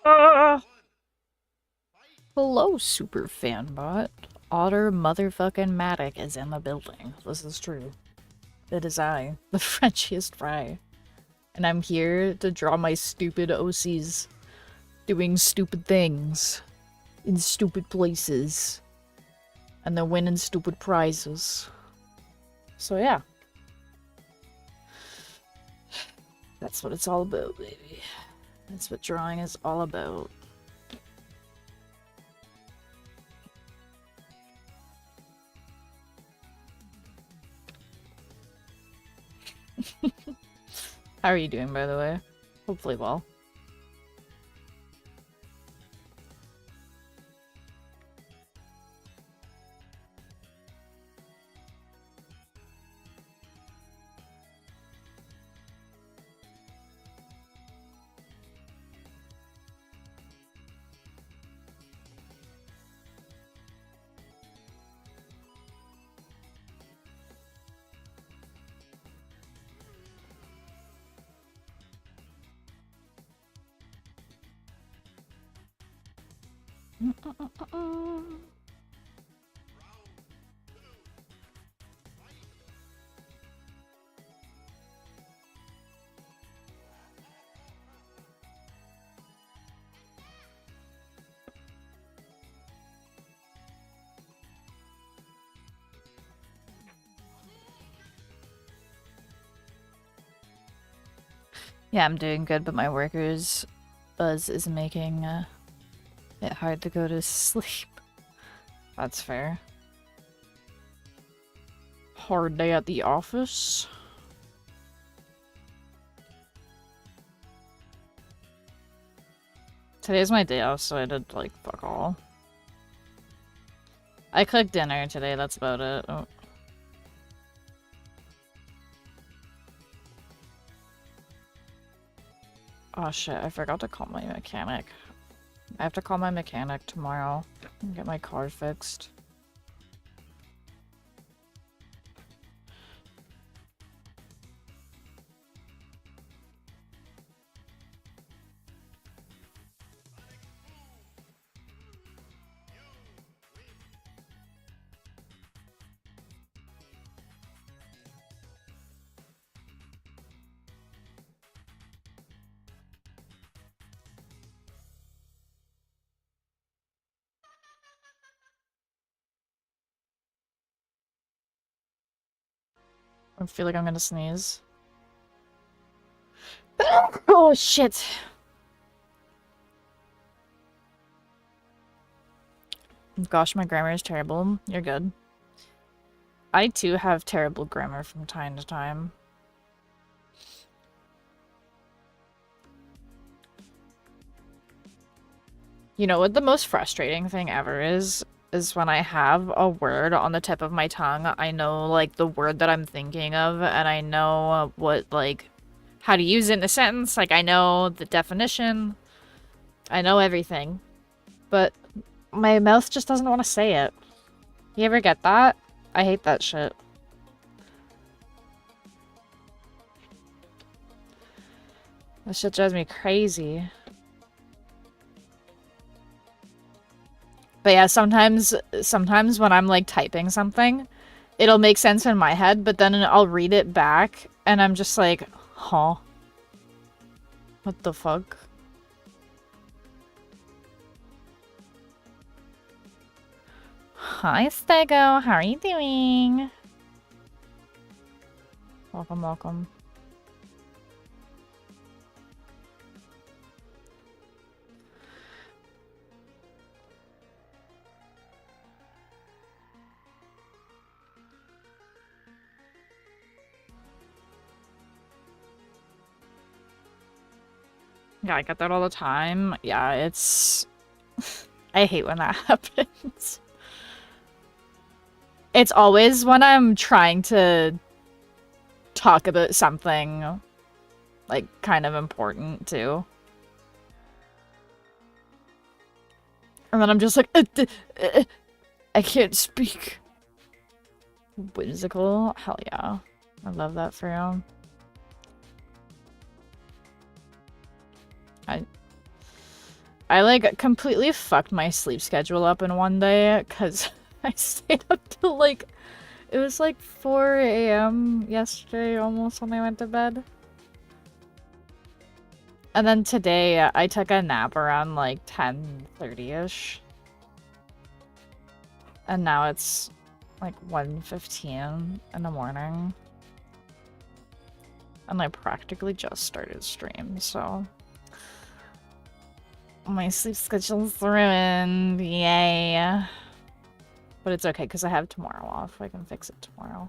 Hello, super fanbot. Otter motherfucking Matic is in the building. This is true. It is I, the Frenchiest fry. And I'm here to draw my stupid OCs doing stupid things in stupid places. And they're winning stupid prizes. So yeah. That's what it's all about, baby. That's what drawing is all about. How are you doing, by the way? Hopefully well. Yeah, I'm doing good, but my workers' buzz is making it hard to go to sleep. That's fair. Hard day at the office. Today's my day off, so I did, like, fuck all. I cooked dinner today, that's about it. Oh. Oh shit, I forgot to call my mechanic. I have to call my mechanic tomorrow and get my car fixed. I feel like I'm gonna sneeze. Oh shit! Gosh, my grammar is terrible. You're good. I too have terrible grammar from time to time. You know what the most frustrating thing ever is when I have a word on the tip of my tongue. I know, like, the word that I'm thinking of, and I know what, like, how to use it in a sentence. Like, I know the definition. I know everything. But my mouth just doesn't want to say it. You ever get that? I hate that shit. That shit drives me crazy. But yeah, sometimes when I'm, like, typing something, it'll make sense in my head, but then I'll read it back, and I'm just like, huh? What the fuck? Hi, Stego. How are you doing? Welcome, welcome. Yeah, I get that all the time. Yeah, it's... I hate when that happens. It's always when I'm trying to talk about something, like, kind of important, too. And then I'm just like, I can't speak. Whimsical? Hell yeah. I love that for you. I like completely fucked my sleep schedule up in one day because I stayed up till like, it was like 4 a.m. yesterday almost when I went to bed. And then today I took a nap around like 10:30ish. And now it's like 1:15 in the morning. And I practically just started stream, so my sleep schedule's ruined. Yay. But it's okay because I have tomorrow off. I can fix it tomorrow.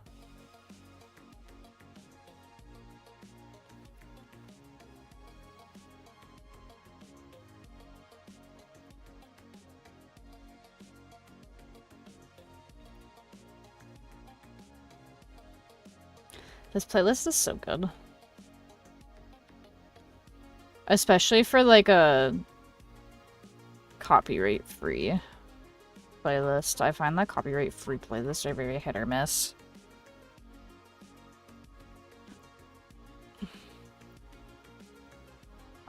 This playlist is so good. Especially for like a copyright-free playlist. I find that copyright-free playlists are very hit or miss.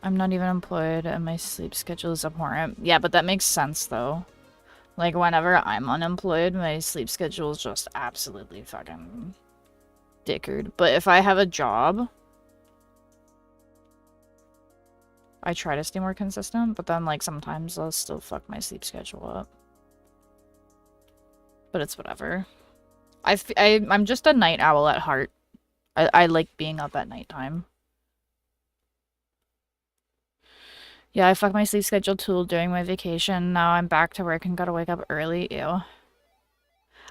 I'm not even employed and my sleep schedule is abhorrent. Yeah, but that makes sense though. Like whenever I'm unemployed, my sleep schedule is just absolutely fucking dickered. But if I have a job, I try to stay more consistent, but then like sometimes I'll still fuck my sleep schedule up. But it's whatever. I'm just a night owl at heart. I like being up at nighttime. Yeah, I fucked my sleep schedule too during my vacation. Now I'm back to work and gotta wake up early. Ew.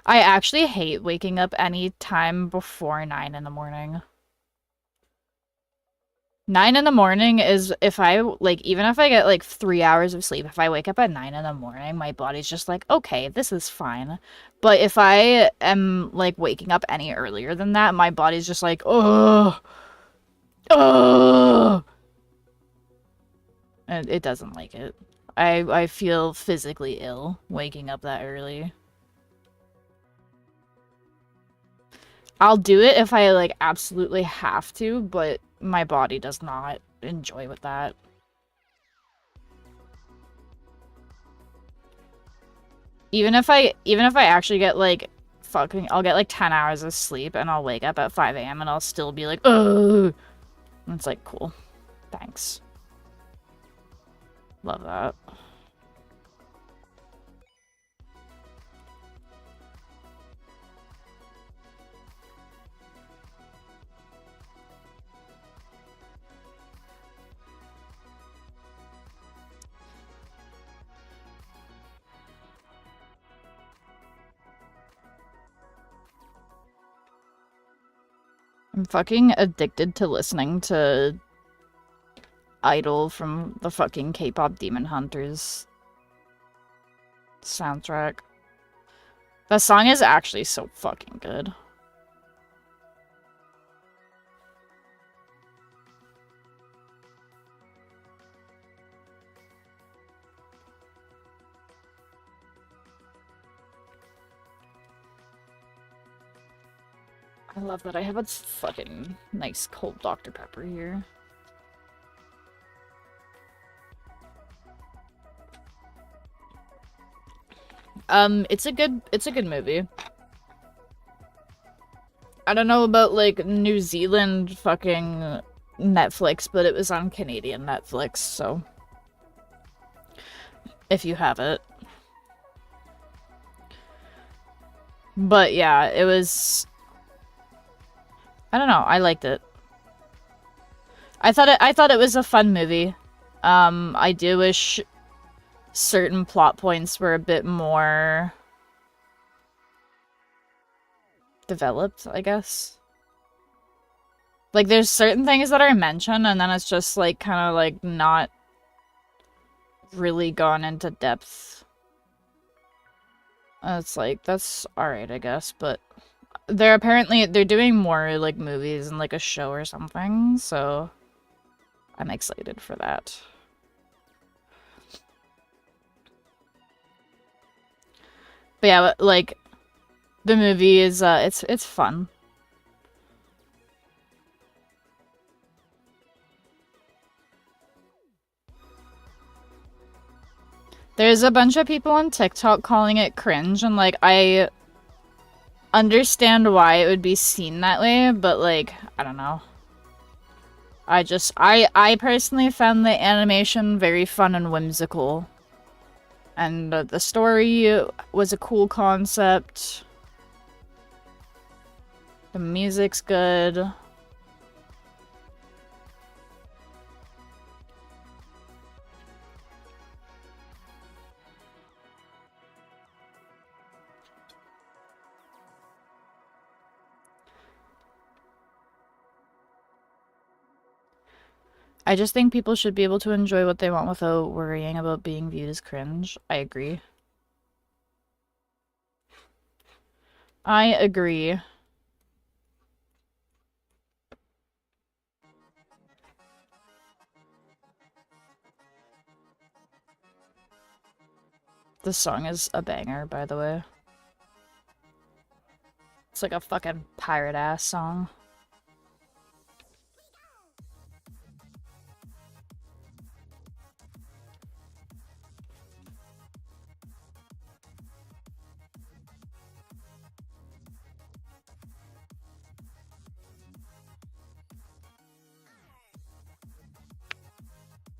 I actually hate waking up any time before 9 in the morning. 9 in the morning is if I, like, even if I get, like, 3 hours of sleep, if I wake up at 9 in the morning, my body's just like, okay, this is fine. But if I am, like, waking up any earlier than that, my body's just like, oh, oh. And it doesn't like it. I feel physically ill waking up that early. I'll do it if I, like, absolutely have to, but my body does not enjoy with that. Even if I actually get, like, I'll get, like, 10 hours of sleep, and I'll wake up at 5 a.m. and I'll still be like, ugh! And it's like, cool. Thanks. Love that. I'm fucking addicted to listening to Idol from the fucking K-pop Demon Hunters soundtrack. That song is actually so fucking good. I love that I have a fucking nice cold Dr. Pepper here. It's a good movie. I don't know about, like, New Zealand fucking Netflix, but it was on Canadian Netflix, so if you have it. But yeah, it was, I don't know, I liked it. I thought it was a fun movie. I do wish certain plot points were a bit more developed, I guess. Like, there's certain things that are mentioned, and then it's just, like, kind of, like, not really gone into depth. It's like, that's alright, I guess, but they're doing more, like, movies and, like, a show or something, so I'm excited for that. But yeah, like, the movie is, it's fun. There's a bunch of people on TikTok calling it cringe, and like I understand why it would be seen that way, but like I don't know. I personally found the animation very fun and whimsical. And the story was a cool concept. The music's good. I just think people should be able to enjoy what they want without worrying about being viewed as cringe. I agree. I agree. This song is a banger, by the way. It's like a fucking pirate-ass song.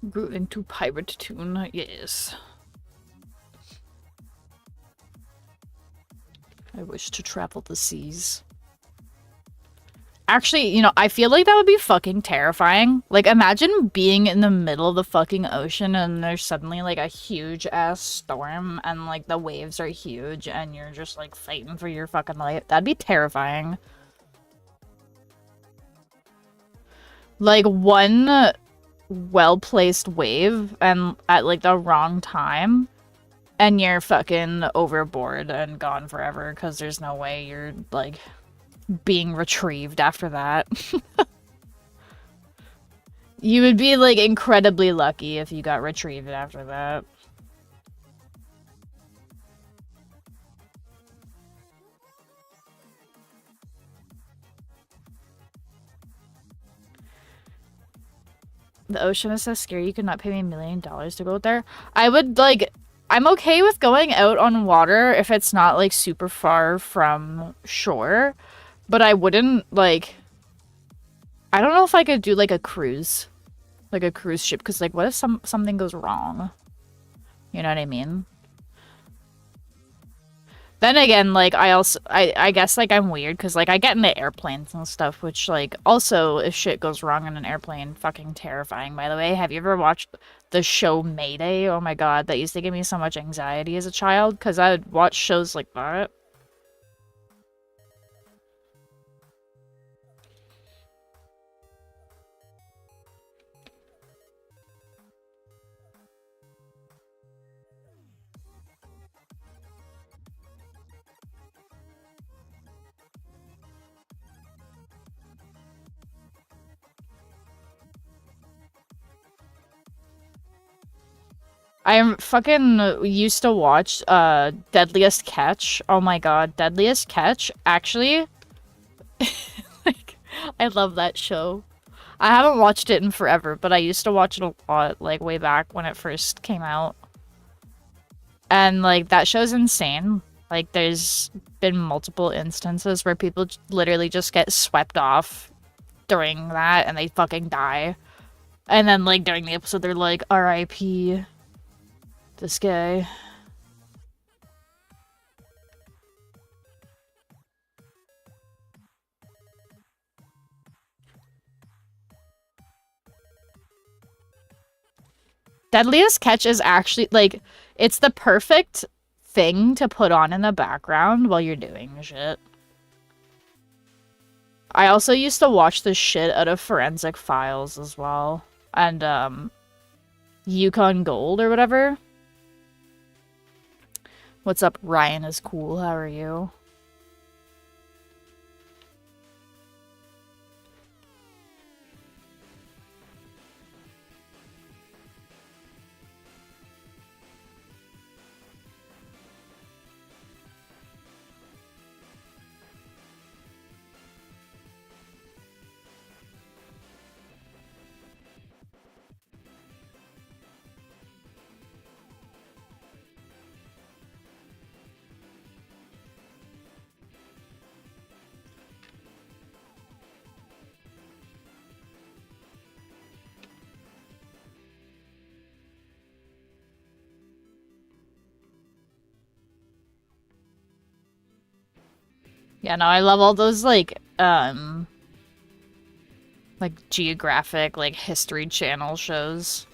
Grew into pirate tune, yes. I wish to travel the seas. Actually, you know, I feel like that would be fucking terrifying. Like, imagine being in the middle of the fucking ocean and there's suddenly, like, a huge-ass storm and, like, the waves are huge and you're just, like, fighting for your fucking life. That'd be terrifying. Like, one well-placed wave and at, like, the wrong time and you're fucking overboard and gone forever because there's no way you're, like, being retrieved after that. You would be, like, incredibly lucky if you got retrieved after that. The ocean is so scary you could not pay me $1 million to go there. I would, like... I'm okay with going out on water if it's not, like, super far from shore. But I wouldn't, like... I don't know if I could do, like, a cruise. Like, a cruise ship. Because, like, what if something goes wrong? You know what I mean? Then again, like, I guess, like, I'm weird. Because, like, I get into airplanes and stuff. Which, like, also, if shit goes wrong in an airplane, fucking terrifying, by the way. Have you ever watched the show Mayday? Oh my god, that used to give me so much anxiety as a child. Because I would watch shows like that. I fucking used to watch Deadliest Catch. Oh my god, Deadliest Catch. Actually, like, I love that show. I haven't watched it in forever, but I used to watch it a lot, like, way back when it first came out. And, like, that show's insane. Like, there's been multiple instances where people literally just get swept off during that and they fucking die. And then, like, during the episode, they're like, RIP. This guy. Deadliest Catch is actually, like, it's the perfect thing to put on in the background while you're doing shit. I also used to watch the shit out of Forensic Files as well. And, Yukon Gold or whatever. What's up, Ryan is cool, how are you? Yeah, no, I love all those, like geographic, like, History Channel shows.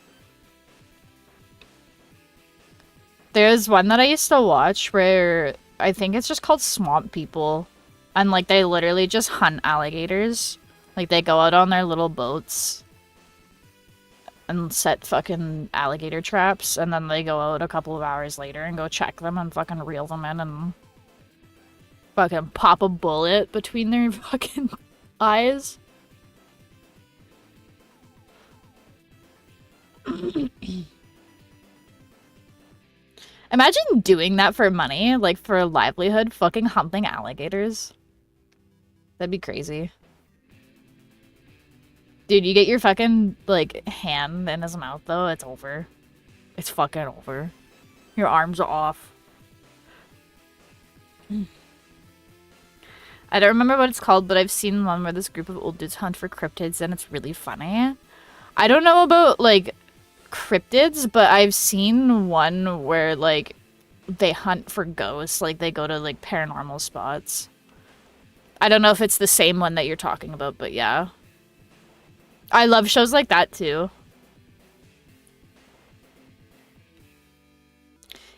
There's one that I used to watch where I think it's just called Swamp People. And, like, they literally just hunt alligators. Like, they go out on their little boats and set fucking alligator traps, and then they go out a couple of hours later and go check them and fucking reel them in and fucking pop a bullet between their fucking eyes. Imagine doing that for money, like for a livelihood, fucking hunting alligators. That'd be crazy. Dude, you get your fucking, like, hand in his mouth, though, it's over. It's fucking over. Your arms are off. I don't remember what it's called, but I've seen one where this group of old dudes hunt for cryptids, and it's really funny. I don't know about, like, cryptids, but I've seen one where, like, they hunt for ghosts. Like, they go to, like, paranormal spots. I don't know if it's the same one that you're talking about, but yeah. I love shows like that, too.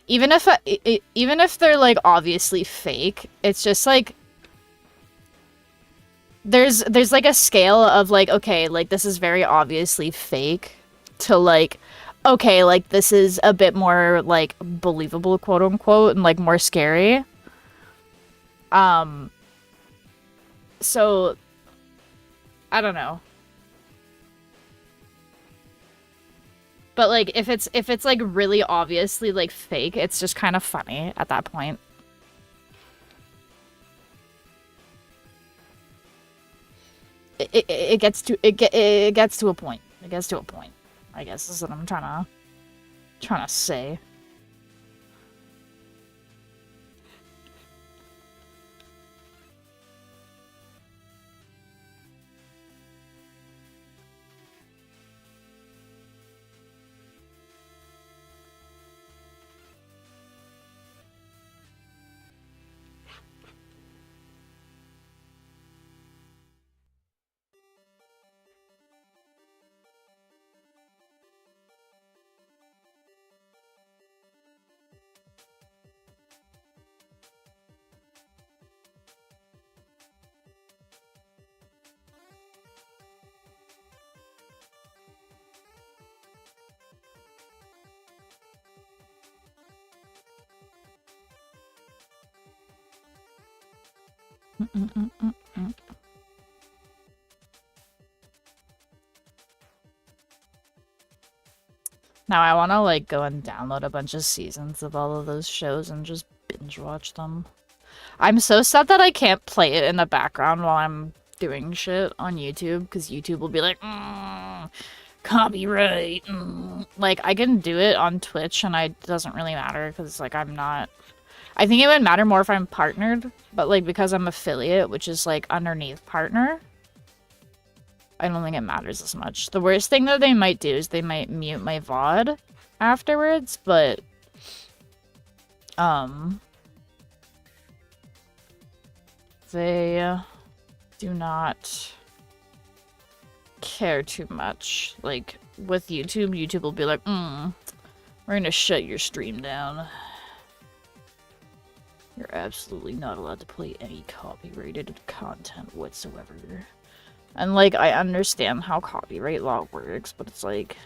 Even if they're, like, obviously fake, it's just, like, there's like a scale of, like, okay, like, this is very obviously fake, to, like, okay, like, this is a bit more, like, believable, quote unquote, and, like, more scary. So, I don't know. But, like, if it's like really obviously, like, fake, it's just kind of funny at that point. It gets to a point. It gets to a point. I guess is what I'm trying to say. Now I want to, like, go and download a bunch of seasons of all of those shows and just binge watch them. I'm so sad that I can't play it in the background while I'm doing shit on YouTube, because YouTube will be like, copyright. Like, I can do it on Twitch, and it doesn't really matter, because, like, I'm not... I think it would matter more if I'm partnered, but, like, because I'm affiliate, which is, like, underneath partner, I don't think it matters as much. The worst thing that they might do is they might mute my VOD afterwards, but... they do not care too much. Like, with YouTube, YouTube will be like, we're gonna shut your stream down. You're absolutely not allowed to play any copyrighted content whatsoever. And, like, I understand how copyright law works, but it's like...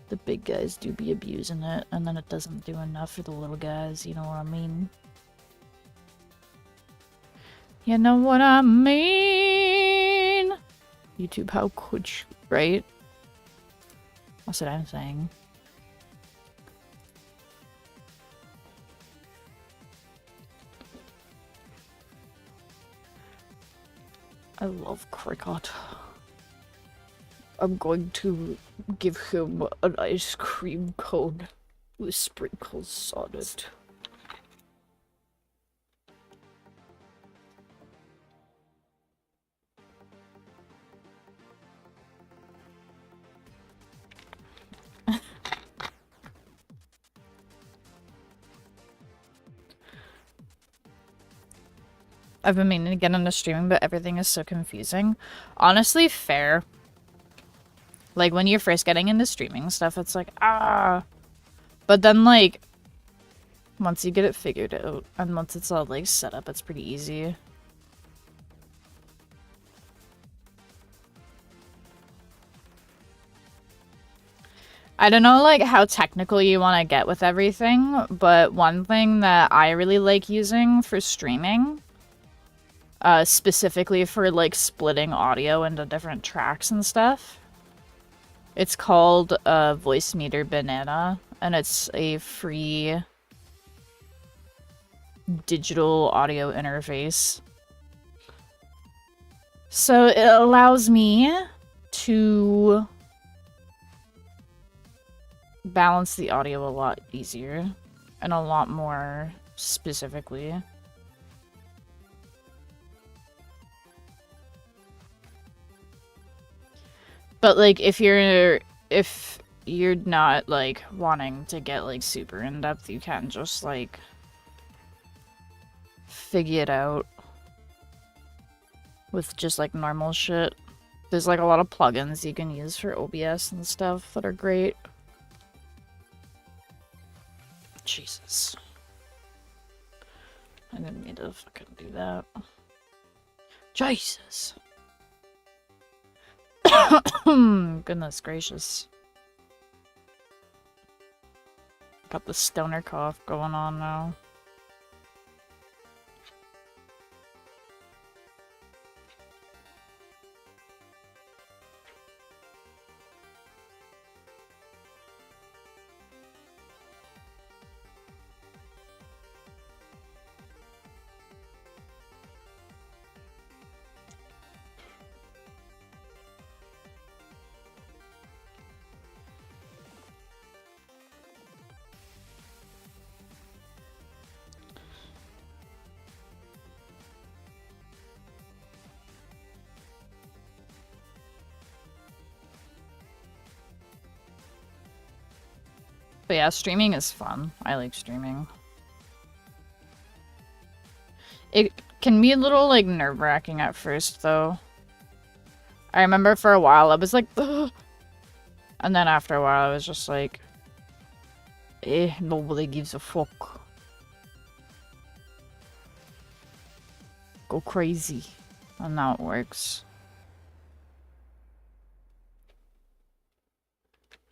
the big guys do be abusing it, and then it doesn't do enough for the little guys, you know what I mean? You know what I mean? YouTube, how could you, right? That's what I'm saying. I love Cricket. I'm going to give him an ice cream cone with sprinkles on it. I've been meaning to get into streaming, but everything is so confusing. Honestly, fair. Like, when you're first getting into streaming stuff, it's like, ah. But then, like, once you get it figured out, and once it's all, like, set up, it's pretty easy. I don't know, like, how technical you want to get with everything, but one thing that I really like using for streaming, specifically for, like, splitting audio into different tracks and stuff, it's called Voicemeeter Banana, and it's a free digital audio interface. So it allows me to balance the audio a lot easier and a lot more specifically. But like if you're not like wanting to get like super in depth, you can just like figure it out with just like normal shit. There's like a lot of plugins you can use for OBS and stuff that are great. Jesus. I didn't mean to fucking do that. Jesus. Goodness gracious. Got the stoner cough going on now. But yeah, streaming is fun. I like streaming. It can be a little, like, nerve-wracking at first, though. I remember for a while I was like, ugh! And then after a while I was just like, nobody gives a fuck. Go crazy. And now it works.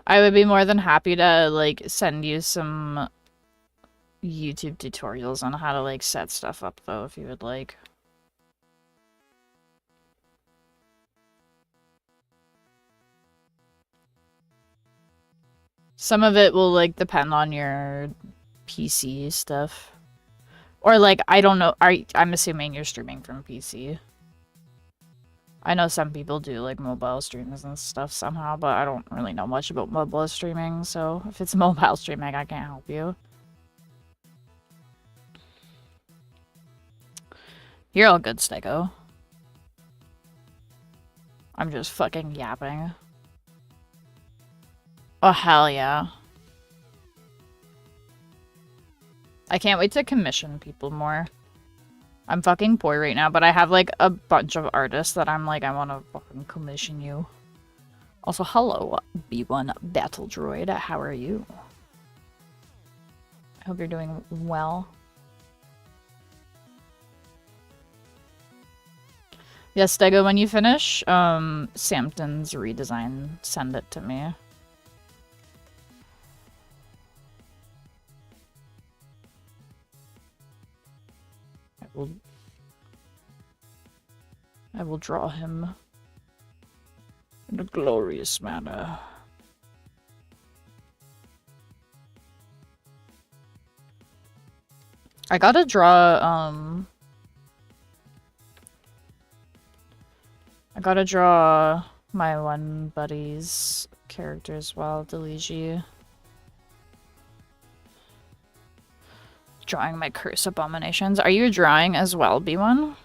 I would be more than happy to, like, send you some YouTube tutorials on how to, like, set stuff up, though, if you would like. Some of it will, like, depend on your PC stuff. Or, like, I don't know. I'm assuming you're streaming from PC. I know some people do, like, mobile streams and stuff somehow, but I don't really know much about mobile streaming, so if it's mobile streaming, I can't help you. You're all good, Stego. I'm just fucking yapping. Oh, hell yeah. I can't wait to commission people more. I'm fucking poor right now, but I have, like, a bunch of artists that I'm like, I want to fucking commission you. Also, hello, B1 Battle Droid. How are you? I hope you're doing well. Yes, Stego, when you finish Samton's redesign, send it to me. I will draw him in a glorious manner. I gotta draw, my one buddy's character as well, 𝙁𝚽𝚽. Drawing my curse abominations. Are you drawing as well, B1?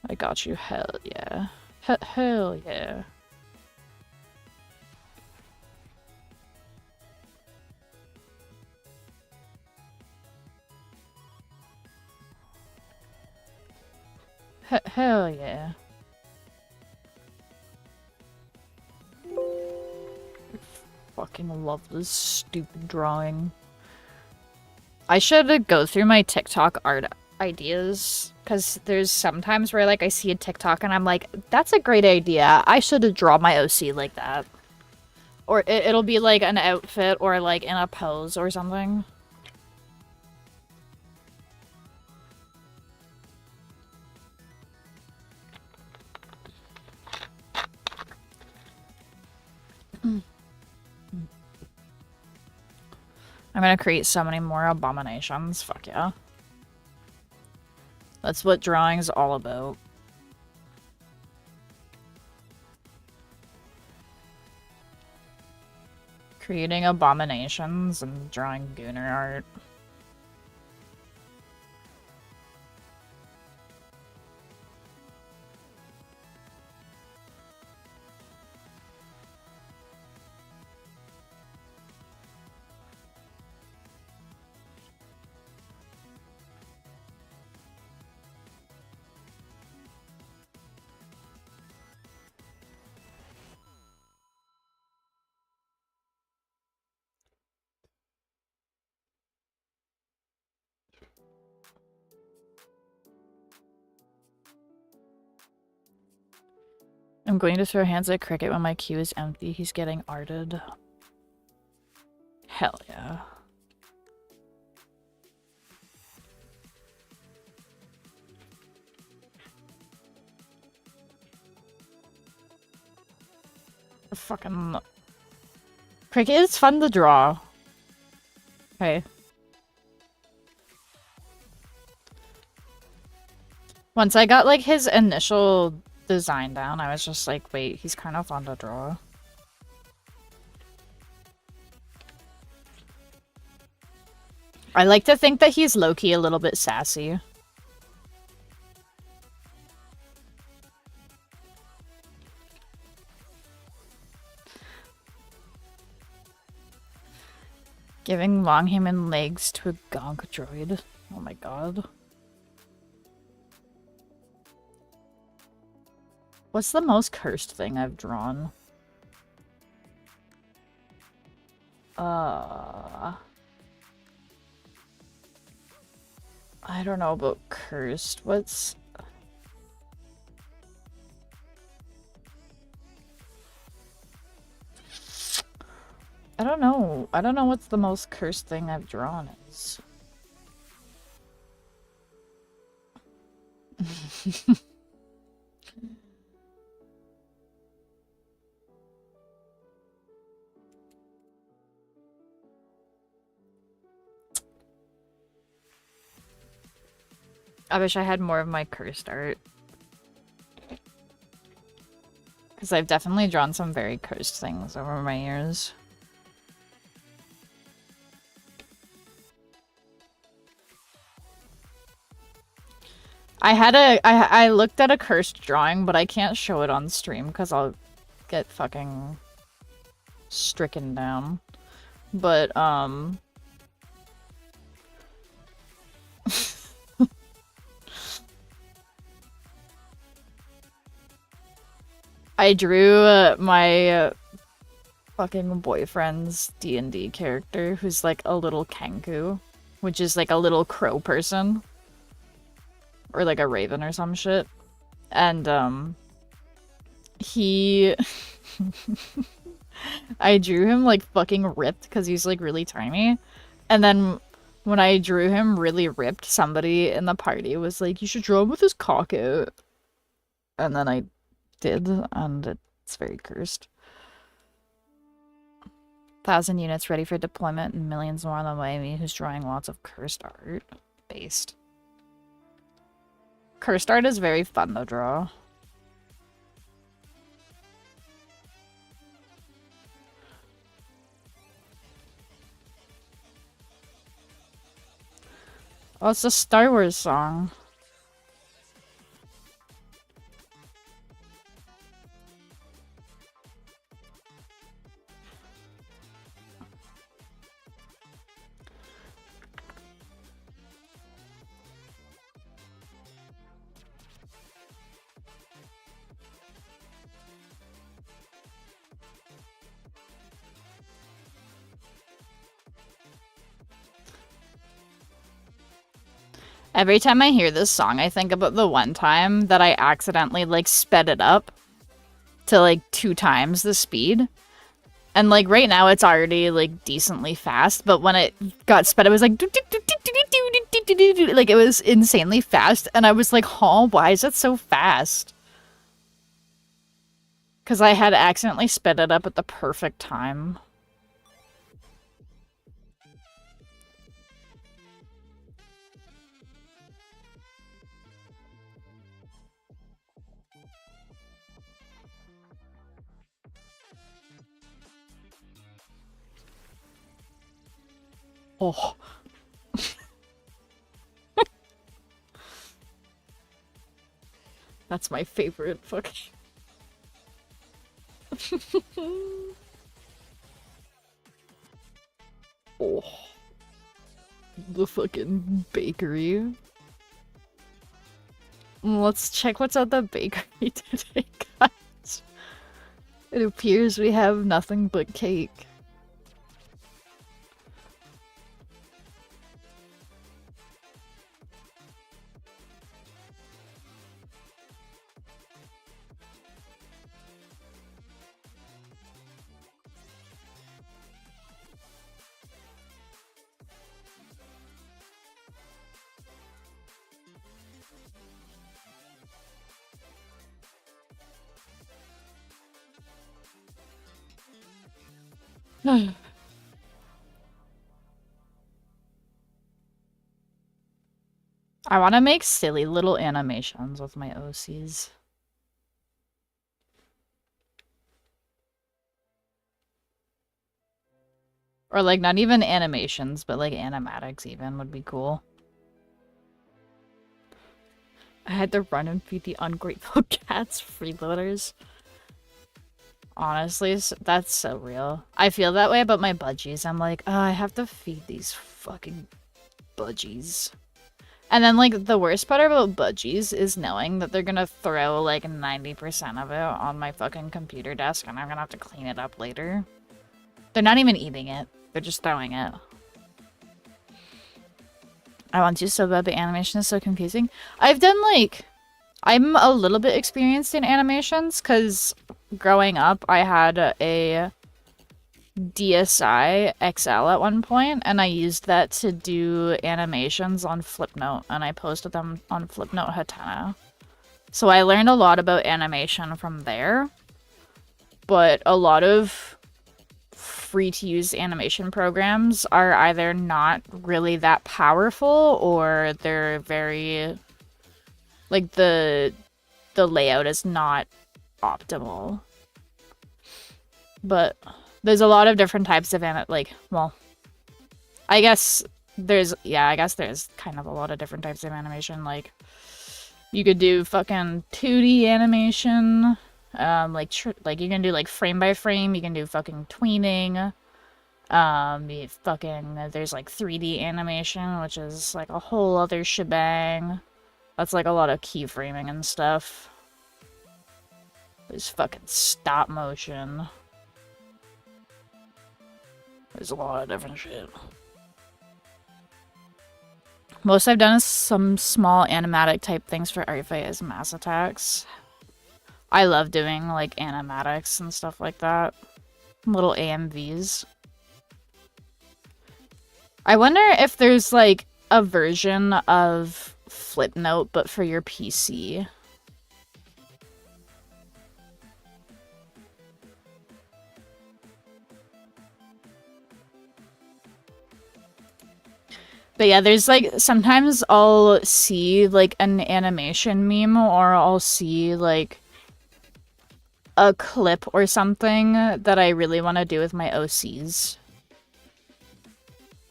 I got you. Hell yeah. Hell yeah. Hell yeah. Fucking love this stupid drawing. I should go through my TikTok art ideas, because there's sometimes where like I see a TikTok and I'm like, that's a great idea. I should draw my OC like that. Or it'll be like an outfit or like in a pose or something. I'm gonna create so many more abominations. Fuck yeah. That's what drawing's all about. Creating abominations and drawing gooner art. I'm going to throw hands at Cricket when my queue is empty. He's getting arted. Hell yeah. Fucking... Cricket is fun to draw. Okay. Once I got, like, his initial design down, I was just like, wait, he's kind of fun to draw. I like to think that he's low-key a little bit sassy. Giving long human legs to a gonk droid. Oh my god. What's the most cursed thing I've drawn? I don't know about cursed. What's... I don't know. I don't know what's the most cursed thing I've drawn is. I wish I had more of my cursed art. Because I've definitely drawn some very cursed things over my years. I looked at a cursed drawing, but I can't show it on stream because I'll get fucking stricken down. But, I drew my fucking boyfriend's D&D character who's like a little Kenku, which is like a little crow person. Or like a raven or some shit. And, he... I drew him like fucking ripped because he's like really tiny. And then when I drew him really ripped, somebody in the party was like, you should draw him with his cock out. And then I did, and it's very cursed. 1,000 units ready for deployment and millions more on the way. Me who's drawing lots of cursed art. Based. Cursed art is very fun to draw. Oh, it's a Star Wars song. Every time I hear this song, I think about the one time that I accidentally, like, sped it up to, like, 2 times the speed. And, like, right now it's already, like, decently fast, but when it got sped, it was like... Like, it was insanely fast, and I was like, huh, why is it so fast? Because I had accidentally sped it up at the perfect time. Oh. That's my favorite fucking... Oh. The fucking bakery. Let's check what's at the bakery today, guys. It appears we have nothing but cake. I want to make silly little animations with my OCs. Or, like, not even animations, but, like, animatics even would be cool. I had to run and feed the ungrateful cats freeloaders. Honestly, that's so real. I feel that way about my budgies. I'm like, oh, I have to feed these fucking budgies. And then, like, the worst part about budgies is knowing that they're gonna throw, like, 90% of it on my fucking computer desk and I'm gonna have to clean it up later. They're not even eating it. They're just throwing it. I want to so bad, but animation is so confusing. I've done, like... I'm a little bit experienced in animations, because growing up, I had a DSi XL at one point, and I used that to do animations on Flipnote, and I posted them on Flipnote Hatana. So I learned a lot about animation from there, but a lot of free-to-use animation programs are either not really that powerful, or they're very... like, the layout is not optimal. But there's a lot of different types of well, I guess there's kind of a lot of different types of animation. Like, you could do fucking 2D animation, like you can do, like, frame by frame, you can do fucking tweening, there's, like, 3D animation, which is, like, a whole other shebang. That's, like, a lot of keyframing and stuff. There's fucking stop motion. There's a lot of different shit. Most I've done is some small animatic type things for Art Fight as Mass Attacks. I love doing, like, animatics and stuff like that. Little AMVs. I wonder if there's, like, a version of Flipnote, but for your PC. But yeah, there's, like, sometimes I'll see, like, an animation meme, or I'll see, like, a clip or something that I really want to do with my OCs.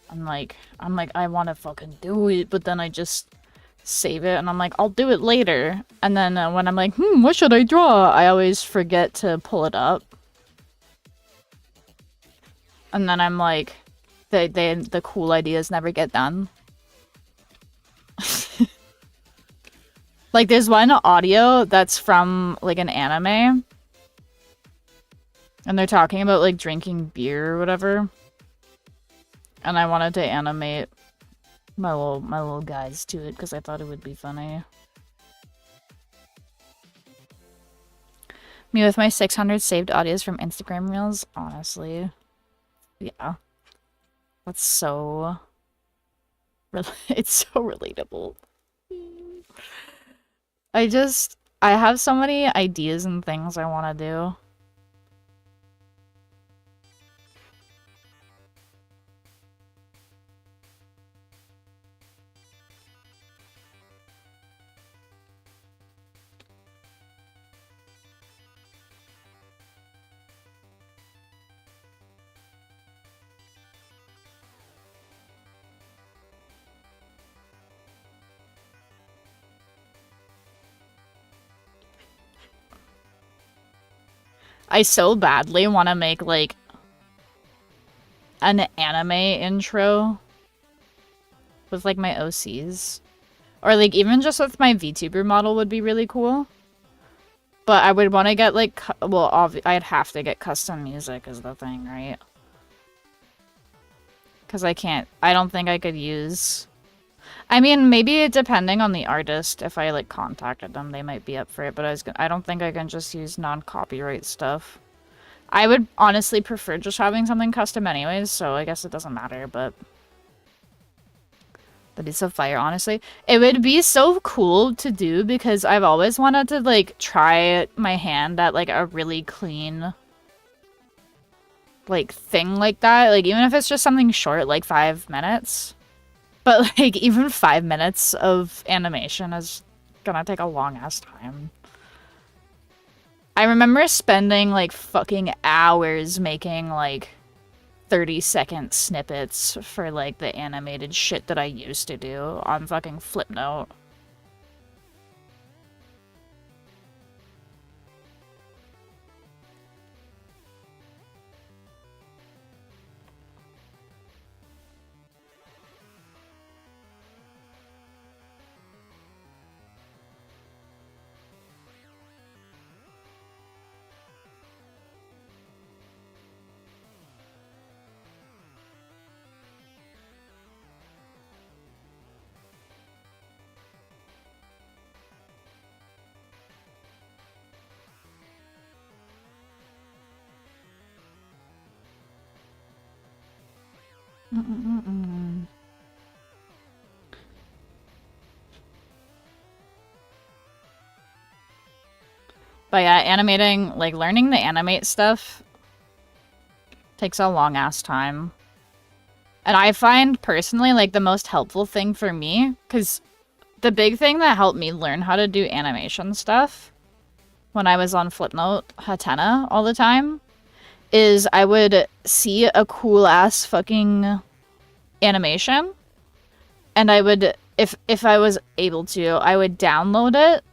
I'm like, I want to fucking do it, but then I just save it, and I'm like, I'll do it later. And then when I'm like, what should I draw? I always forget to pull it up. And then I'm like, the cool ideas never get done. Like, there's one audio that's from, like, an anime. And they're talking about, like, drinking beer or whatever. And I wanted to animate my little guys to it because I thought it would be funny. Me with my 600 saved audios from Instagram Reels, honestly. Yeah. That's so... It's so relatable. I have so many ideas and things I want to do. I so badly want to make, like, an anime intro with, like, my OCs. Or, like, even just with my VTuber model would be really cool. But I would want to get, like, well, I'd have to get custom music is the thing, right? Because I don't think I could use... I mean, maybe depending on the artist, if I, like, contacted them, they might be up for it, but I don't think I can just use non-copyright stuff. I would honestly prefer just having something custom anyways, so I guess it doesn't matter, but... That'd be so fire, honestly. It would be so cool to do, because I've always wanted to, like, try my hand at, like, a really clean... like, thing like that. Like, even if it's just something short, like 5 minutes... But, like, even 5 minutes of animation is gonna take a long-ass time. I remember spending, like, fucking hours making, like, 30-second snippets for, like, the animated shit that I used to do on fucking Flipnote. But yeah, animating, like, learning to animate stuff takes a long-ass time. And I find, personally, like, the most helpful thing for me, because the big thing that helped me learn how to do animation stuff when I was on Flipnote Hatena all the time is I would see a cool-ass fucking animation, and I would, if I was able to, I would download it,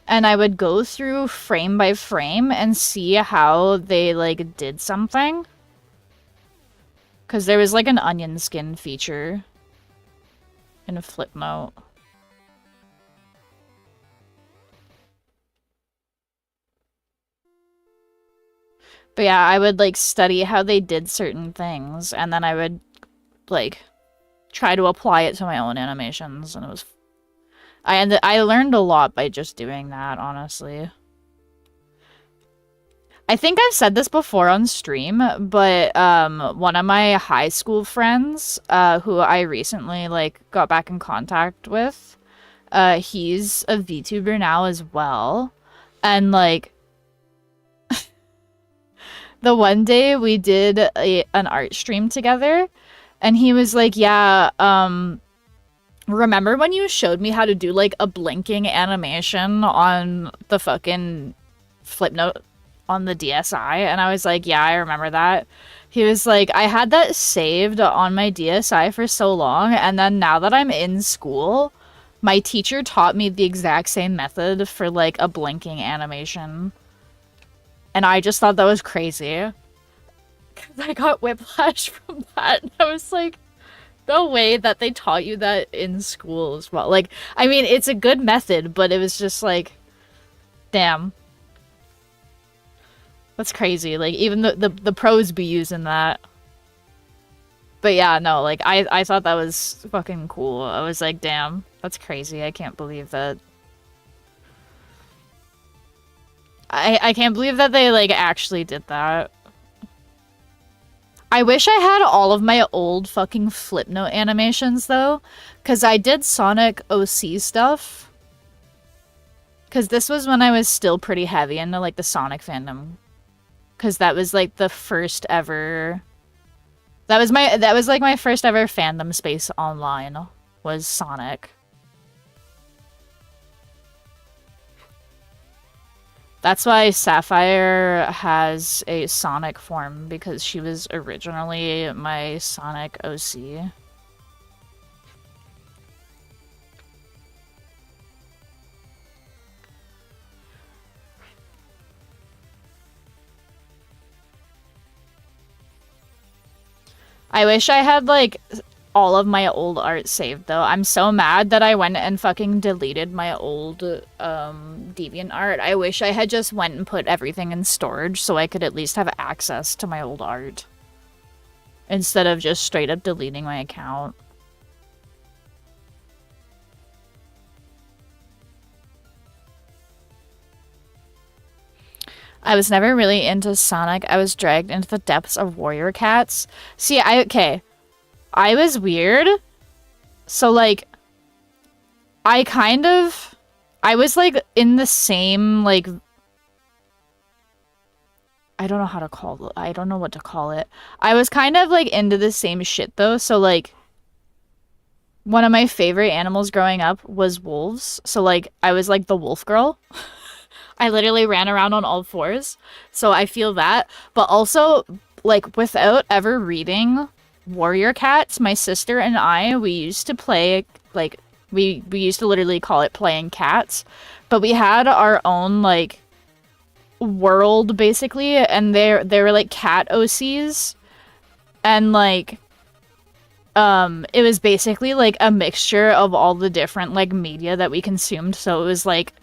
and I would go through frame by frame and see how they, like, did something. Because there was, like, an onion skin feature in a Flipnote. But yeah, I would, like, study how they did certain things, and then I would, like, try to apply it to my own animations, and it was... I learned a lot by just doing that, honestly. I think I've said this before on stream, but one of my high school friends, who I recently, like, got back in contact with, he's a VTuber now as well, and, like, the one day we did an art stream together, and he was like, yeah, remember when you showed me how to do, like, a blinking animation on the fucking Flipnote on the DSi? And I was like, yeah, I remember that. He was like, I had that saved on my DSi for so long, and then now that I'm in school, my teacher taught me the exact same method for, like, a blinking animation. And I just thought that was crazy. Because I got whiplash from that. And I was like, no way that they taught you that in school as well. Like, I mean, it's a good method, but it was just like, damn. That's crazy. Like, even the pros be using that. But yeah, no, like I thought that was fucking cool. I was like, damn, that's crazy. I can't believe that. I can't believe that they like actually did that. I wish I had all of my old fucking Flipnote animations though, because I did Sonic OC stuff. Because this was when I was still pretty heavy into like the Sonic fandom. Because that was like the first ever. That was like my first ever fandom space online was Sonic. That's why Sapphire has a Sonic form, because she was originally my Sonic OC. I wish I had, like, all of my old art saved, though. I'm so mad that I went and fucking deleted my old, DeviantArt. I wish I had just went and put everything in storage so I could at least have access to my old art. Instead of just straight up deleting my account. I was never really into Sonic. I was dragged into the depths of Warrior Cats. See, okay. I was weird. So, like, I was, like, in the same, like, I don't know how to call it. I don't know what to call it. I was kind of, like, into the same shit, though. So, like, one of my favorite animals growing up was wolves. So, like, I was, like, the wolf girl. I literally ran around on all fours. So I feel that. But also, like, without ever reading Warrior Cats, my sister and I, we used to play, like, we used to literally call it playing cats. But we had our own, like, world, basically. And they were, like, cat OCs. And, like, it was basically, like, a mixture of all the different, like, media that we consumed. So it was, like,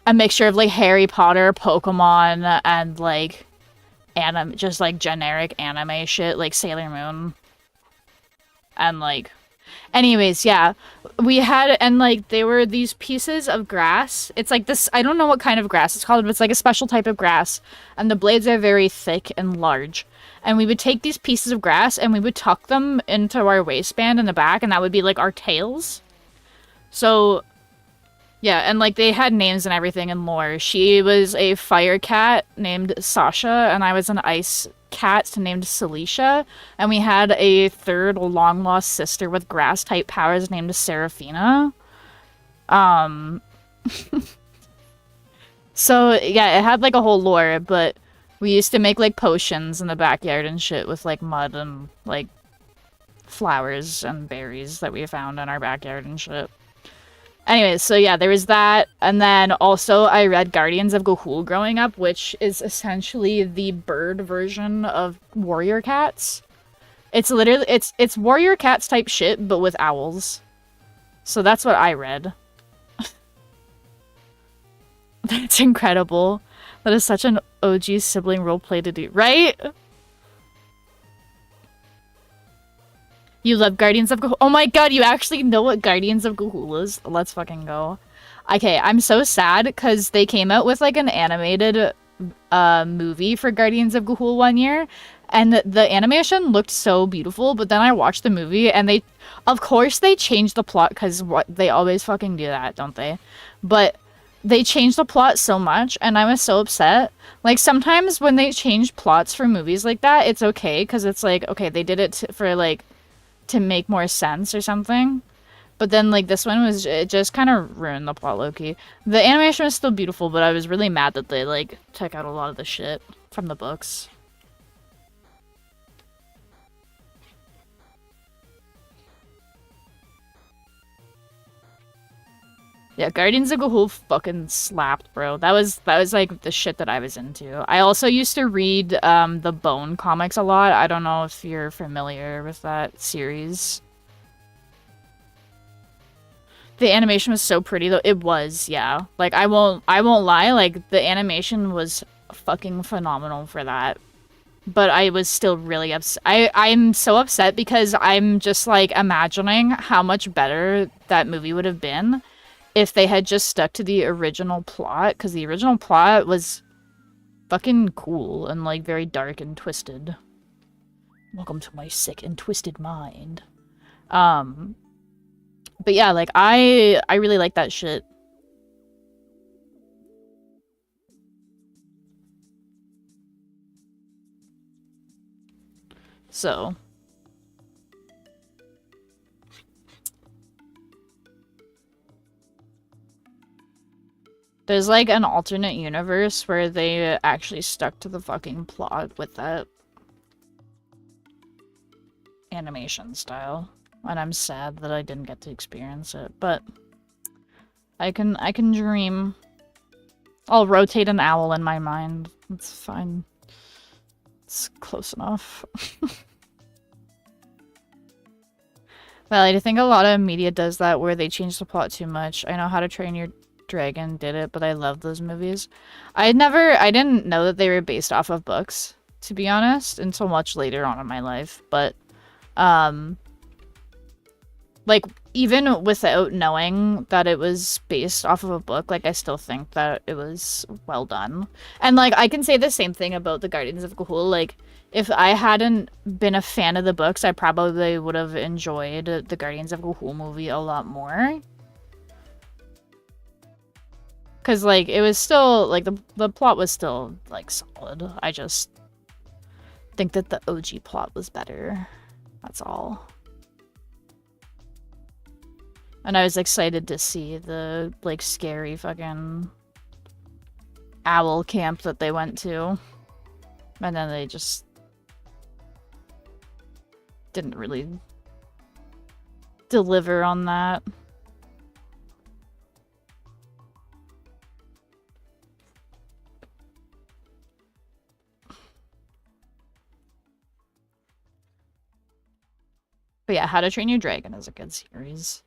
a mixture of, like, Harry Potter, Pokemon, and, like, just, like, generic anime shit, like Sailor Moon. And, like... Anyways, yeah. We had... And, like, they were these pieces of grass. It's, like, this... I don't know what kind of grass it's called, but it's, like, a special type of grass. And the blades are very thick and large. And we would take these pieces of grass, and we would tuck them into our waistband in the back, and that would be, like, our tails. So... Yeah, and, like, they had names and everything and lore. She was a fire cat named Sasha, and I was an ice cat named Celicia, and we had a third long-lost sister with grass-type powers named Seraphina. So, yeah, it had, like, a whole lore, but we used to make, like, potions in the backyard and shit with, like, mud and, like, flowers and berries that we found in our backyard and shit. Anyways, so yeah, there was that, and then also I read Guardians of Ga'Hoole growing up, which is essentially the bird version of Warrior Cats. It's literally, it's Warrior Cats type shit, but with owls. So that's what I read. That's incredible. That is such an OG sibling roleplay to do, right? You love Guardians of Ga'Hoole. Oh my god, you actually know what Guardians of Ga'Hoole is? Let's fucking go. Okay, I'm so sad because they came out with, like, an animated movie for Guardians of Ga'Hoole one year, and the animation looked so beautiful, but then I watched the movie, and they... Of course they changed the plot, because they always fucking do that, don't they? But they changed the plot so much, and I was so upset. Like, sometimes when they change plots for movies like that, it's okay, because it's like, okay, they did it for, like... to make more sense or something. But then, like, this one was, it just kind of ruined the plot, low-key. The animation was still beautiful, but I was really mad that they, like, took out a lot of the shit from the books. Yeah, Guardians of Ga'Hoole fucking slapped, bro. That was like the shit that I was into. I also used to read the Bone comics a lot. I don't know if you're familiar with that series. The animation was so pretty though. It was, yeah. Like I won't lie, like the animation was fucking phenomenal for that. but I was still really upset. I'm so upset because I'm just like imagining how much better that movie would have been if they had just stuck to the original plot, because the original plot was fucking cool and like very dark and twisted. Welcome to my sick and twisted mind. But yeah, like I really like that shit. So there's like an alternate universe where they actually stuck to the fucking plot with that animation style. And I'm sad that I didn't get to experience it, but I can dream. I'll rotate an owl in my mind. It's fine. It's close enough. Well, I think a lot of media does that where they change the plot too much. I know How to Train Your Dragon did it, but I love those movies. I didn't know that they were based off of books, to be honest, until much later on in my life. But, like, even without knowing that it was based off of a book, like, I still think that it was well done. And, like, I can say the same thing about the Guardians of Ga'Hoole. Like, if I hadn't been a fan of the books, I probably would have enjoyed the Guardians of Ga'Hoole movie a lot more. Because, like, it was still, like, the plot was still, like, solid. I just think that the OG plot was better. That's all. And I was excited to see the, like, scary fucking owl camp that they went to. And then they just didn't really deliver on that. But yeah, How to Train Your Dragon is a good series.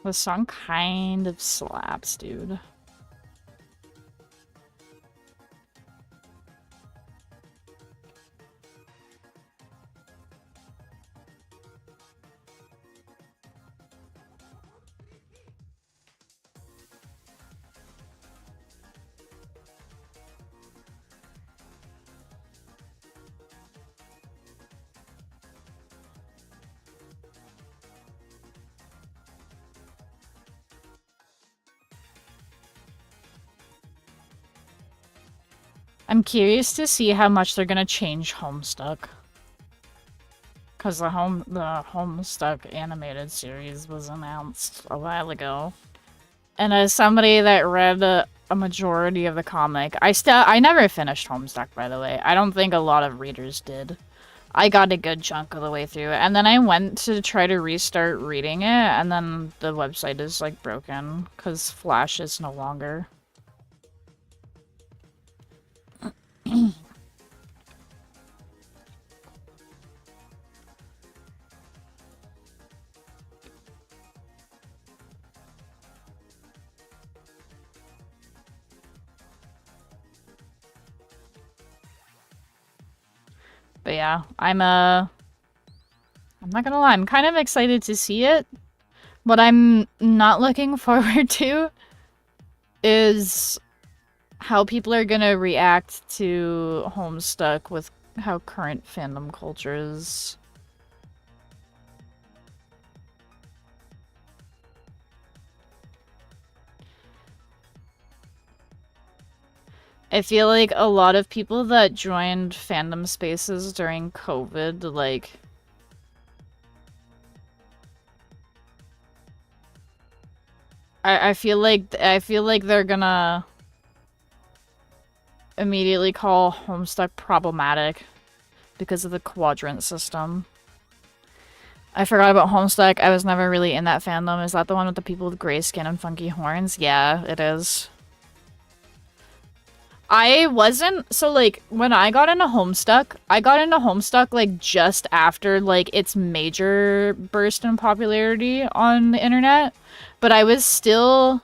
The song kind of slaps, dude. I'm curious to see how much they're gonna change Homestuck. Because the Homestuck animated series was announced a while ago. And as somebody that read a majority of the comic, I never finished Homestuck, by the way. I don't think a lot of readers did. I got a good chunk of the way through, and then I went to try to restart reading it, and then the website is, like, broken, because Flash is no longer. But yeah, I'm not gonna lie, I'm kind of excited to see it. What I'm not looking forward to is how people are gonna react to Homestuck with how current fandom culture is. I feel like a lot of people that joined fandom spaces during COVID, like, I feel like they're gonna immediately call Homestuck problematic because of the quadrant system. I forgot about Homestuck. I was never really in that fandom. Is that the one with the people with gray skin and funky horns? Yeah, it is. I wasn't, so like, when I got into Homestuck, like, just after, like, its major burst in popularity on the internet, but I was still,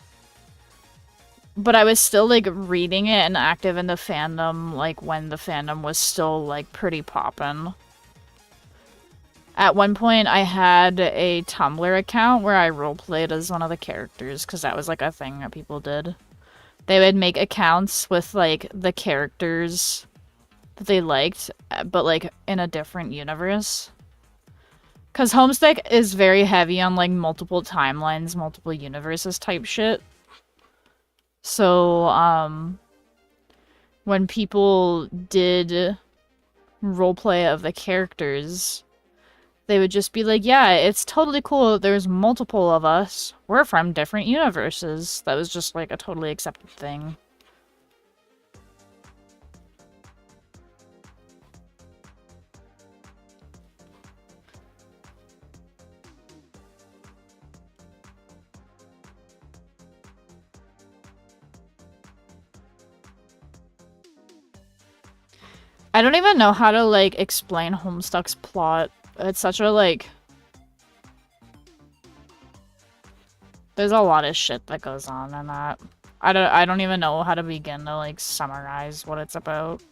like, reading it and active in the fandom, like, when the fandom was still, like, pretty poppin'. At one point, I had a Tumblr account where I roleplayed as one of the characters, because that was, like, a thing that people did. They would make accounts with, like, the characters that they liked, but, like, in a different universe. Because Homestuck is very heavy on, like, multiple timelines, multiple universes type shit. So, when people did roleplay of the characters, they would just be like, yeah, it's totally cool. There's multiple of us. We're from different universes. That was just, like, a totally accepted thing. I don't even know how to, like, explain Homestuck's plot. It's such a, like... There's a lot of shit that goes on in that. I don't even know how to begin to, like, summarize what it's about.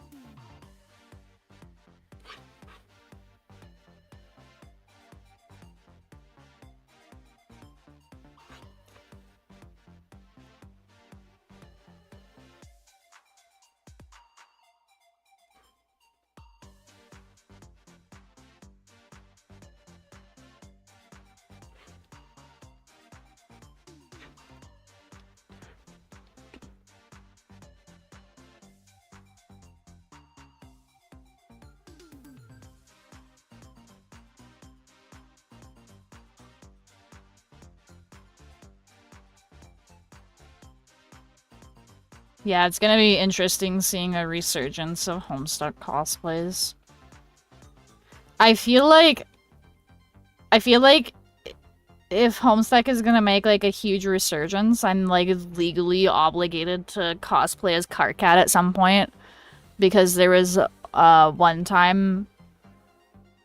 Yeah, it's gonna be interesting seeing a resurgence of Homestuck cosplays. I feel like if Homestuck is gonna make, like, a huge resurgence, I'm, like, legally obligated to cosplay as Karkat at some point. Because there was, one time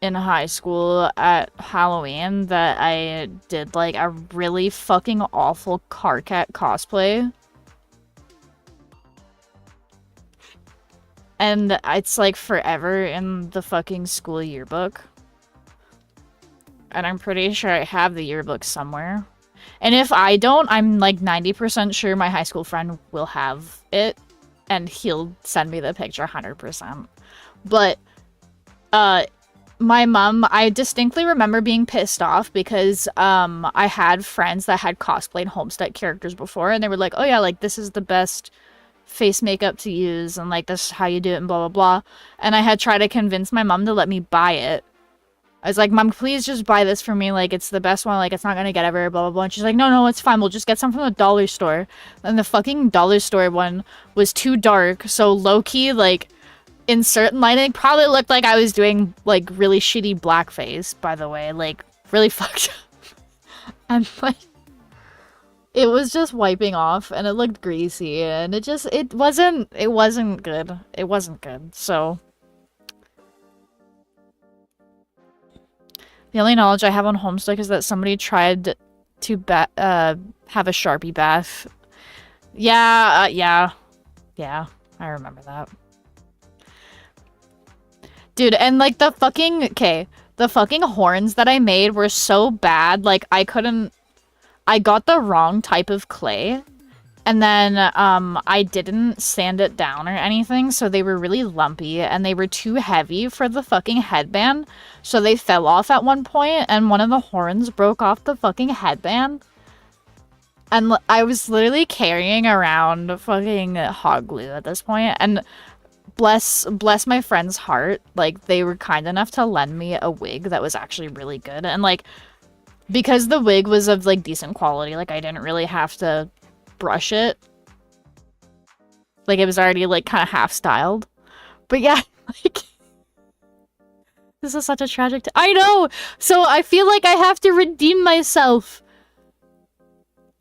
in high school at Halloween that I did, like, a really fucking awful Karkat cosplay. And it's, like, forever in the fucking school yearbook. And I'm pretty sure I have the yearbook somewhere. And if I don't, I'm, like, 90% sure my high school friend will have it. And he'll send me the picture 100%. But, my mom, I distinctly remember being pissed off because, I had friends that had cosplayed Homestuck characters before. And they were like, oh yeah, like, this is the best face makeup to use, and, like, this is how you do it, and blah, blah, blah. And I had tried to convince my mom to let me buy it. I was like, Mom, please just buy this for me. Like, it's the best one. Like, it's not gonna get ever, blah, blah, blah. And she's like, no, no, it's fine. We'll just get some from the dollar store. And the fucking dollar store one was too dark. So low-key, like, in certain lighting, probably looked like I was doing, like, really shitty blackface, by the way. Like, really fucked up. And, like, it was just wiping off, and it looked greasy, and it wasn't good. It wasn't good, so. The only knowledge I have on Homestuck is that somebody tried to have a Sharpie bath. Yeah, yeah, I remember that. Dude, and like the fucking, okay, the fucking horns that I made were so bad, like I got the wrong type of clay. And then, I didn't sand it down or anything, so they were really lumpy, and they were too heavy for the fucking headband, so they fell off at one point, and one of the horns broke off the fucking headband. And I was literally carrying around fucking hot glue at this point, and bless my friend's heart, like, they were kind enough to lend me a wig that was actually really good, and, like, because the wig was of, like, decent quality, like, I didn't really have to brush it. Like, it was already, like, kind of half-styled. But yeah, like... This is such a tragic... I know! So I feel like I have to redeem myself.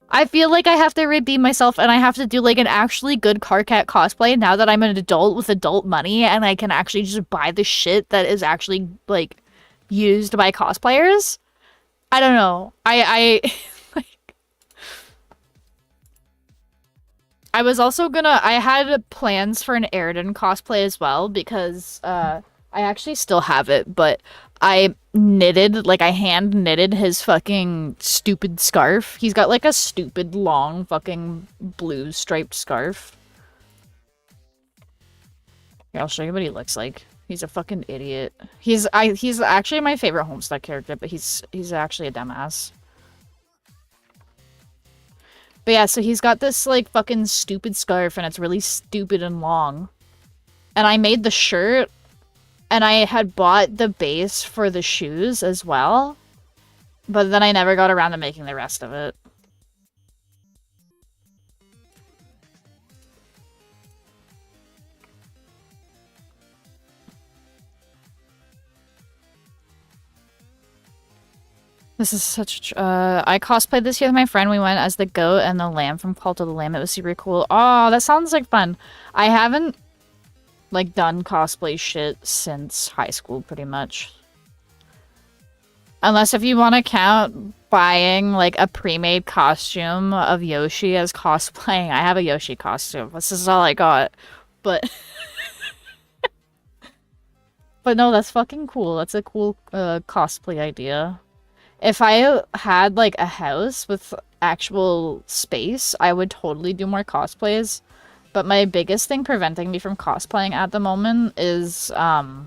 I feel like I have to redeem myself, and I have to do, like, an actually good Carcat cosplay now that I'm an adult with adult money, and I can actually just buy the shit that is actually, like, used by cosplayers. I don't know. I was also gonna... I had plans for an Aridin cosplay as well, because, I actually still have it, but I knitted, like, I hand knitted his fucking stupid scarf. He's got, like, a stupid, long, fucking blue striped scarf. Here, I'll show you what he looks like. He's a fucking idiot. He's actually my favorite Homestuck character, but he's actually a dumbass. But yeah, so he's got this, like, fucking stupid scarf, and it's really stupid and long. And I made the shirt, and I had bought the base for the shoes as well. But then I never got around to making the rest of it. This is such... I cosplayed this year with my friend. We went as the goat and the lamb from Cult of the Lamb. It was super cool. Oh, that sounds like fun. I haven't, like, done cosplay shit since high school, pretty much. Unless if you want to count buying, like, a pre-made costume of Yoshi as cosplaying. I have a Yoshi costume. This is all I got. But... but no, that's fucking cool. That's a cool, cosplay idea. If I had, like, a house with actual space, I would totally do more cosplays. But my biggest thing preventing me from cosplaying at the moment is, not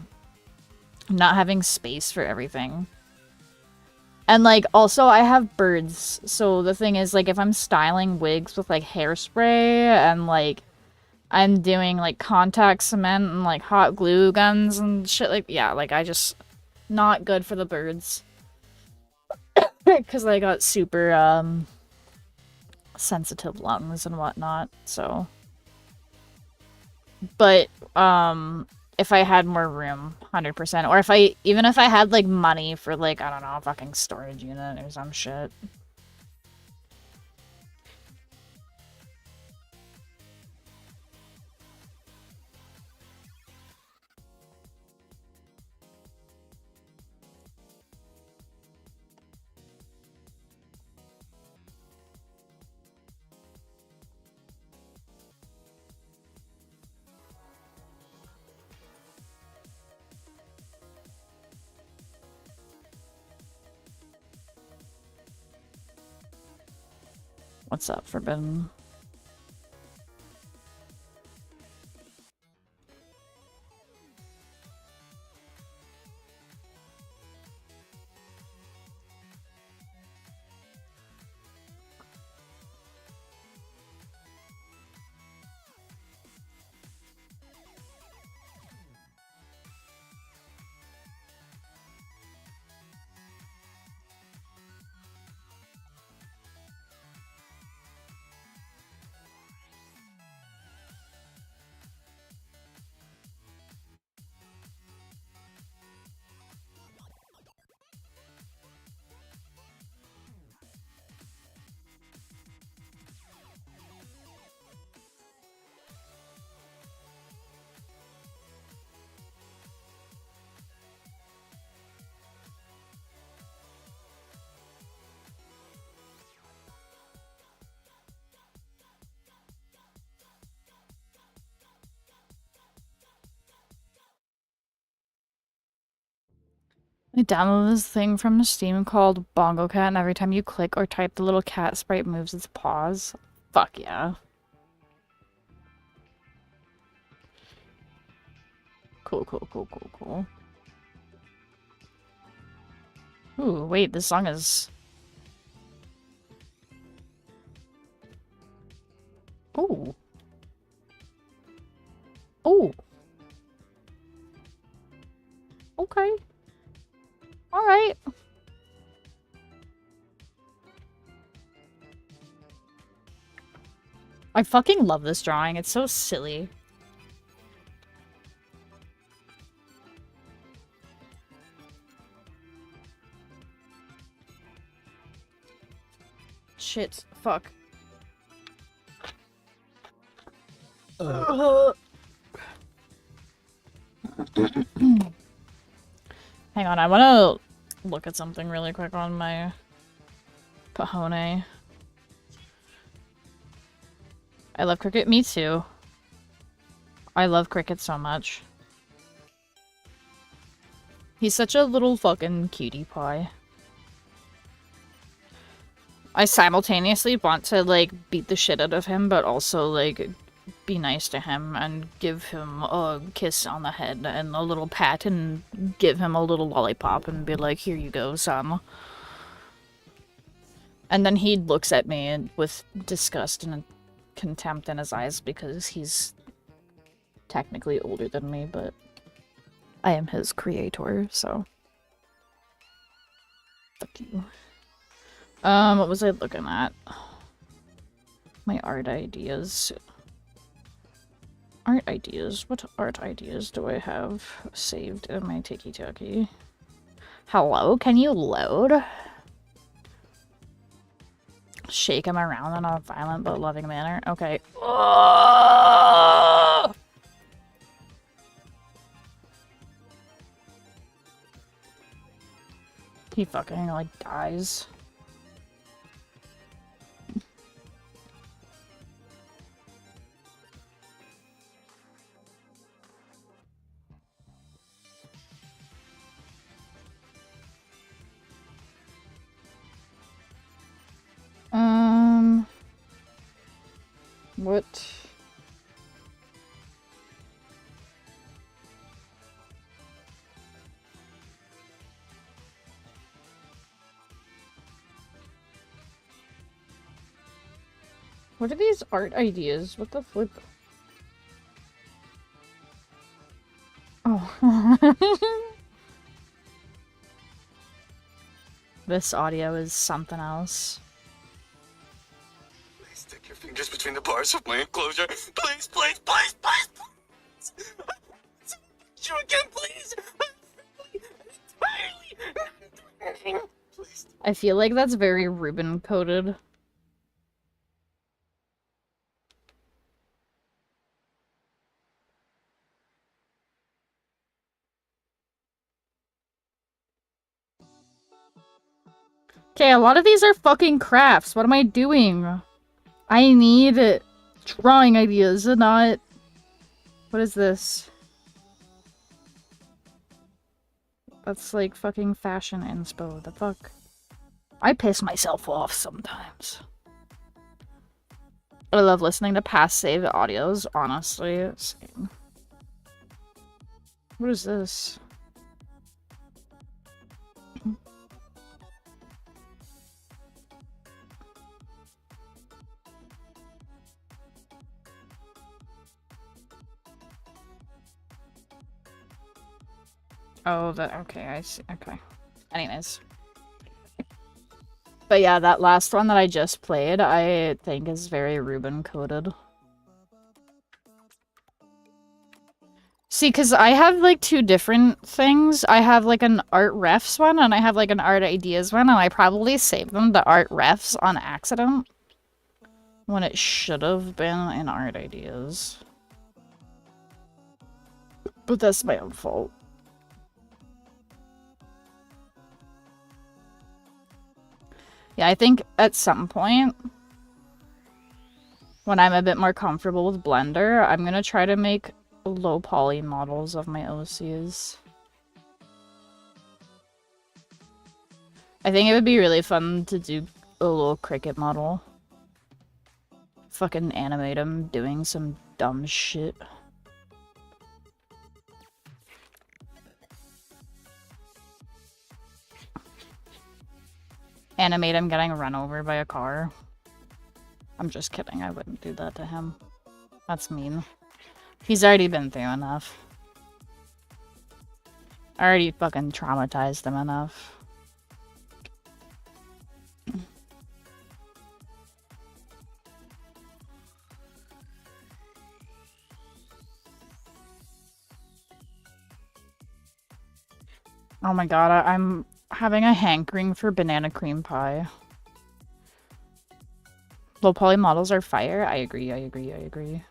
having space for everything. And, like, also, I have birds. So the thing is, like, if I'm styling wigs with, like, hairspray and, like, I'm doing, like, contact cement and, like, hot glue guns and shit, like, yeah, like, I just... Not good for the birds. Because I got super, sensitive lungs and whatnot, so... But, if I had more room, 100%. Or even if I had, like, money for, like, I don't know, a fucking storage unit or some shit. What's up, Forbidden? I downloaded this thing from Steam called Bongo Cat, and every time you click or type, the little cat sprite moves its paws. Fuck yeah. Cool, cool, cool, cool, cool. Ooh, wait, this song is... Ooh. Ooh. Okay. Alright. I fucking love this drawing. It's so silly. Shit. Fuck. Hang on, I want to look at something really quick on my Pahone. I love cricket. Me too. I love cricket so much. He's such a little fucking cutie pie. I simultaneously want to, like, beat the shit out of him, but also, like, be nice to him and give him a kiss on the head and a little pat and give him a little lollipop and be like, here you go, son. And then he looks at me with disgust and contempt in his eyes because he's technically older than me, but I am his creator, so fuck you. What was I looking at? My art ideas. Art ideas? What art ideas do I have saved in my tiki-taki? Hello? Can you load? Shake him around in a violent but loving manner. Okay. He fucking, like, dies. What? What are these art ideas? What the flip? Oh. This audio is something else. Please stick your fingers between the bars of my enclosure. Please, please, please, please, please. You again, please. Entirely. Please. I feel like that's very Reuben coded. Okay, a lot of these are fucking crafts. What am I doing? I need drawing ideas, not... What is this? That's like fucking fashion inspo. The fuck? I piss myself off sometimes. I love listening to past save audios, honestly. Same. What is this? Oh, okay, I see. Okay. Anyways. But yeah, that last one that I just played, I think is very Reuben coded. See, because I have, like, two different things. I have, like, an art refs one, and I have, like, an art ideas one, and I probably saved them to art refs on accident. When it should have been in art ideas. But that's my own fault. Yeah, I think at some point, when I'm a bit more comfortable with Blender, I'm gonna try to make low poly models of my OCs. I think it would be really fun to do a little cricket model. Fucking animate him doing some dumb shit. Animate him getting run over by a car. I'm just kidding, I wouldn't do that to him. That's mean. He's already been through enough. I already fucking traumatized him enough. Oh my god, I'm having a hankering for banana cream pie. Low poly models are fire. I agree, I agree, I agree.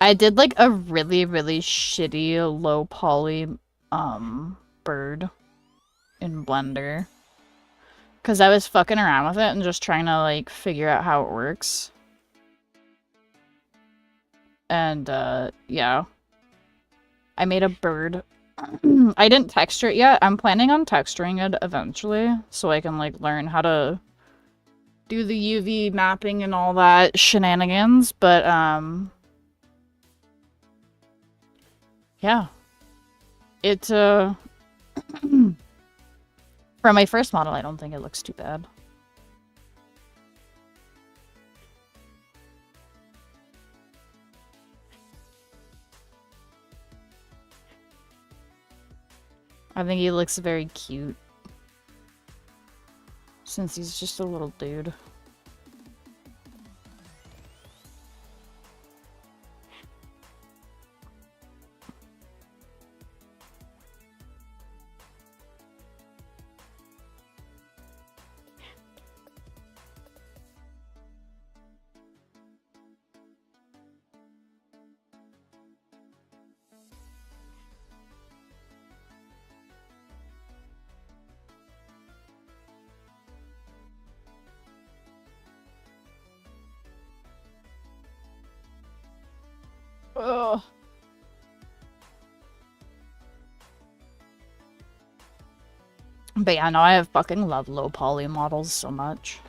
I did like a really, really shitty low poly bird in Blender. Because I was fucking around with it and just trying to like figure out how it works. And yeah. I made a bird. I didn't texture it yet. I'm planning on texturing it eventually so I can like learn how to do the UV mapping and all that shenanigans, but yeah. It for my first model, I don't think it looks too bad. I think he looks very cute. Since he's just a little dude. Ugh. But yeah, no, I fucking love low poly models so much.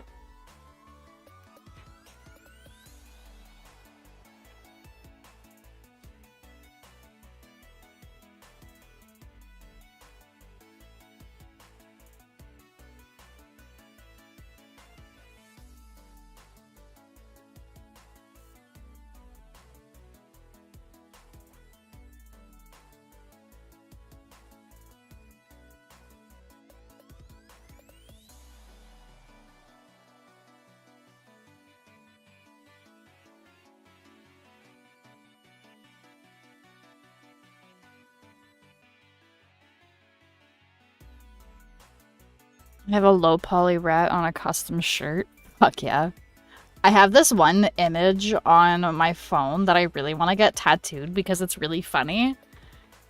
I have a low poly rat on a custom shirt. Fuck yeah. I have this one image on my phone that I really want to get tattooed because it's really funny.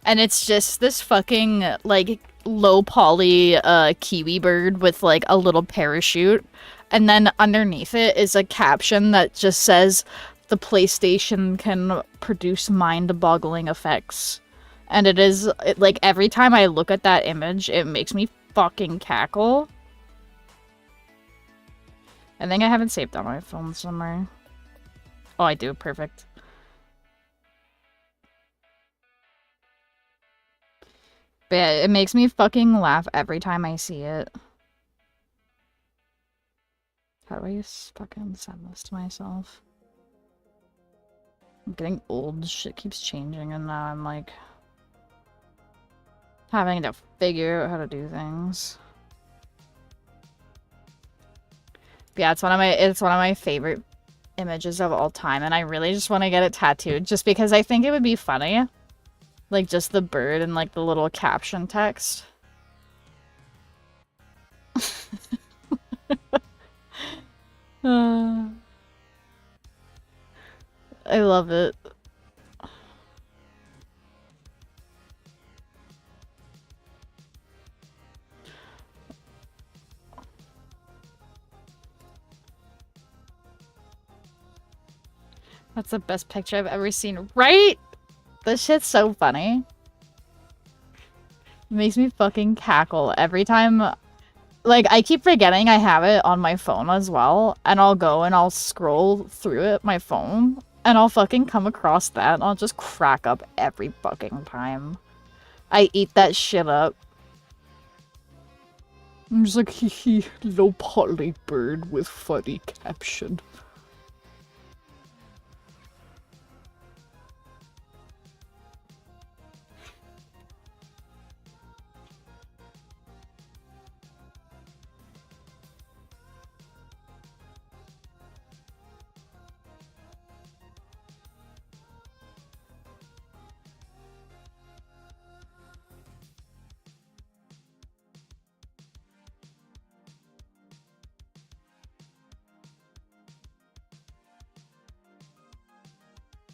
And it's just this fucking, like, low poly kiwi bird with, like, a little parachute. And then underneath it is a caption that just says, the PlayStation can produce mind-boggling effects. And it is, like, every time I look at that image, it makes me fucking cackle. I think I have it saved on my phone somewhere. Oh, I do. Perfect. But yeah, it makes me fucking laugh every time I see it. How do I fucking send this to myself? I'm getting old. Shit keeps changing and now I'm like having to figure out how to do things. But yeah, it's one of my favorite images of all time, and I really just want to get it tattooed just because I think it would be funny. Like just the bird and like the little caption text. I love it. That's the best picture I've ever seen, right? This shit's so funny. It makes me fucking cackle every time like, I keep forgetting I have it on my phone as well, and I'll go and I'll scroll through it, my phone, and I'll fucking come across that, and I'll just crack up every fucking time. I eat that shit up. I'm just like, hee hee, low poly bird with funny caption.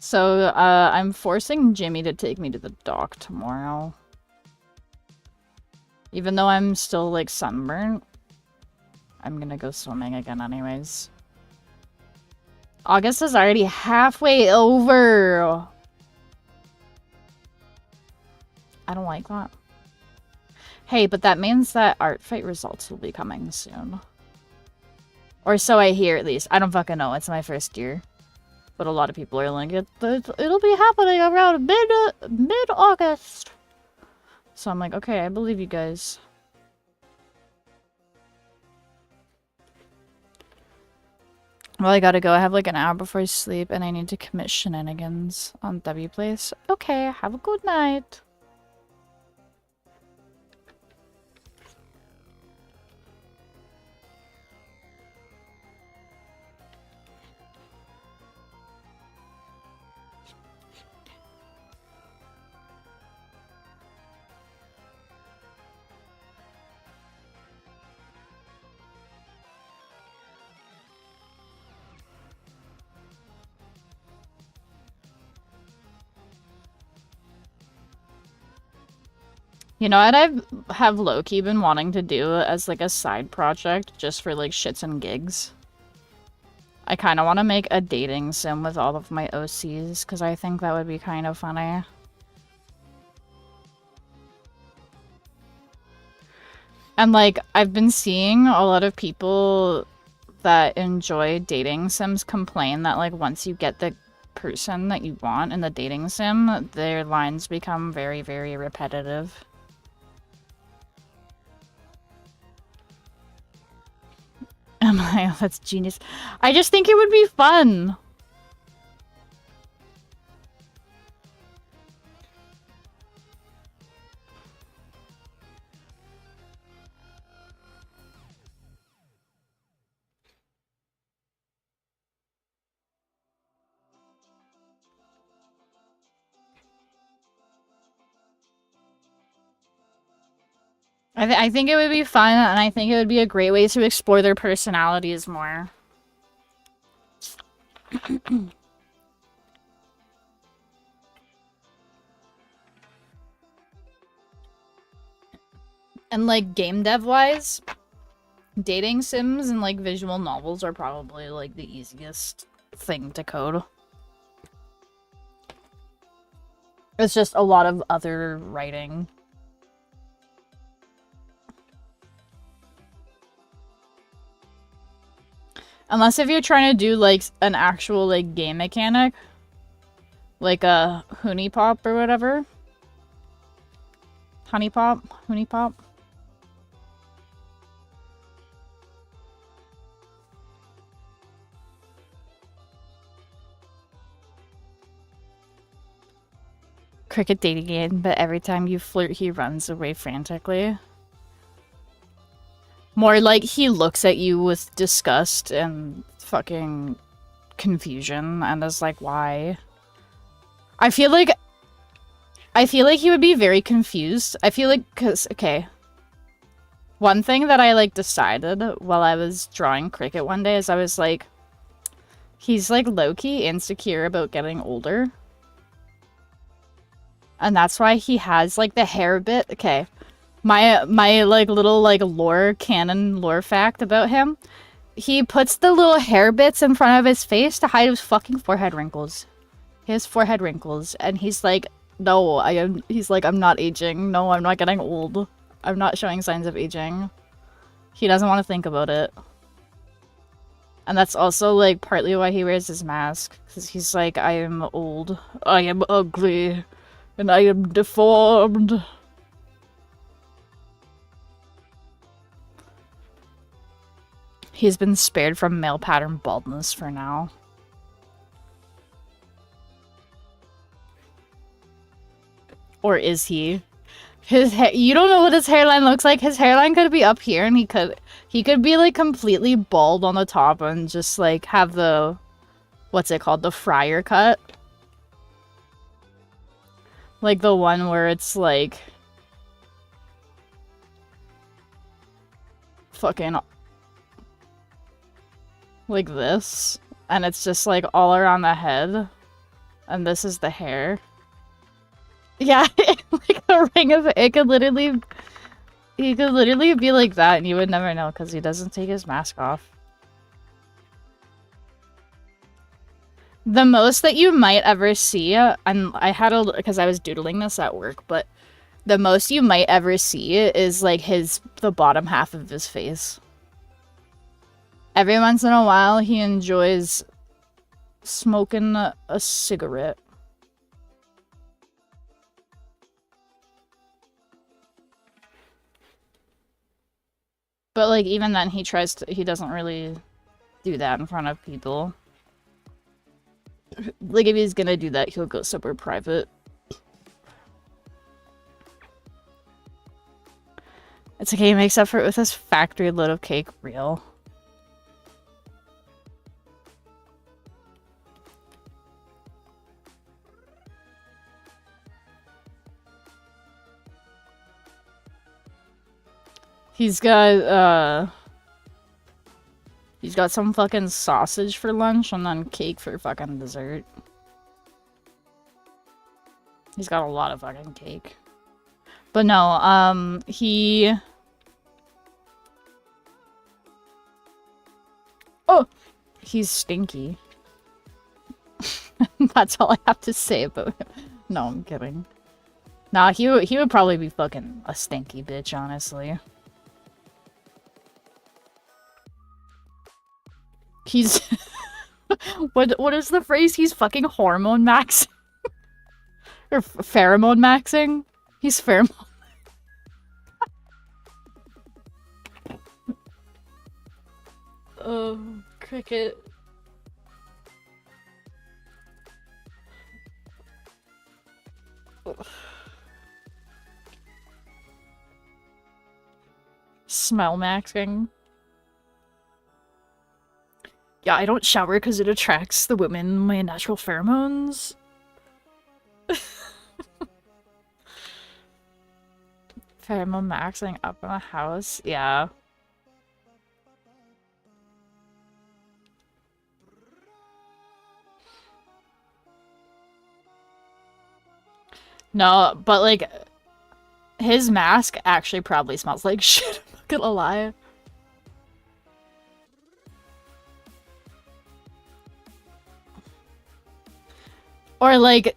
So, I'm forcing Jimmy to take me to the dock tomorrow. Even though I'm still, like, sunburnt, I'm gonna go swimming again anyways. August is already halfway over! I don't like that. Hey, but that means that art fight results will be coming soon. Or so I hear, at least. I don't fucking know, it's my first year. But a lot of people are like, it'll be happening around mid-August. So I'm like, okay, I believe you guys. Well, I gotta go. I have like an hour before I sleep, and I need to commit shenanigans on W Place. Okay, have a good night. You know what I have low-key been wanting to do as like a side project just for like shits and gigs? I kind of want to make a dating sim with all of my OCs because I think that would be kind of funny. And like, I've been seeing a lot of people that enjoy dating sims complain that like once you get the person that you want in the dating sim, their lines become very, very repetitive. Am I? Oh, that's genius. I just think it would be fun. I think it would be fun, and I think it would be a great way to explore their personalities more. And like game dev wise, dating sims and like visual novels are probably like the easiest thing to code. It's just a lot of other writing. Unless if you're trying to do, like, an actual, like, game mechanic. Like a Honey Pop or whatever. Honey Pop? Honey Pop? Cricket dating game, but every time you flirt, he runs away frantically. More like he looks at you with disgust and fucking confusion and is like, why? I feel like he would be very confused. I feel like, cause, okay. One thing that I, like, decided while I was drawing Cricket one day is I was like, he's, like, low-key insecure about getting older. And that's why he has, like, the hair bit. Okay. My like, little, like, canon lore fact about him. He puts the little hair bits in front of his face to hide his fucking forehead wrinkles. He has forehead wrinkles. And he's like, no, he's like, I'm not aging. No, I'm not getting old. I'm not showing signs of aging. He doesn't want to think about it. And that's also, like, partly why he wears his mask. Because he's like, I am old, I am ugly, and I am deformed. He's been spared from male pattern baldness for now. Or is he? You don't know what his hairline looks like. His hairline could be up here, and he could be like completely bald on the top and just like have the, what's it called, the friar cut, like the one where it's like fucking like this, and it's just like all around the head, and this is the hair. Yeah, like a ring of it could literally. He could literally be like that and you would never know because he doesn't take his mask off. The most that you might ever see, and I had a, because I was doodling this at work, but the most you might ever see is like the bottom half of his face. Every once in a while he enjoys smoking a cigarette. But, like, even then, he doesn't really do that in front of people. Like, if he's gonna do that, he'll go somewhere private. It's okay, he makes up for it with his factory load of cake. Real. He's got some fucking sausage for lunch and then cake for fucking dessert. He's got a lot of fucking cake. But no, oh! He's stinky. That's all I have to say about him. No, I'm kidding. Nah, he would probably be fucking a stinky bitch, honestly. He's what is the phrase? He's fucking hormone maxing or pheromone maxing. He's pheromone. Oh, cricket. Smell maxing. Yeah, I don't shower because it attracts the women, my natural pheromones. Pheromone maxing up in a house? Yeah. No, but like, his mask actually probably smells like shit, I'm not gonna lie. Or like,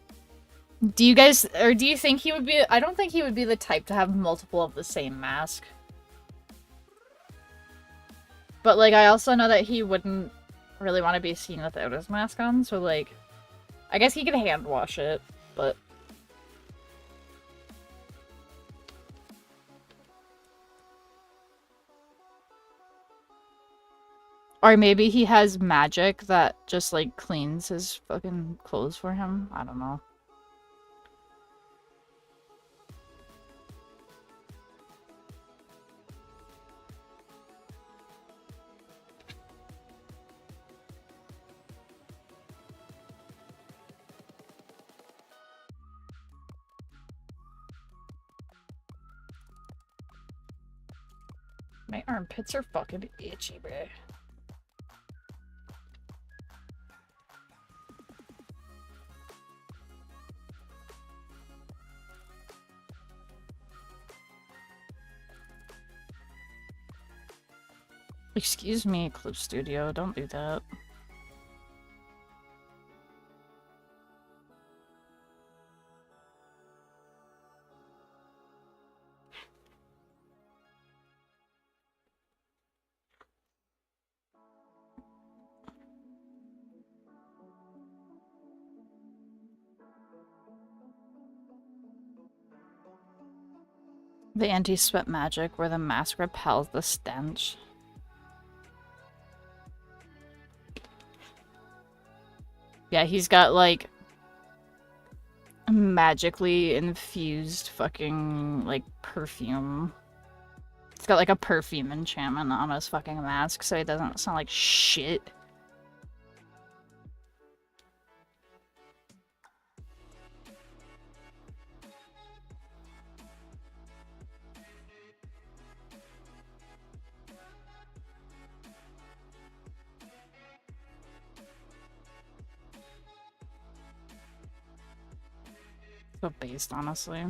do you think he would be- I don't think he would be the type to have multiple of the same mask. But like, I also know that he wouldn't really want to be seen without his mask on, so like, I guess he could hand wash it, but... Or maybe he has magic that just, like, cleans his fucking clothes for him. I don't know. My armpits are fucking itchy, bruh. Excuse me, Clip Studio, don't do that. The anti-sweat magic where the mask repels the stench. Yeah, he's got like magically infused fucking like perfume. It's got like a perfume enchantment on his fucking mask so he doesn't sound like shit. So based, honestly.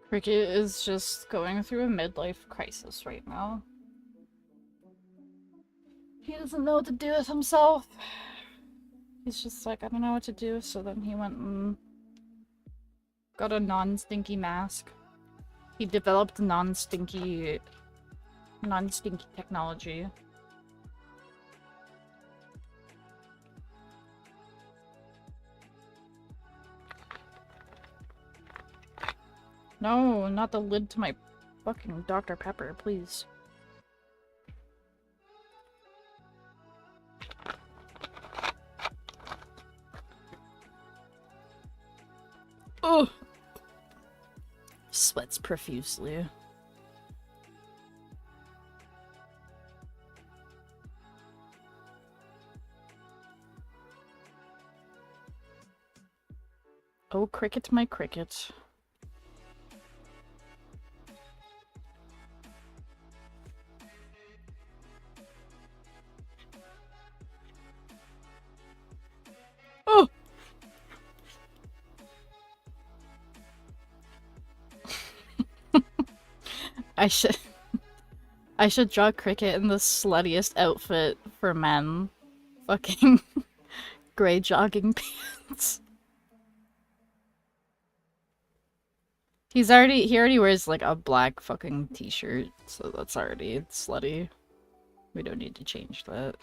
Cricket is just going through a midlife crisis right now. He doesn't know what to do with himself. He's just like, I don't know what to do, so then he went and got a non-stinky mask. He developed non-stinky technology. No, not the lid to my fucking Dr. Pepper, please. Ugh. Sweats profusely. Oh, cricket, my cricket. Oh! I should draw cricket in the sluttiest outfit for men. Fucking gray jogging pants. He already wears like a black fucking t-shirt, so that's already slutty. We don't need to change that.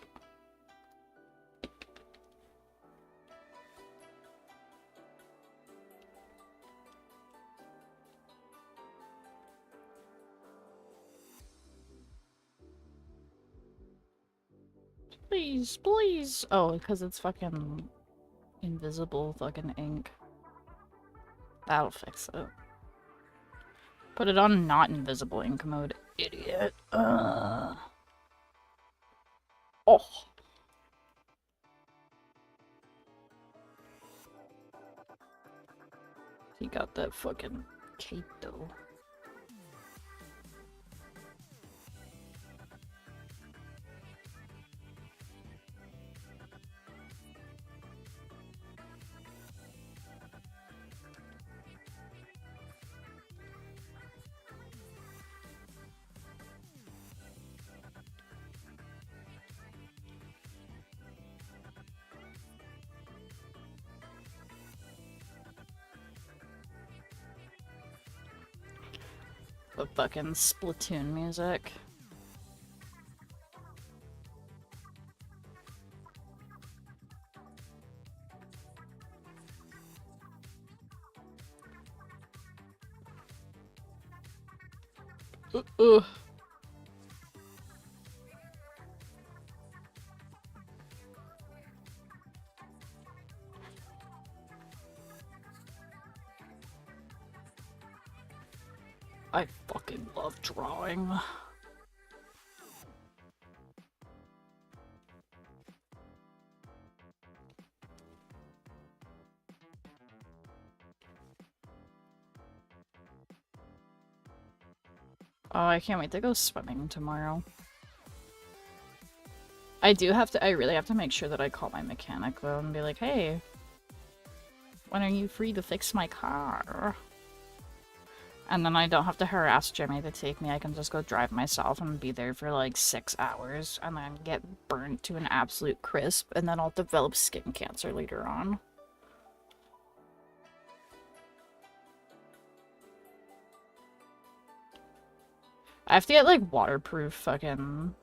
Please, please. Oh, because it's fucking invisible fucking ink. That'll fix it. Put it on not invisible ink mode, idiot. Oh. He got that fucking cape though. The fucking Splatoon music. I fucking love drawing. Oh, I can't wait to go swimming tomorrow. I really have to make sure that I call my mechanic though and be like, hey, when are you free to fix my car? And then I don't have to harass Jimmy to take me. I can just go drive myself and be there for like 6 hours and then get burnt to an absolute crisp, and then I'll develop skin cancer later on. I have to get like waterproof and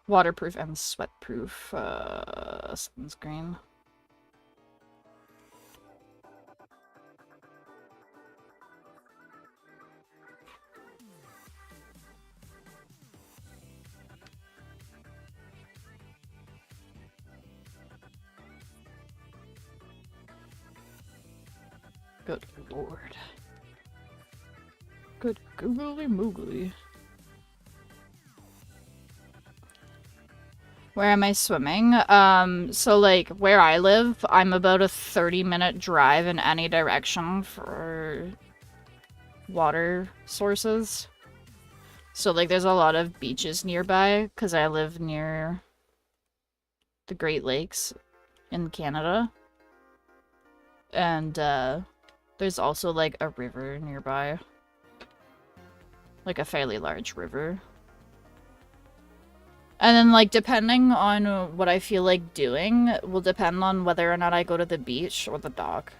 sweatproof sunscreen. Good lord. Good googly moogly. Where am I swimming? So like where I live, I'm about a 30-minute drive in any direction for water sources. So like there's a lot of beaches nearby because I live near the Great Lakes in Canada. And there's also like a river nearby. Like a fairly large river. And then, like, depending on what I feel like doing will depend on whether or not I go to the beach or the dock.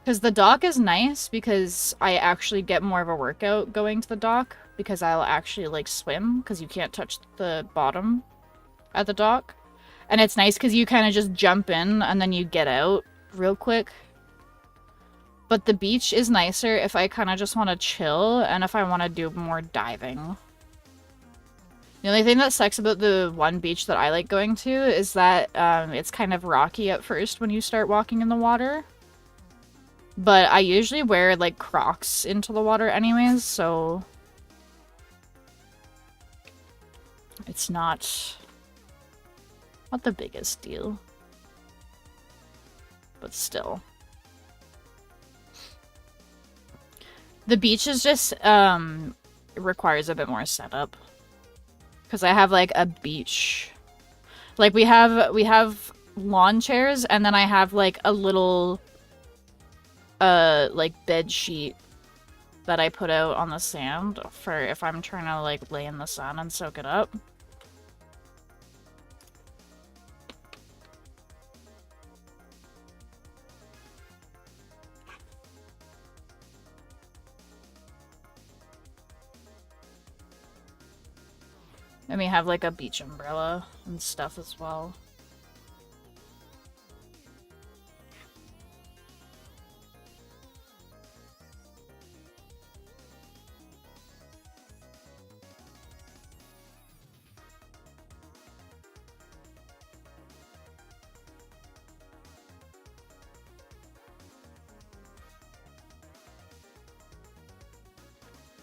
Because the dock is nice because I actually get more of a workout going to the dock because I'll actually, like, swim because you can't touch the bottom at the dock. And it's nice because you kind of just jump in and then you get out real quick. But the beach is nicer if I kind of just want to chill and if I want to do more diving. The only thing that sucks about the one beach that I like going to is that it's kind of rocky at first when you start walking in the water. But I usually wear, like, Crocs into the water anyways, so it's not the biggest deal. But still. The beach is just, it requires a bit more setup. Because I have, like, a beach. Like, we have lawn chairs, and then I have, like, a little, like, bed sheet that I put out on the sand for if I'm trying to, like, lay in the sun and soak it up. And we have, like, a beach umbrella and stuff as well.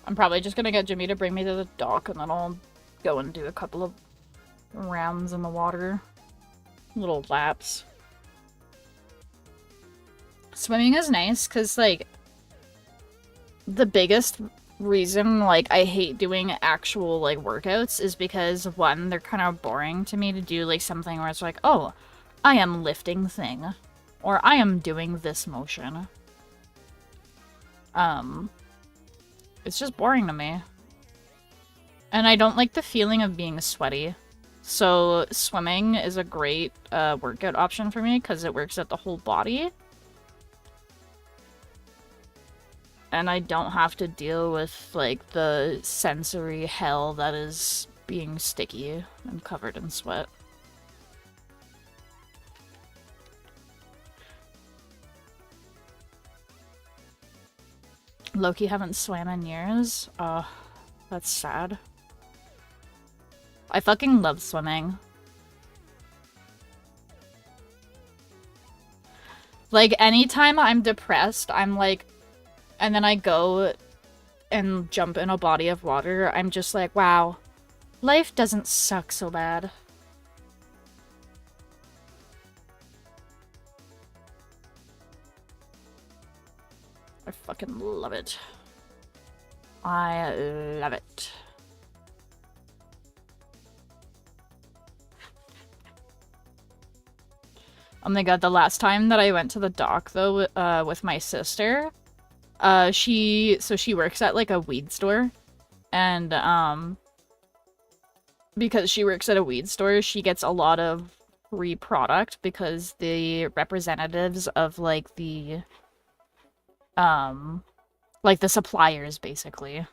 I'm probably just gonna get Jimmy to bring me to the dock and then I'll go and do a couple of rounds in the water. Little laps. Swimming is nice because, like, the biggest reason, like, I hate doing actual, like, workouts is because, one, they're kind of boring to me to do, like, something where it's like, oh, I am lifting thing. Or I am doing this motion. It's just boring to me. And I don't like the feeling of being sweaty. So swimming is a great workout option for me because it works out the whole body. And I don't have to deal with, like, the sensory hell that is being sticky and covered in sweat. Loki haven't swam in years. Oh, that's sad. I fucking love swimming. Like, anytime I'm depressed, I'm like... And then I go and jump in a body of water, I'm just like, wow, life doesn't suck so bad. I fucking love it. I love it. Oh my god, the last time that I went to the dock, though, with my sister, she works at, like, a weed store, and, because she works at a weed store, she gets a lot of free product because the representatives of, like, the suppliers, basically,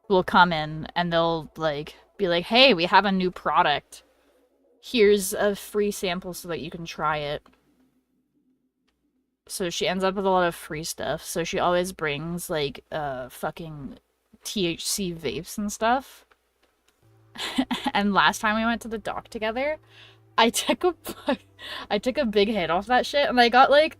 will come in and they'll, like, be like, hey, we have a new product. Here's a free sample so that you can try it. So she ends up with a lot of free stuff. So she always brings, like, fucking THC vapes and stuff. And last time we went to the dock together, I took a big hit off that shit, and I got, like,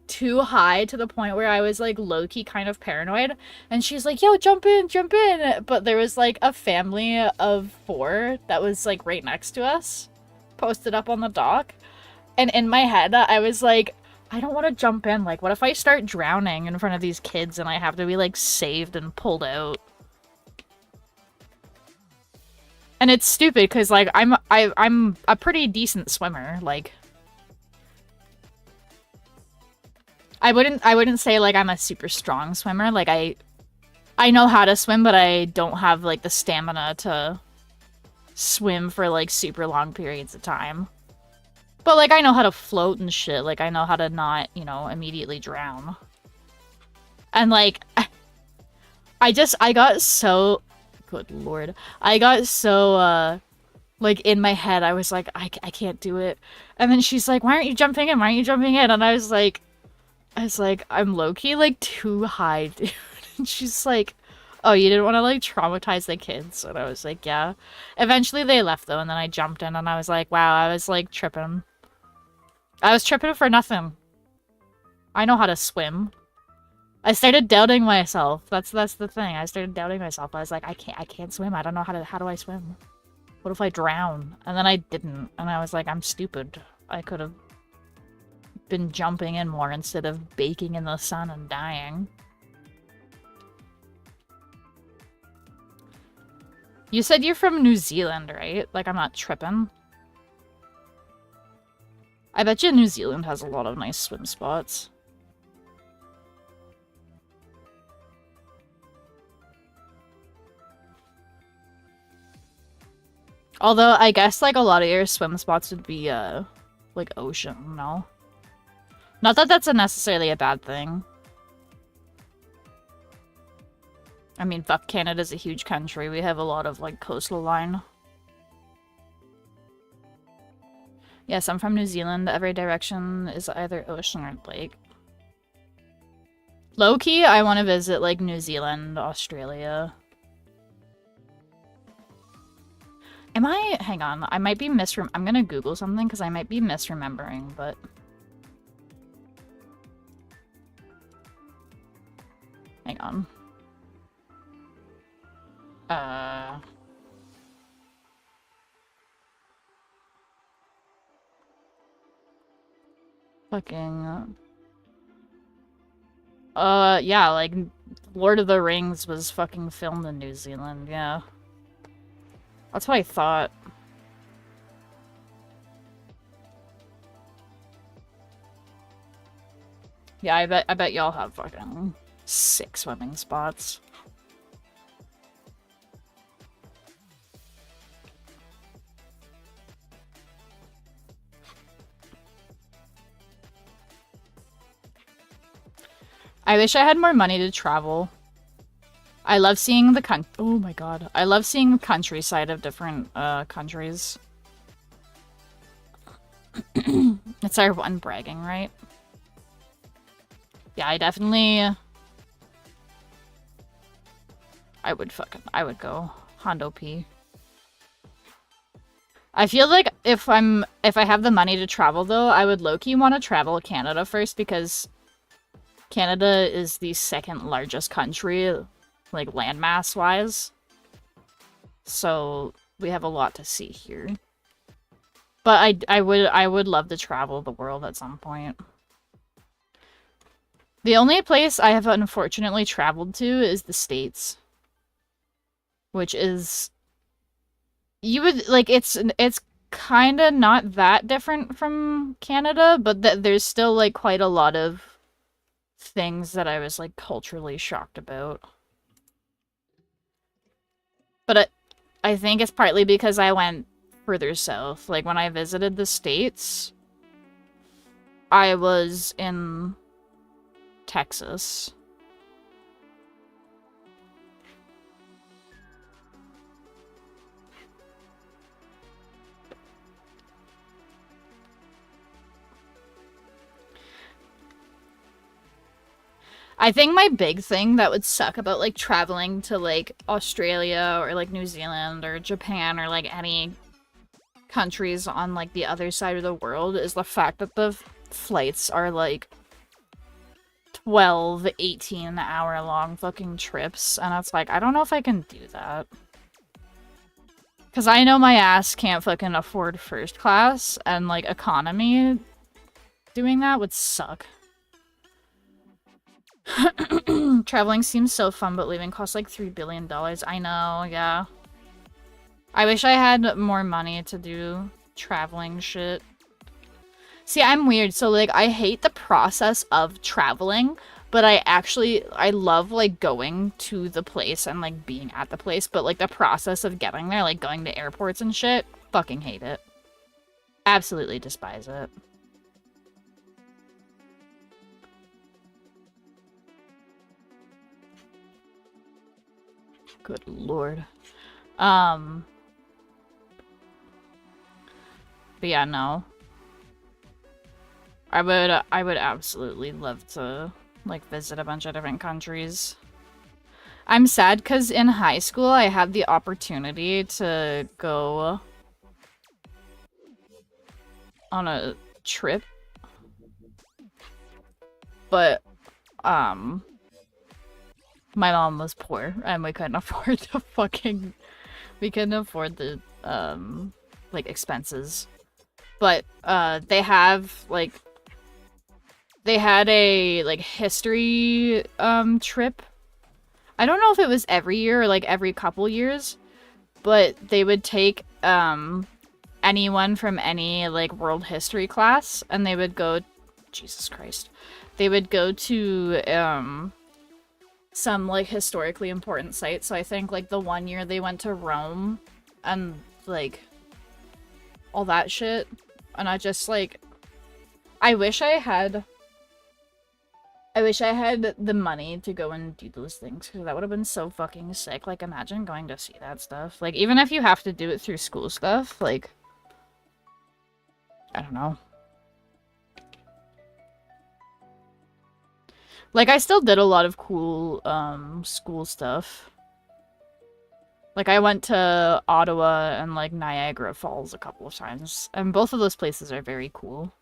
too high to the point where I was, like, low-key kind of paranoid. And she's like, yo, jump in, jump in. But there was, like, a family of 4 that was, like, right next to us, posted up on the dock. And in my head, I was like, I don't want to jump in. Like, what if I start drowning in front of these kids and I have to be, like, saved and pulled out? And it's stupid because, like, I'm a pretty decent swimmer. Like, I wouldn't say, like, I'm a super strong swimmer. Like, I know how to swim, but I don't have, like, the stamina to swim for, like, super long periods of time. But, like, I know how to float and shit. Like, I know how to not, you know, immediately drown. And, like, I got so... Good lord. I got so, like, in my head, I was like, I can't do it. And then she's like, why aren't you jumping in? Why aren't you jumping in? And I was like, I'm low-key, like, too high, dude. And she's like, oh, you didn't want to, like, traumatize the kids? And I was like, yeah. Eventually they left, though, and then I jumped in, and I was like, wow, I was, like, tripping. I was tripping for nothing. I know how to swim. I started doubting myself. That's the thing. I started doubting myself. I was like, I can't swim. I don't know how do I swim? What if I drown? And then I didn't. And I was like, I'm stupid. I could have been jumping in more instead of baking in the sun and dying. You said you're from New Zealand, right? Like, I'm not tripping. I bet you New Zealand has a lot of nice swim spots. Although, I guess, like, a lot of your swim spots would be, like, ocean, no? Not that that's necessarily a bad thing. I mean, fuck, Canada's a huge country. We have a lot of, like, coastal line. Yes, I'm from New Zealand. Every direction is either ocean or lake. Low-key, I want to visit, like, New Zealand, Australia. Hang on, I might be I'm gonna Google something because I might be misremembering, but... Hang on. Fucking... yeah, like, Lord of the Rings was fucking filmed in New Zealand, yeah. That's what I thought. Yeah, I bet y'all have fucking sick swimming spots. I wish I had more money to travel. I love seeing the oh my god. I love seeing the countryside of different countries. It's our one bragging, right? Yeah, I definitely... I would go Hondo P. I feel like if I have the money to travel though, I would low-key want to travel Canada first because Canada is the second largest country, like, landmass-wise. So, we have a lot to see here. But I would love to travel the world at some point. The only place I have unfortunately traveled to is the States. Which is... You would, like, it's kind of not that different from Canada, but there's still, like, quite a lot of things that I was, like, culturally shocked about. But I think it's partly because I went further south. Like, when I visited the States, I was in Texas. I think my big thing that would suck about, like, traveling to, like, Australia or, like, New Zealand or Japan or, like, any countries on, like, the other side of the world is the fact that the flights are, like, 12, 18-hour-long fucking trips, and it's like, I don't know if I can do that. Because I know my ass can't fucking afford first class, and, like, economy doing that would suck. Traveling seems so fun, but leaving costs like $3 billion. I know, yeah. I wish I had more money to do traveling shit. See, I'm weird, so, like, I hate the process of traveling, but I love, like, going to the place and, like, being at the place, but, like, the process of getting there, like, going to airports and shit, fucking hate it. Absolutely despise it. Good lord. But yeah, no. I would absolutely love to, like, visit a bunch of different countries. I'm sad because in high school I had the opportunity to go on a trip, but, my mom was poor, and we couldn't afford to we couldn't afford the, like, expenses. But, they have, like, they had a, like, history, trip. I don't know if it was every year or, like, every couple years, but they would take, anyone from any, like, world history class, and they would go... Jesus Christ. They would go to, some, like, historically important sites. So I think, like, the one year they went to Rome and, like, all that shit. And I just, like, I wish I had the money to go and do those things, because that would have been so fucking sick. Like, imagine going to see that stuff. Like, even if you have to do it through school stuff, like, I don't know. Like, I still did a lot of cool, school stuff. Like, I went to Ottawa and, like, Niagara Falls a couple of times, and both of those places are very cool.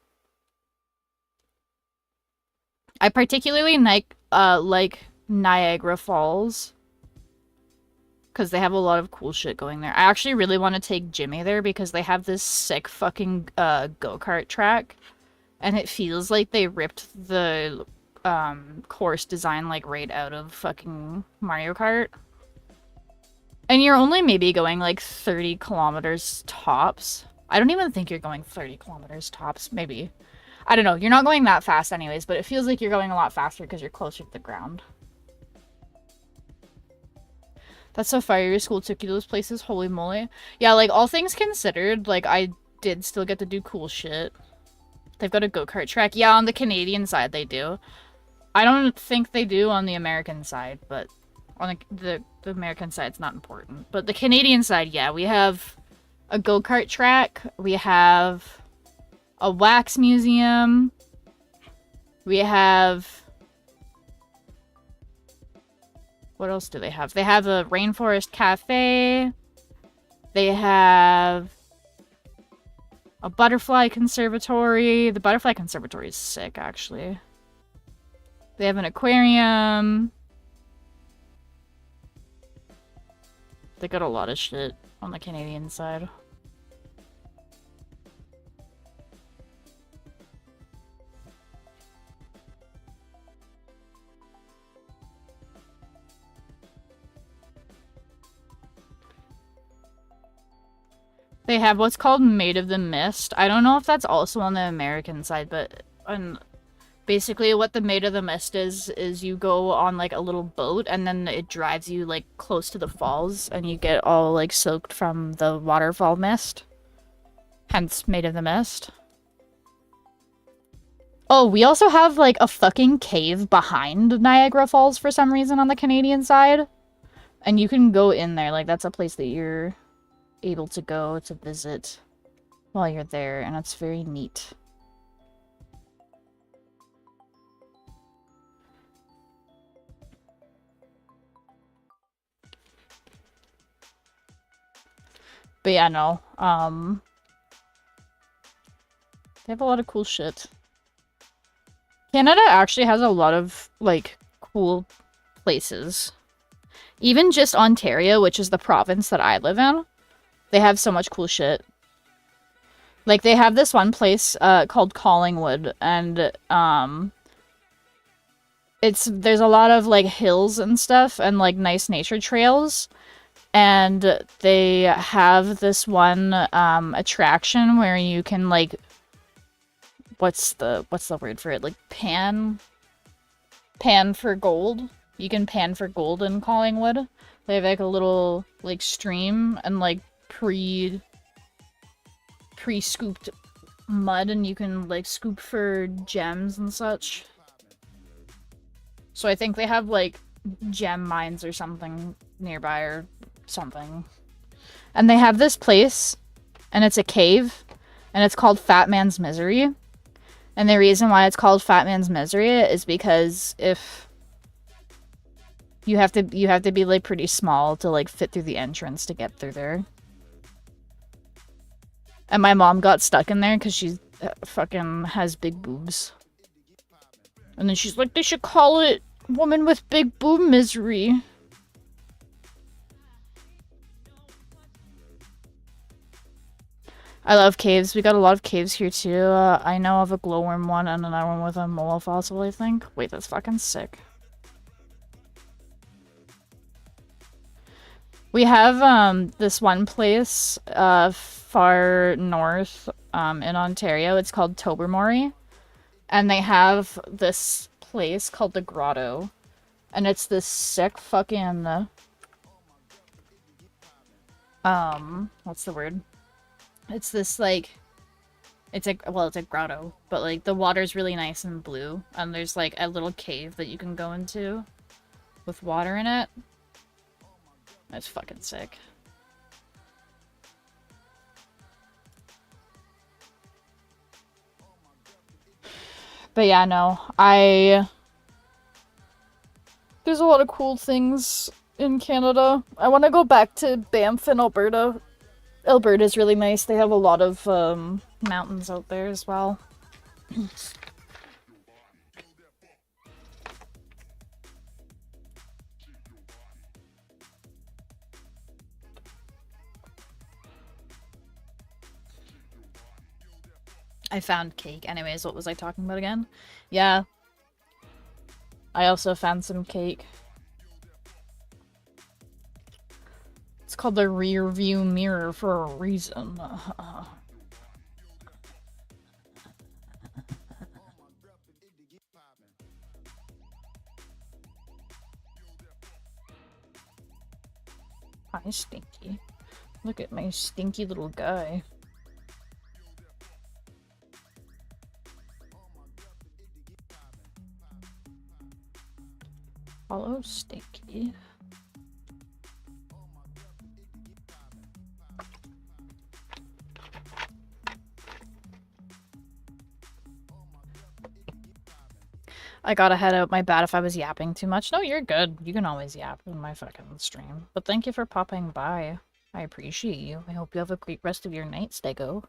I particularly like Niagara Falls, because they have a lot of cool shit going there. I actually really want to take Jimmy there because they have this sick fucking, go-kart track, and it feels like they ripped the, course design, like, right out of fucking Mario Kart. And you're only maybe going, like, 30 kilometers tops. I don't even think you're going 30 kilometers tops, maybe. I don't know, you're not going that fast anyways, but it feels like you're going a lot faster because you're closer to the ground. That's so fire, your school took you to those places, holy moly. Yeah, like, all things considered, like, I did still get to do cool shit. They've got a go-kart track. Yeah, on the Canadian side they do. I don't think they do on the American side, but on the American side's not important. But the Canadian side, yeah, we have a go-kart track, we have a wax museum, we have... What else do they have? They have a rainforest cafe, they have a butterfly conservatory. The butterfly conservatory is sick, actually. They have an aquarium. They got a lot of shit on the Canadian side. They have what's called Maid of the Mist. I don't know if that's also on the American side, but basically what the Maid of the Mist is you go on like a little boat and then it drives you like close to the falls and you get all like soaked from the waterfall mist. Hence Maid of the Mist. Oh, we also have like a fucking cave behind Niagara Falls for some reason on the Canadian side. And you can go in there, like that's a place that you're able to go to visit while you're there, and it's very neat. But yeah, no. They have a lot of cool shit. Canada actually has a lot of, like, cool places. Even just Ontario, which is the province that I live in, they have so much cool shit. Like, they have this one place, called Collingwood, and, there's a lot of, like, hills and stuff, and, like, nice nature trails. And they have this one, attraction where you can, like, what's the word for it? Like, pan for gold. You can pan for gold in Collingwood. They have, like, a little, like, stream and, like, pre-scooped mud, and you can, like, scoop for gems and such. So I think they have, like, gem mines or something nearby or something. And they have this place, and it's a cave, and it's called Fat Man's Misery. And the reason why it's called Fat Man's Misery is because if you have to be like pretty small to like fit through the entrance to get through there. And my mom got stuck in there because she fucking has big boobs. And then she's like, they should call it Woman with Big Boob Misery. I love caves. We got a lot of caves here too. I know of a glowworm one and another one with a mole fossil, I think. Wait, that's fucking sick. We have this one place far north in Ontario. It's called Tobermory. And they have this place called the Grotto. And it's this sick fucking what's the word? It's this, like, it's a grotto, but, like, the water's really nice and blue, and there's, like, a little cave that you can go into with water in it. It's fucking sick. But yeah, no, there's a lot of cool things in Canada. I want to go back to Banff in Alberta. Alberta's really nice. They have a lot of mountains out there as well. I found cake. Anyways, what was I talking about again? Yeah. I also found some cake. It's called the rear view mirror for a reason. Hi, Stinky. Look at my stinky little guy. Follow Stinky. I gotta head out. My bad if I was yapping too much. No, you're good. You can always yap in my fucking stream. But thank you for popping by. I appreciate you. I hope you have a great rest of your night, Stego.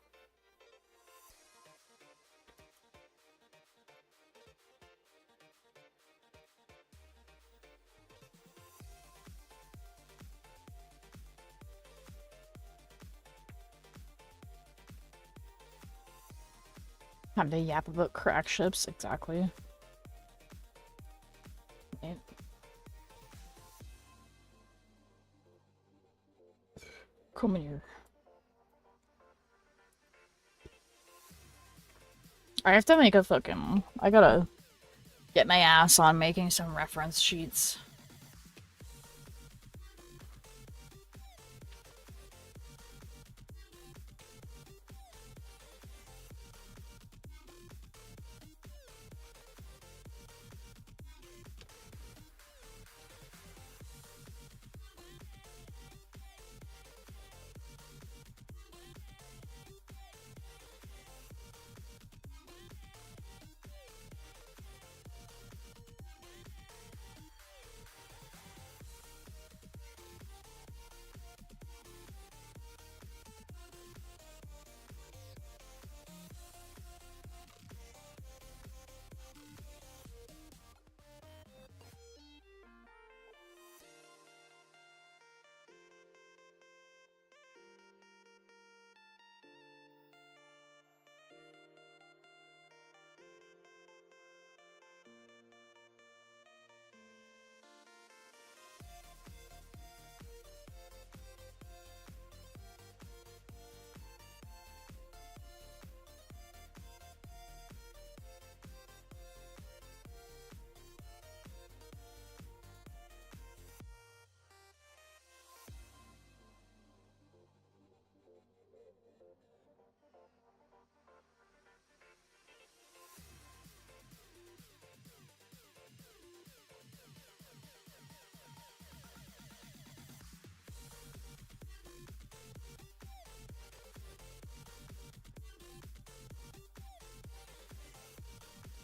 Time to yap about crack ships, exactly. Come here. I have to make a fucking... I gotta get my ass on making some reference sheets.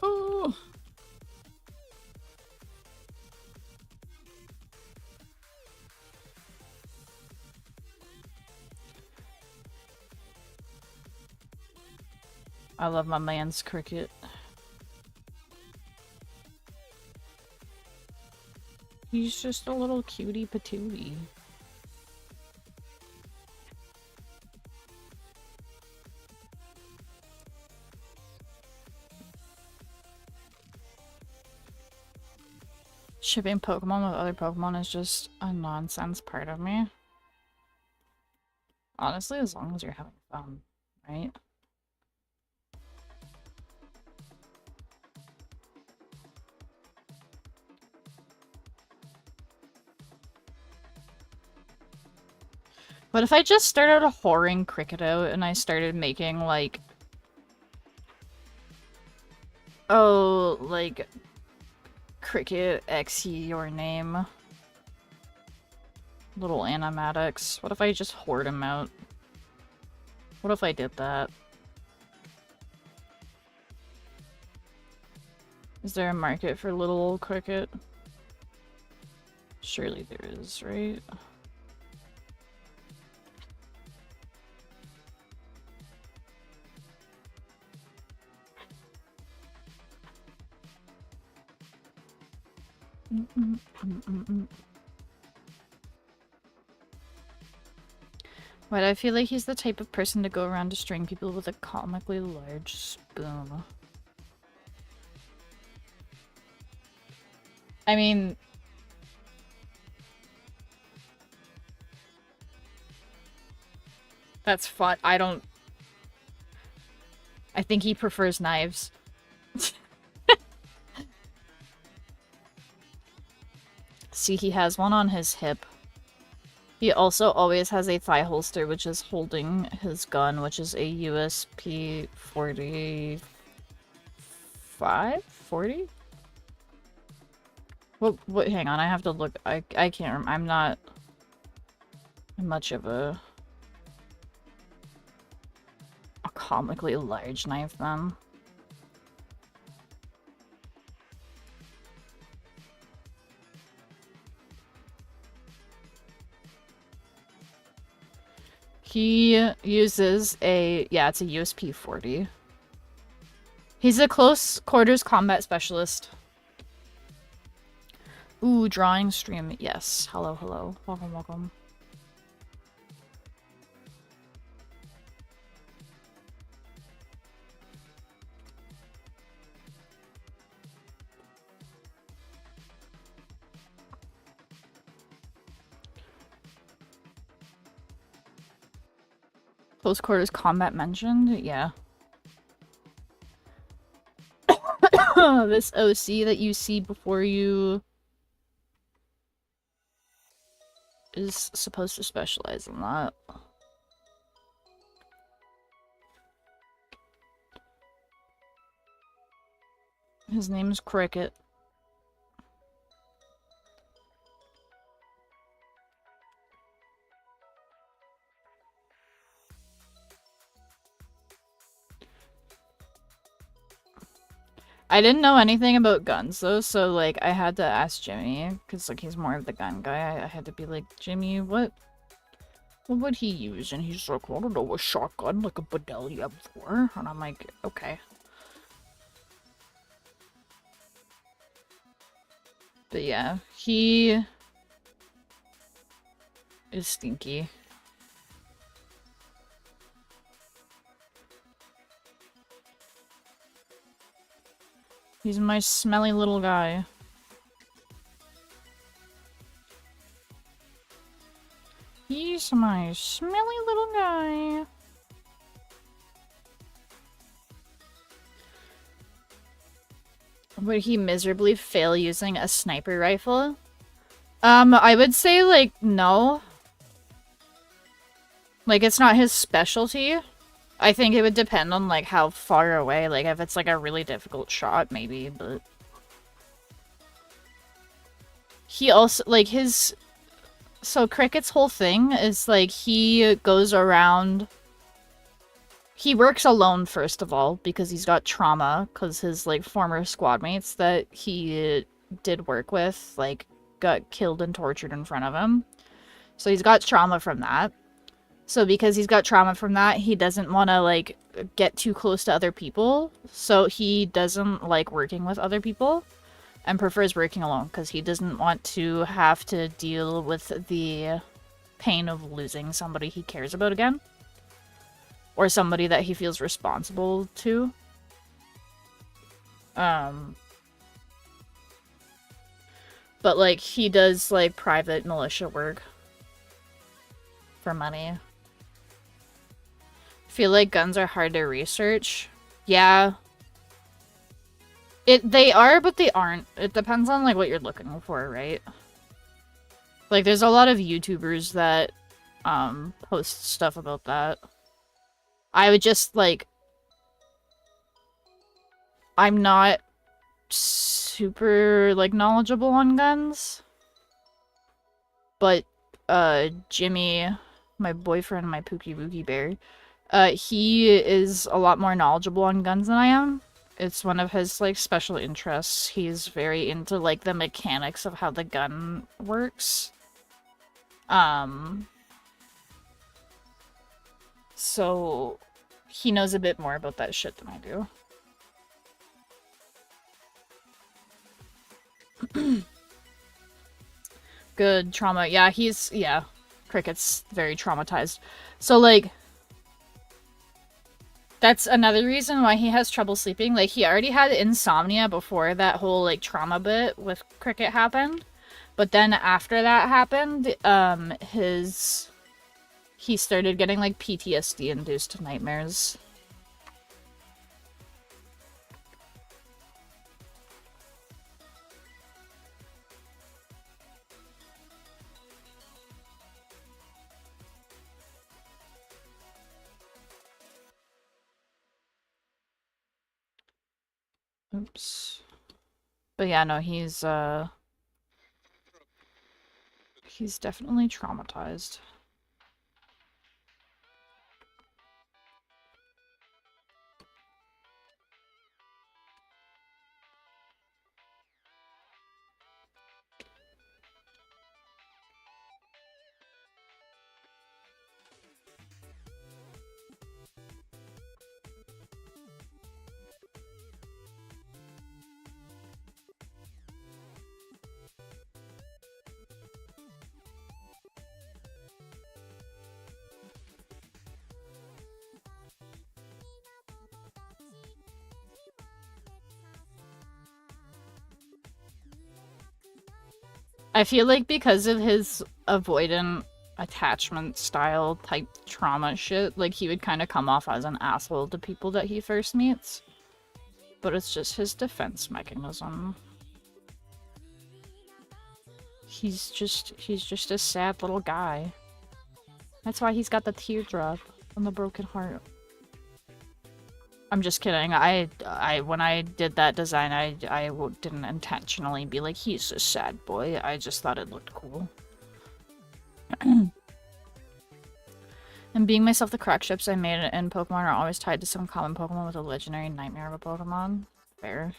Oh. I love my man's cricket. He's just a little cutie patootie. Shipping Pokemon with other Pokemon is just a nonsense part of me. Honestly, as long as you're having fun, right? What if I just started whoring cricket out and I started making, like... Oh, like... Cricket XE your name. Little animatics. What if I just hoard him out? What if I did that? Is there a market for little old cricket? Surely there is, right? But I feel like he's the type of person to go around destroying people with a comically large spoon. I mean... That's fun. I don't... I think he prefers knives. See, he has one on his hip. He also always has a thigh holster, which is holding his gun, which is a USP 45? 40? What, hang on, I have to look. I can't remember. I'm not much of a comically large knife, then. He uses a, yeah, it's a USP 40. He's a close quarters combat specialist. Ooh, drawing stream. Yes. Hello, hello. Welcome, welcome. Close quarters combat mentioned? Yeah. This OC that you see before you is supposed to specialize in that. His name is Cricket. I didn't know anything about guns though, so like I had to ask Jimmy, because like he's more of the gun guy. I had to be like, Jimmy, what would he use? And he's like, I don't know, a shotgun, like a Bedell M4. And I'm like, okay. But yeah, he is stinky. He's my smelly little guy. He's my smelly little guy. Would he miserably fail using a sniper rifle? I would say, like, no. Like, it's not his specialty. I think it would depend on, like, how far away. Like, if it's, like, a really difficult shot, maybe, but... He also, like, his... So, Cricket's whole thing is, like, he goes around... He works alone, first of all, because he's got trauma, because his, like, former squad mates that he did work with, like, got killed and tortured in front of him. So he's got trauma from that. So because he's got trauma from that, he doesn't want to, like, get too close to other people. So he doesn't like working with other people and prefers working alone because he doesn't want to have to deal with the pain of losing somebody he cares about again. Or somebody that he feels responsible to. But, like, he does, like, private militia work for money. I feel like guns are hard to research. Yeah. They are, but they aren't. It depends on, like, what you're looking for, right? Like, there's a lot of YouTubers that, post stuff about that. I would just, like... I'm not super, like, knowledgeable on guns. But, Jimmy, my boyfriend, my Pookie Wookie Bear, he is a lot more knowledgeable on guns than I am. It's one of his, like, special interests. He's very into, like, the mechanics of how the gun works. So, he knows a bit more about that shit than I do. Good trauma. Yeah, yeah. Cricket's very traumatized. So, like, that's another reason why he has trouble sleeping. Like, he already had insomnia before that whole, like, trauma bit with Cricket happened. But then after that happened, he started getting, like, PTSD-induced nightmares. Oops. But yeah, no, he's definitely traumatized. I feel like because of his avoidant attachment style type trauma shit, like, he would kind of come off as an asshole to people that he first meets. but it's just his defense mechanism. He's just a sad little guy. That's why he's got the teardrop and the broken heart. I'm just kidding. When I did that design, I didn't intentionally be like, he's a sad boy. I just thought it looked cool. And being myself, the crack ships I made in Pokemon are always tied to some common Pokemon with a legendary nightmare of a Pokemon. Fair.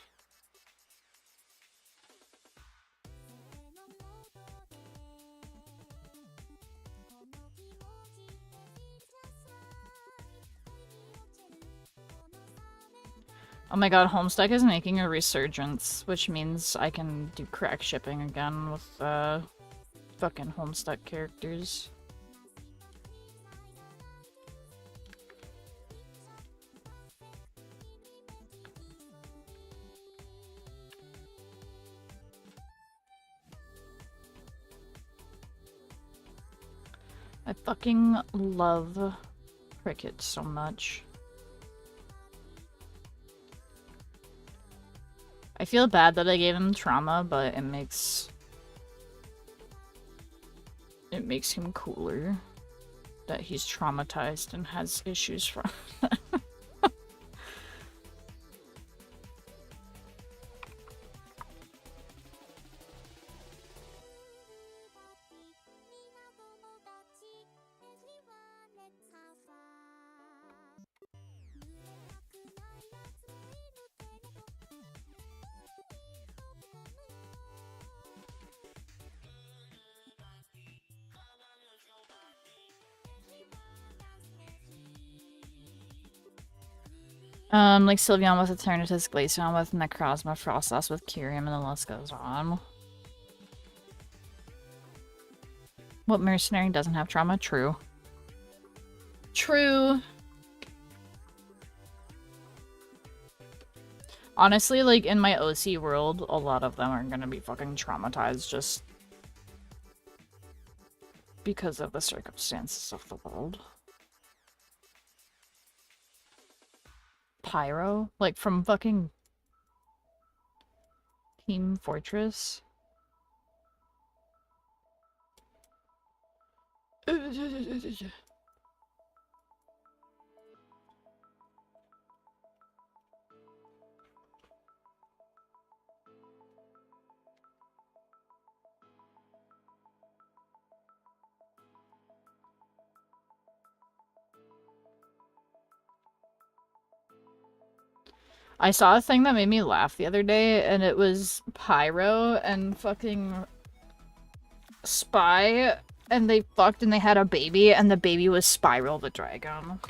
Oh my god, Homestuck is making a resurgence, which means I can do crack shipping again with fucking Homestuck characters. I fucking love Cricket so much. I feel bad that I gave him trauma, but it makes him cooler that he's traumatized and has issues from it. Like Sylveon with Eternatus, Glaceon with Necrozma, Frostless with Kyurem, and the list goes on. What mercenary doesn't have trauma? True. True. Honestly, like, in my OC world, a lot of them are gonna be fucking traumatized just because of the circumstances of the world. Pyro? Like, from fucking Team Fortress? I saw a thing that made me laugh the other day, and it was Pyro and fucking Spy, and they fucked and they had a baby, and the baby was Spiral the Dragon.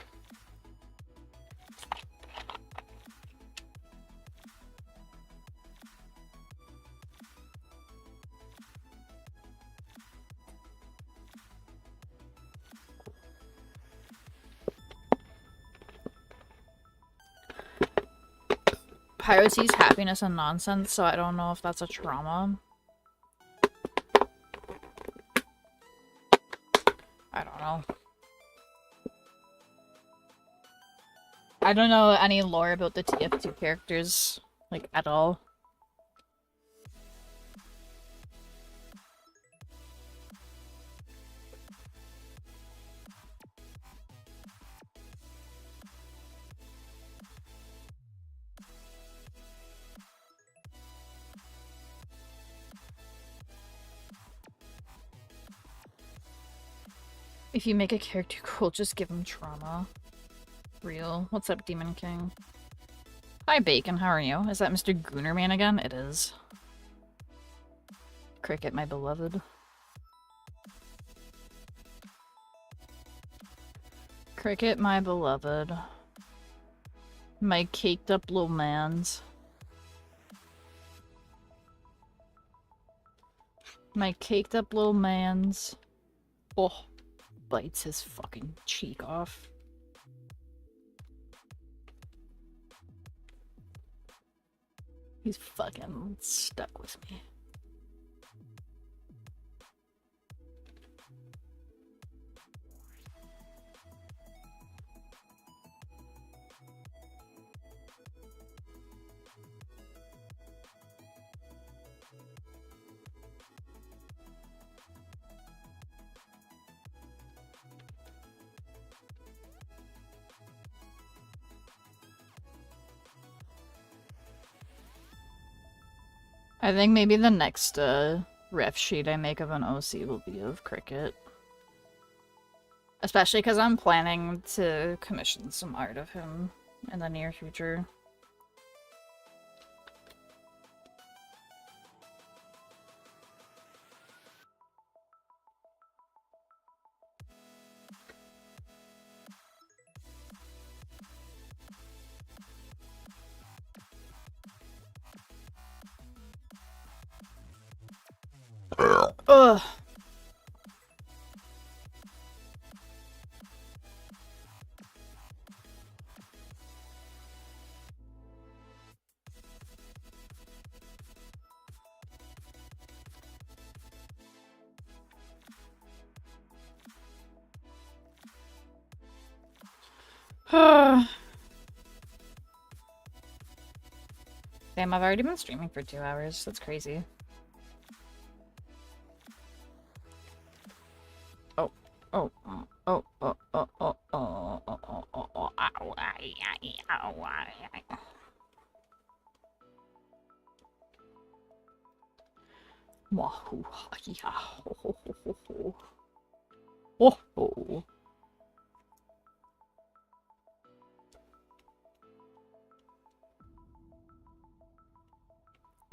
Pyro sees happiness and nonsense, so I don't know if that's a trauma. I don't know. I don't know any lore about the TF2 characters, like, at all. If you make a character cool, just give him trauma. Real. What's up, Demon King? Hi, Bacon. How are you? Is that Mr. Goonerman again? It is. Cricket, my beloved. Cricket, my beloved. My caked up little mans. My caked up little mans. Oh. Bites his fucking cheek off. He's fucking stuck with me. I think maybe the next ref sheet I make of an OC will be of cricket. Especially because I'm planning to commission some art of him in the near future. Ugh. Damn, I've already been streaming for 2 hours. That's crazy. Oh, oh, oh, oh, oh, oh, oh, oh, oh, oh, oh, oh, ow, ay, ay, ow, ay, ay. Wahoo, yeah, ho, ho, ho, ho, ho. Oh, oh.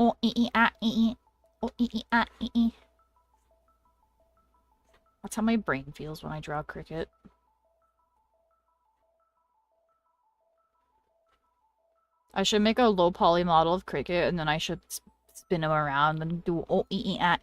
Oh, ah, oh, ah, That's how my brain feels when I draw cricket. I should make a low poly model of cricket and then I should spin him around and do oh, ah,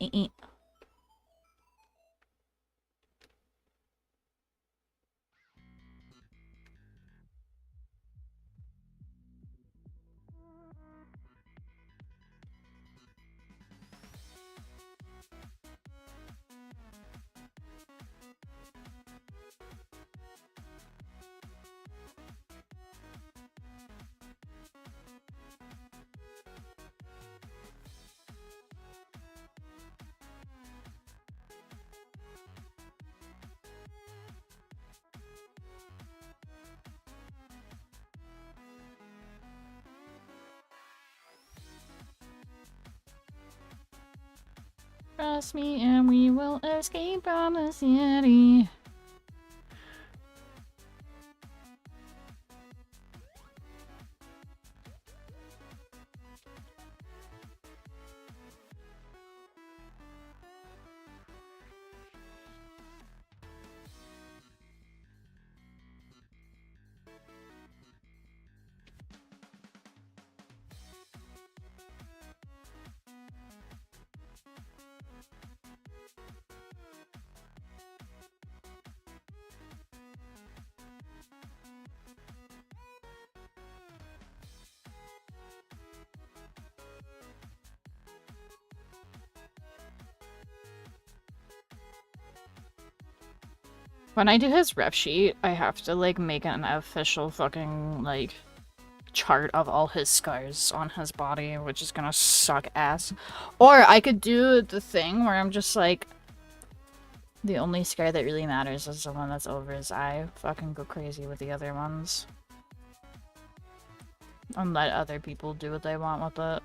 Trust me and we will escape from the city. When I do his ref sheet, I have to, like, make an official fucking, like, chart of all his scars on his body, which is gonna suck ass. Or I could do the thing where I'm just like, the only scar that really matters is the one that's over his eye. Fucking go crazy with the other ones. And let other people do what they want with it.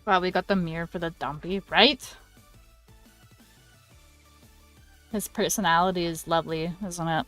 Wow, we got the mirror for the dumpy, right? His personality is lovely, isn't it?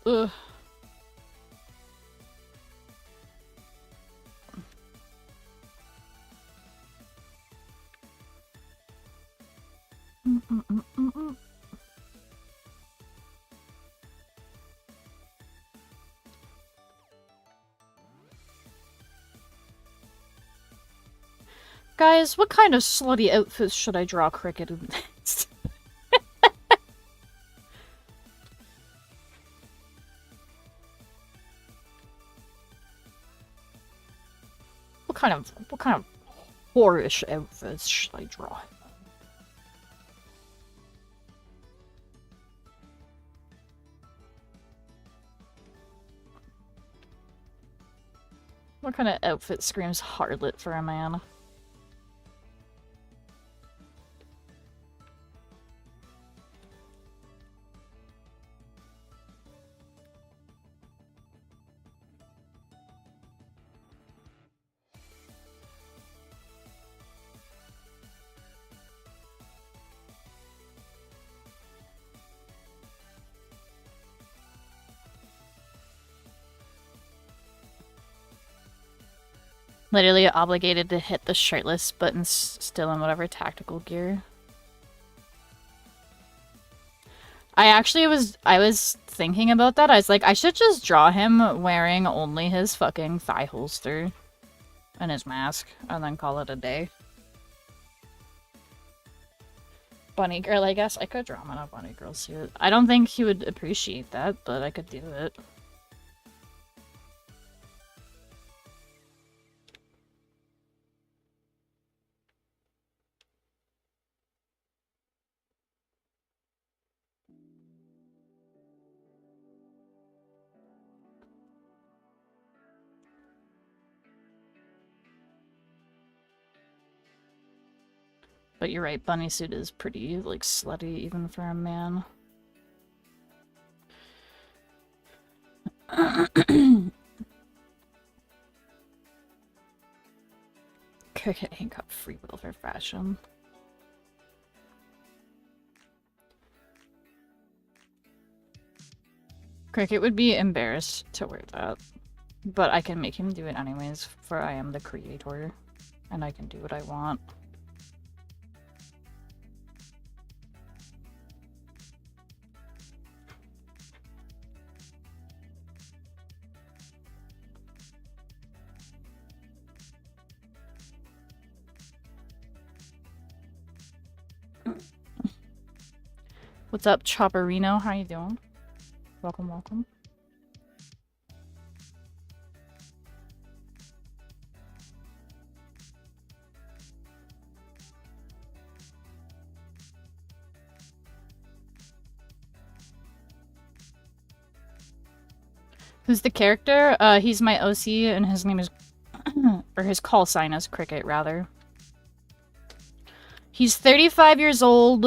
Ugh. Guys, what kind of slutty outfits should I draw Cricket in next? What kind of whorish outfits should I draw? What kind of outfit screams harlot for a man? Literally obligated to hit the shirtless button still in whatever tactical gear. I was thinking about that. I was like, I should just draw him wearing only his fucking thigh holster and his mask and then call it a day. Bunny girl, I guess. I could draw him in a bunny girl suit. I don't think he would appreciate that, but I could do it. But you're right, bunny suit is pretty, like, slutty even for a man. Cricket ain't got free will for fashion. Cricket would be embarrassed to wear that. But I can make him do it anyways, for I am the creator. And I can do what I want. What's up, Chopperino? How you doing? Welcome, welcome. Who's the character? He's my OC, and his name is... or his call sign is Cricket, rather. He's 35 years old,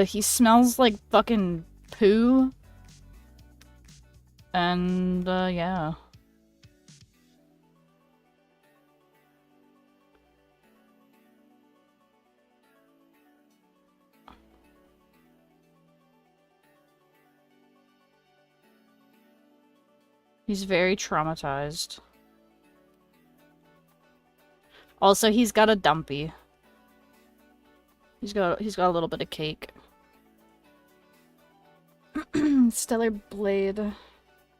he smells like fucking poo. And, yeah. He's very traumatized. Also, he's got a dumpy. He's got a little bit of cake. Stellar Blade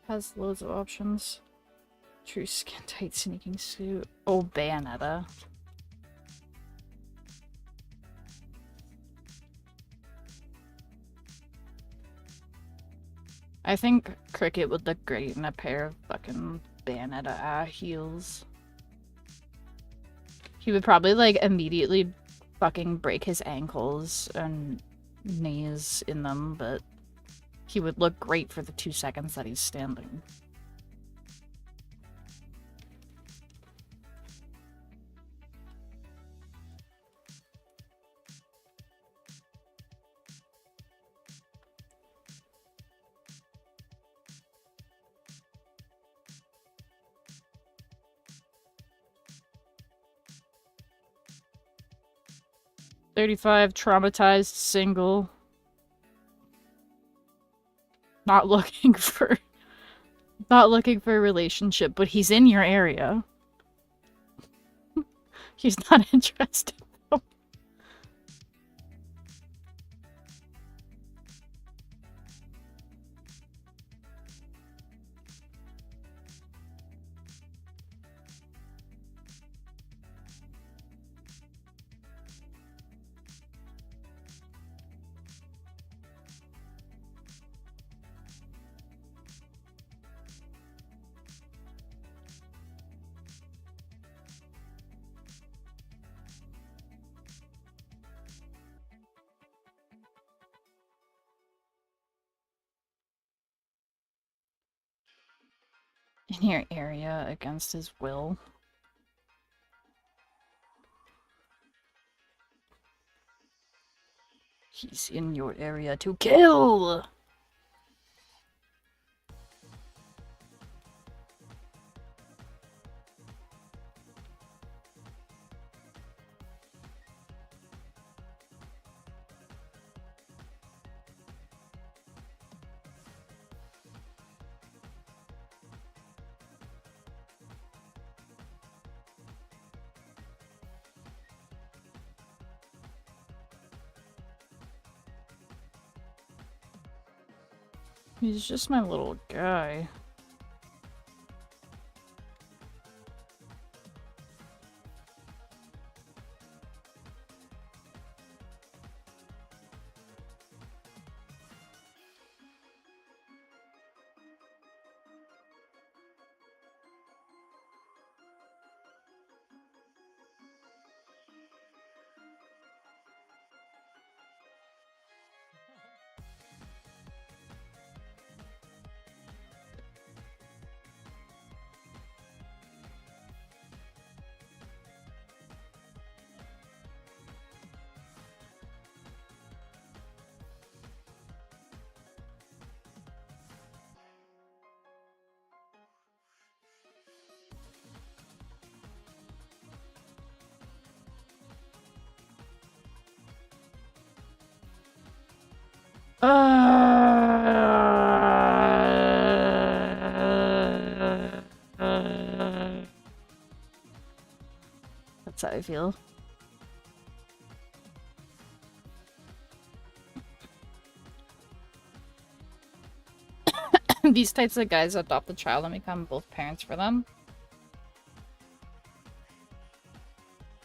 has loads of options. True skin tight sneaking suit. Oh, Bayonetta. I think Cricket would look great in a pair of fucking Bayonetta heels. He would probably, like, immediately fucking break his ankles and knees in them, but he would look great for the 2 seconds that he's standing. 35, traumatized, single. Not looking for a relationship, but he's in your area. He's not interested. In your area against his will. He's in your area to kill! He's just my little guy. That's how I feel. These types of guys adopt the child and become both parents for them.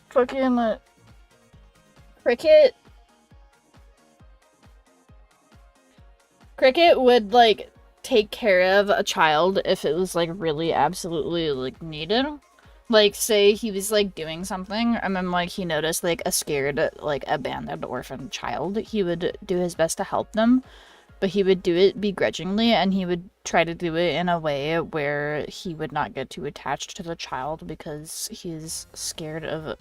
Fucking Cricket would, like, take care of a child if it was, like, really absolutely, like, needed. Like, say he was, like, doing something, and then, like, he noticed, like, a scared, like, abandoned orphan child. He would do his best to help them, but he would do it begrudgingly, and he would try to do it in a way where he would not get too attached to the child because he's scared of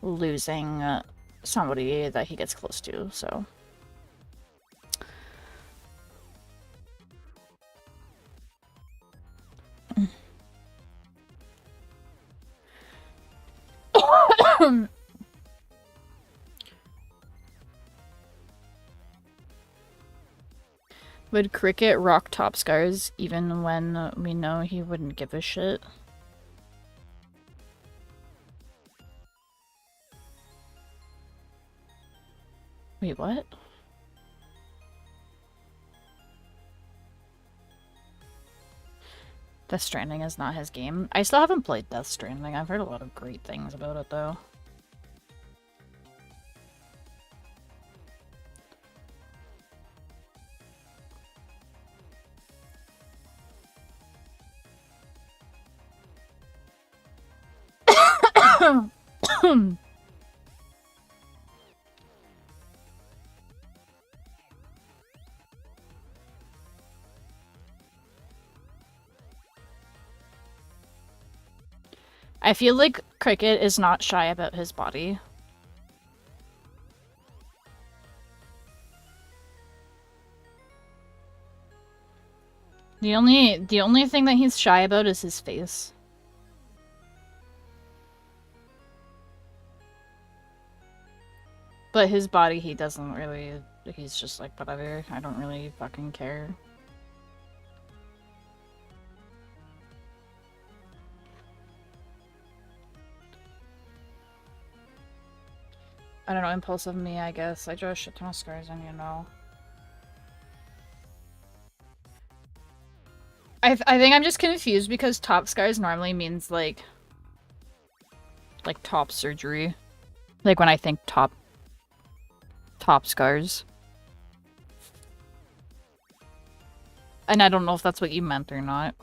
losing somebody that he gets close to, so... Would Cricket rock top scars even when we know he wouldn't give a shit? Wait, what? Death Stranding is not his game. I still haven't played Death Stranding. I've heard a lot of great things about it, though. I feel like Cricket is not shy about his body. The only thing that he's shy about is his face. But his body, he doesn't really... He's just like, whatever. I don't really fucking care. I don't know, impulsive me, I guess. I draw a shit ton of scars and you know. I think I'm just confused because top scars normally means like top surgery. Like when I think top scars. And I don't know if that's what you meant or not.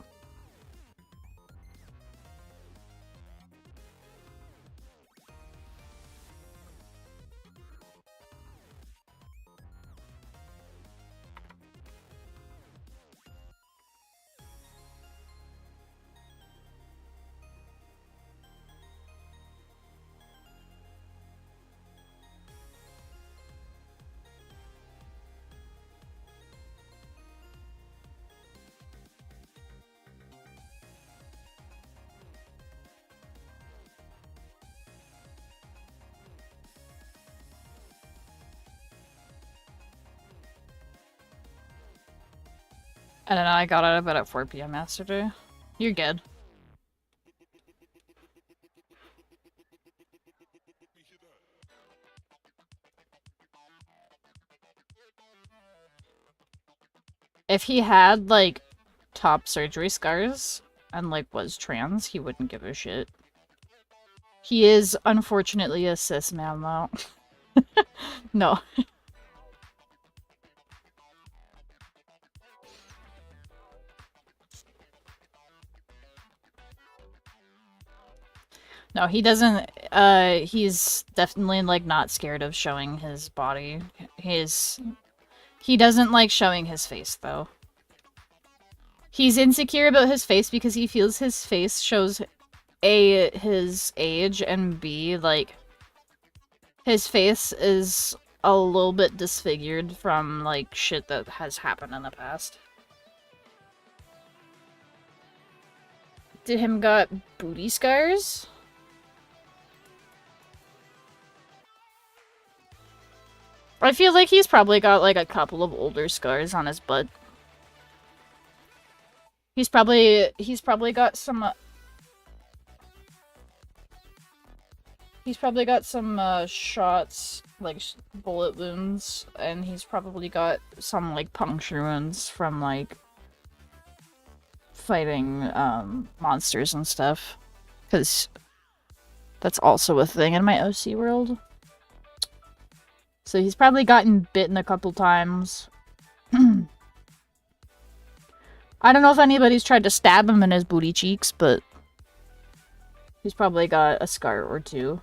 I don't know, I got out of bed at 4 p.m. yesterday. You're good. If he had, like, top surgery scars and, like, was trans, he wouldn't give a shit. He is, unfortunately, a cis man, though. No. No, he doesn't, he's definitely, like, not scared of showing his body. He doesn't like showing his face, though. He's insecure about his face because he feels his face shows, A, his age, and B, like, his face is a little bit disfigured from, like, shit that has happened in the past. Did him got booty scars? I feel like he's probably got, like, a couple of older scars on his butt. He's probably got some, he's probably got some, shots, like, bullet wounds, and he's probably got some, like, puncture wounds from, like, fighting, monsters and stuff. Because that's also a thing in my OC world. So he's probably gotten bitten a couple times. I don't know if anybody's tried to stab him in his booty cheeks, but he's probably got a scar or two.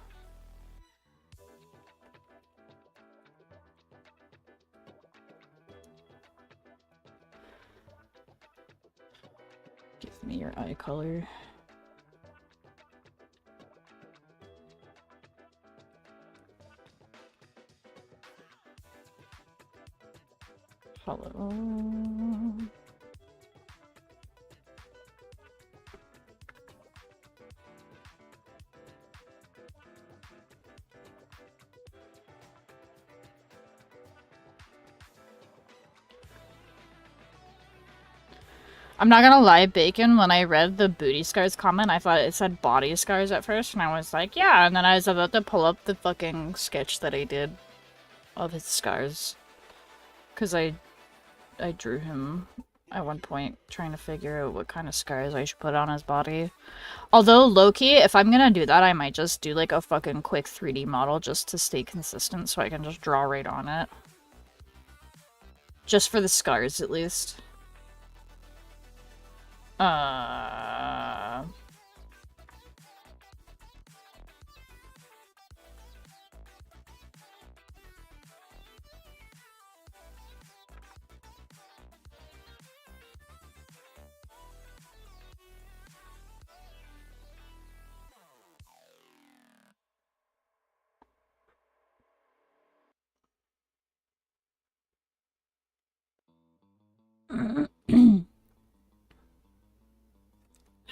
Give me your eye color. Hello. I'm not gonna lie, Bacon, when I read the booty scars comment, I thought it said body scars at first, and I was like, yeah, and then I was about to pull up the fucking sketch that I did of his scars. Because I drew him at one point, trying to figure out what kind of scars I should put on his body. Although, low-key, if I'm gonna do that, I might just do, like, a fucking quick 3D model just to stay consistent, so I can just draw right on it. Just for the scars, at least.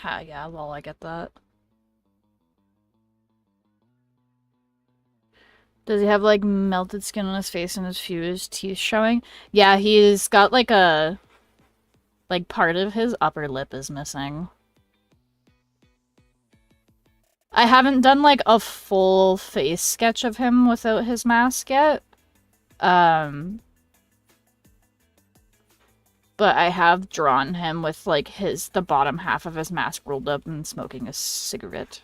Ha, yeah, well, I get that. Does he have like melted skin on his face and his few his teeth showing? Yeah, he's got like a part of his upper lip is missing. I haven't done like a full face sketch of him without his mask yet. But I have drawn him with like the bottom half of his mask rolled up and smoking a cigarette.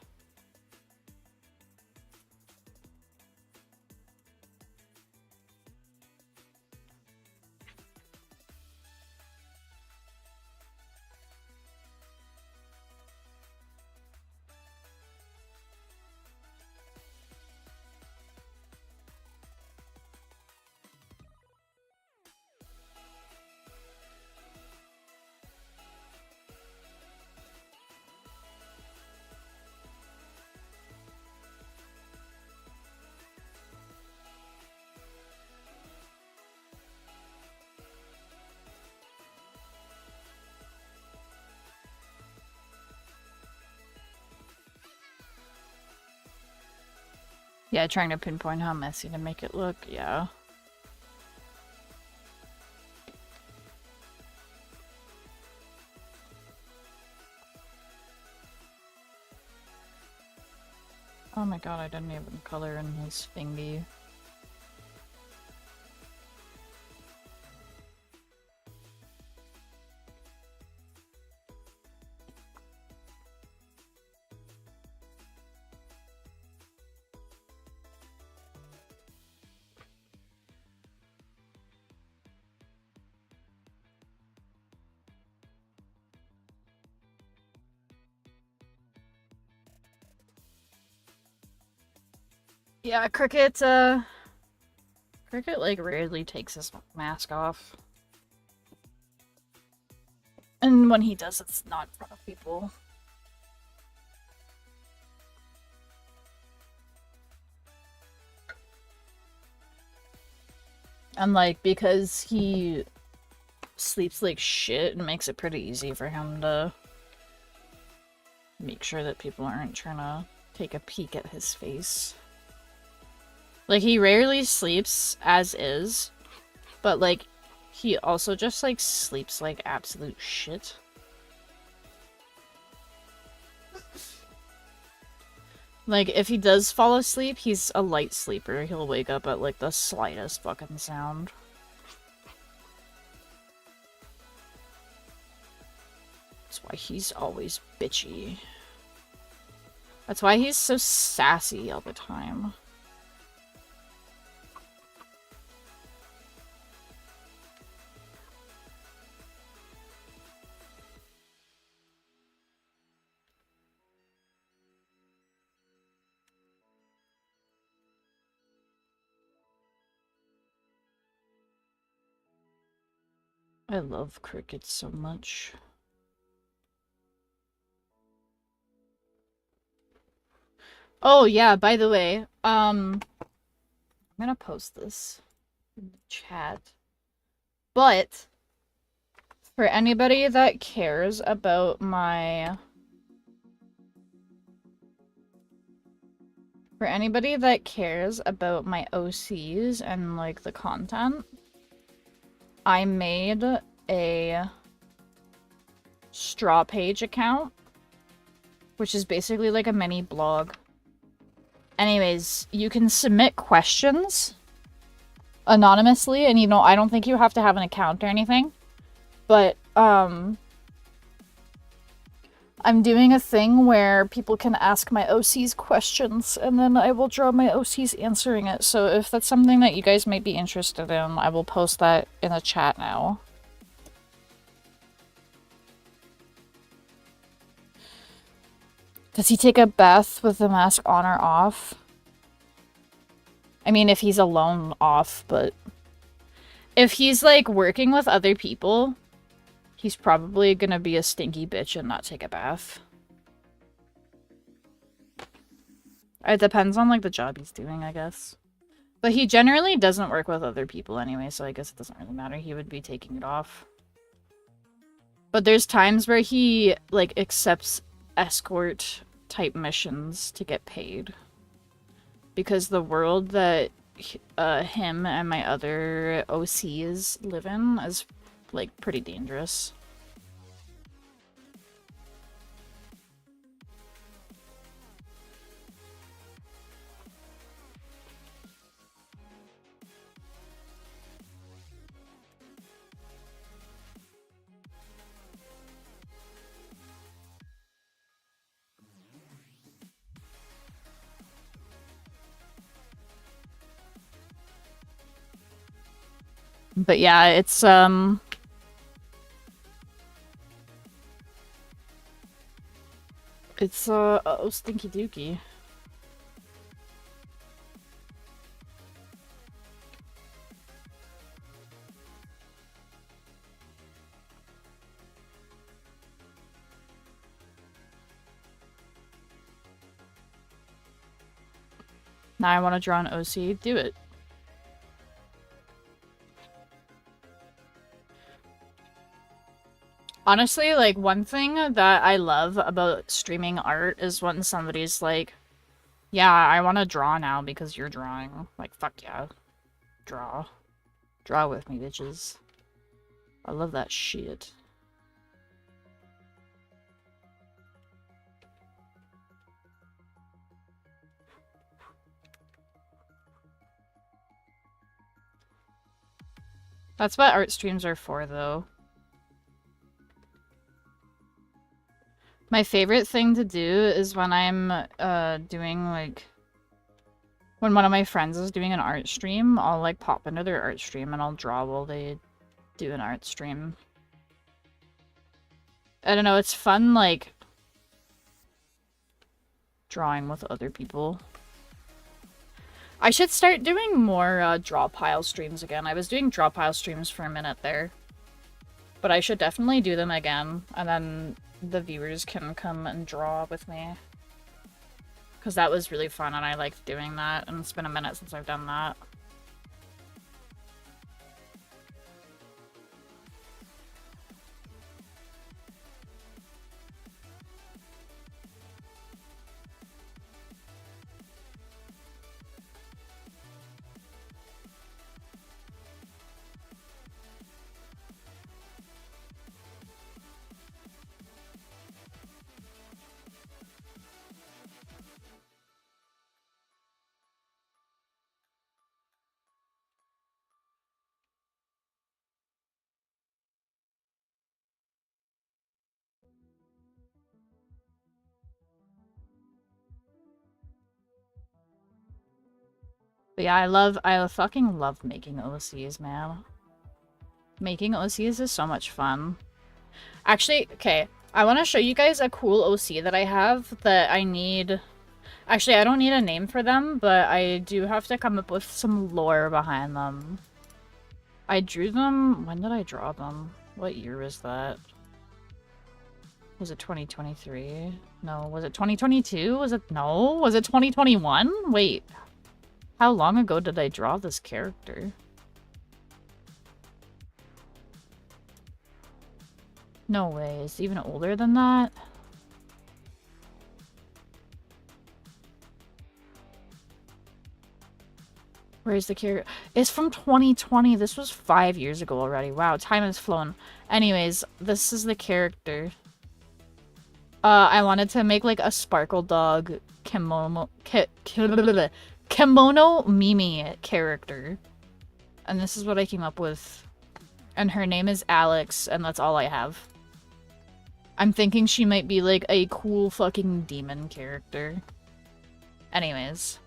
Yeah, trying to pinpoint how messy to make it look, yeah. Oh my god, I didn't even color in his thingy. Yeah, Cricket like rarely takes his mask off. And when he does, it's not in front of people. And like, because he sleeps like shit, it makes it pretty easy for him to make sure that people aren't trying to take a peek at his face. Like, he rarely sleeps as is, but like, he also just like sleeps like absolute shit. Like, if he does fall asleep, he's a light sleeper. He'll wake up at like the slightest fucking sound. That's why he's always bitchy. That's why he's so sassy all the time. I love Cricket so much. Oh yeah, by the way, I'm gonna post this in the chat. But for anybody that cares about my OCs and like the content, I made a straw page account, which is basically like a mini blog. Anyways, you can submit questions anonymously, and I don't think you have to have an account or anything, but I'm doing a thing where people can ask my OCs questions, and then I will draw my OCs answering it. So if that's something that you guys might be interested in, I will post that in the chat now. Does he take a bath with the mask on or off? I mean, if he's alone, off, but if he's like working with other people, he's probably gonna be a stinky bitch and not take a bath. It depends on like the job he's doing, I guess. But he generally doesn't work with other people anyway, so I guess it doesn't really matter. He would be taking it off. But there's times where he like accepts escort type missions to get paid. because the world that him and my other OCs live in is like pretty dangerous. But yeah, it's oh, stinky dookie. Now I want to draw an OC. Do it. Honestly, like, one thing that I love about streaming art is when somebody's like, yeah, I want to draw now because you're drawing. Like, fuck yeah. Draw. Draw with me, bitches. I love that shit. That's what art streams are for, though. My favorite thing to do is when I'm doing, like, when one of my friends is doing an art stream, I'll, like, pop into their art stream and I'll draw while they do an art stream. I don't know, it's fun, like, drawing with other people. I should start doing more draw pile streams again. I was doing draw pile streams for a minute there. But I should definitely do them again, and then the viewers can come and draw with me. Because that was really fun, and I liked doing that, and it's been a minute since I've done that. But yeah, I fucking love making OCs, man. Making OCs is so much fun. Actually, okay, I want to show you guys a cool OC that I have that I need... Actually, I don't need a name for them, but I do have to come up with some lore behind them. I drew them... When did I draw them? What year was that? Was it 2023? No, was it 2022? Was it... No? Was it 2021? Wait. How long ago did I draw this character? No way, it's even older than that? Where's the character? It's from 2020. This was 5 years ago already. Wow, time has flown. Anyways, this is the character. I wanted to make like a sparkle dog kimono Mimi character. And this is what I came up with. And her name is Alex, and that's all I have. I'm thinking she might be like a cool fucking demon character. Anyways.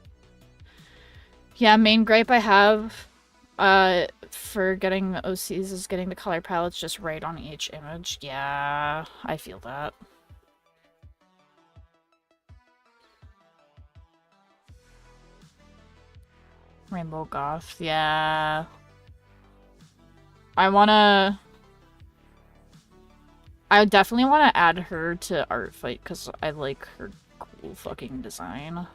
Yeah, main gripe I have for getting OCs is getting the color palettes just right on each image. Yeah, I feel that. Rainbow Goth, yeah. I definitely want to add her to Art Fight because I like her cool fucking design.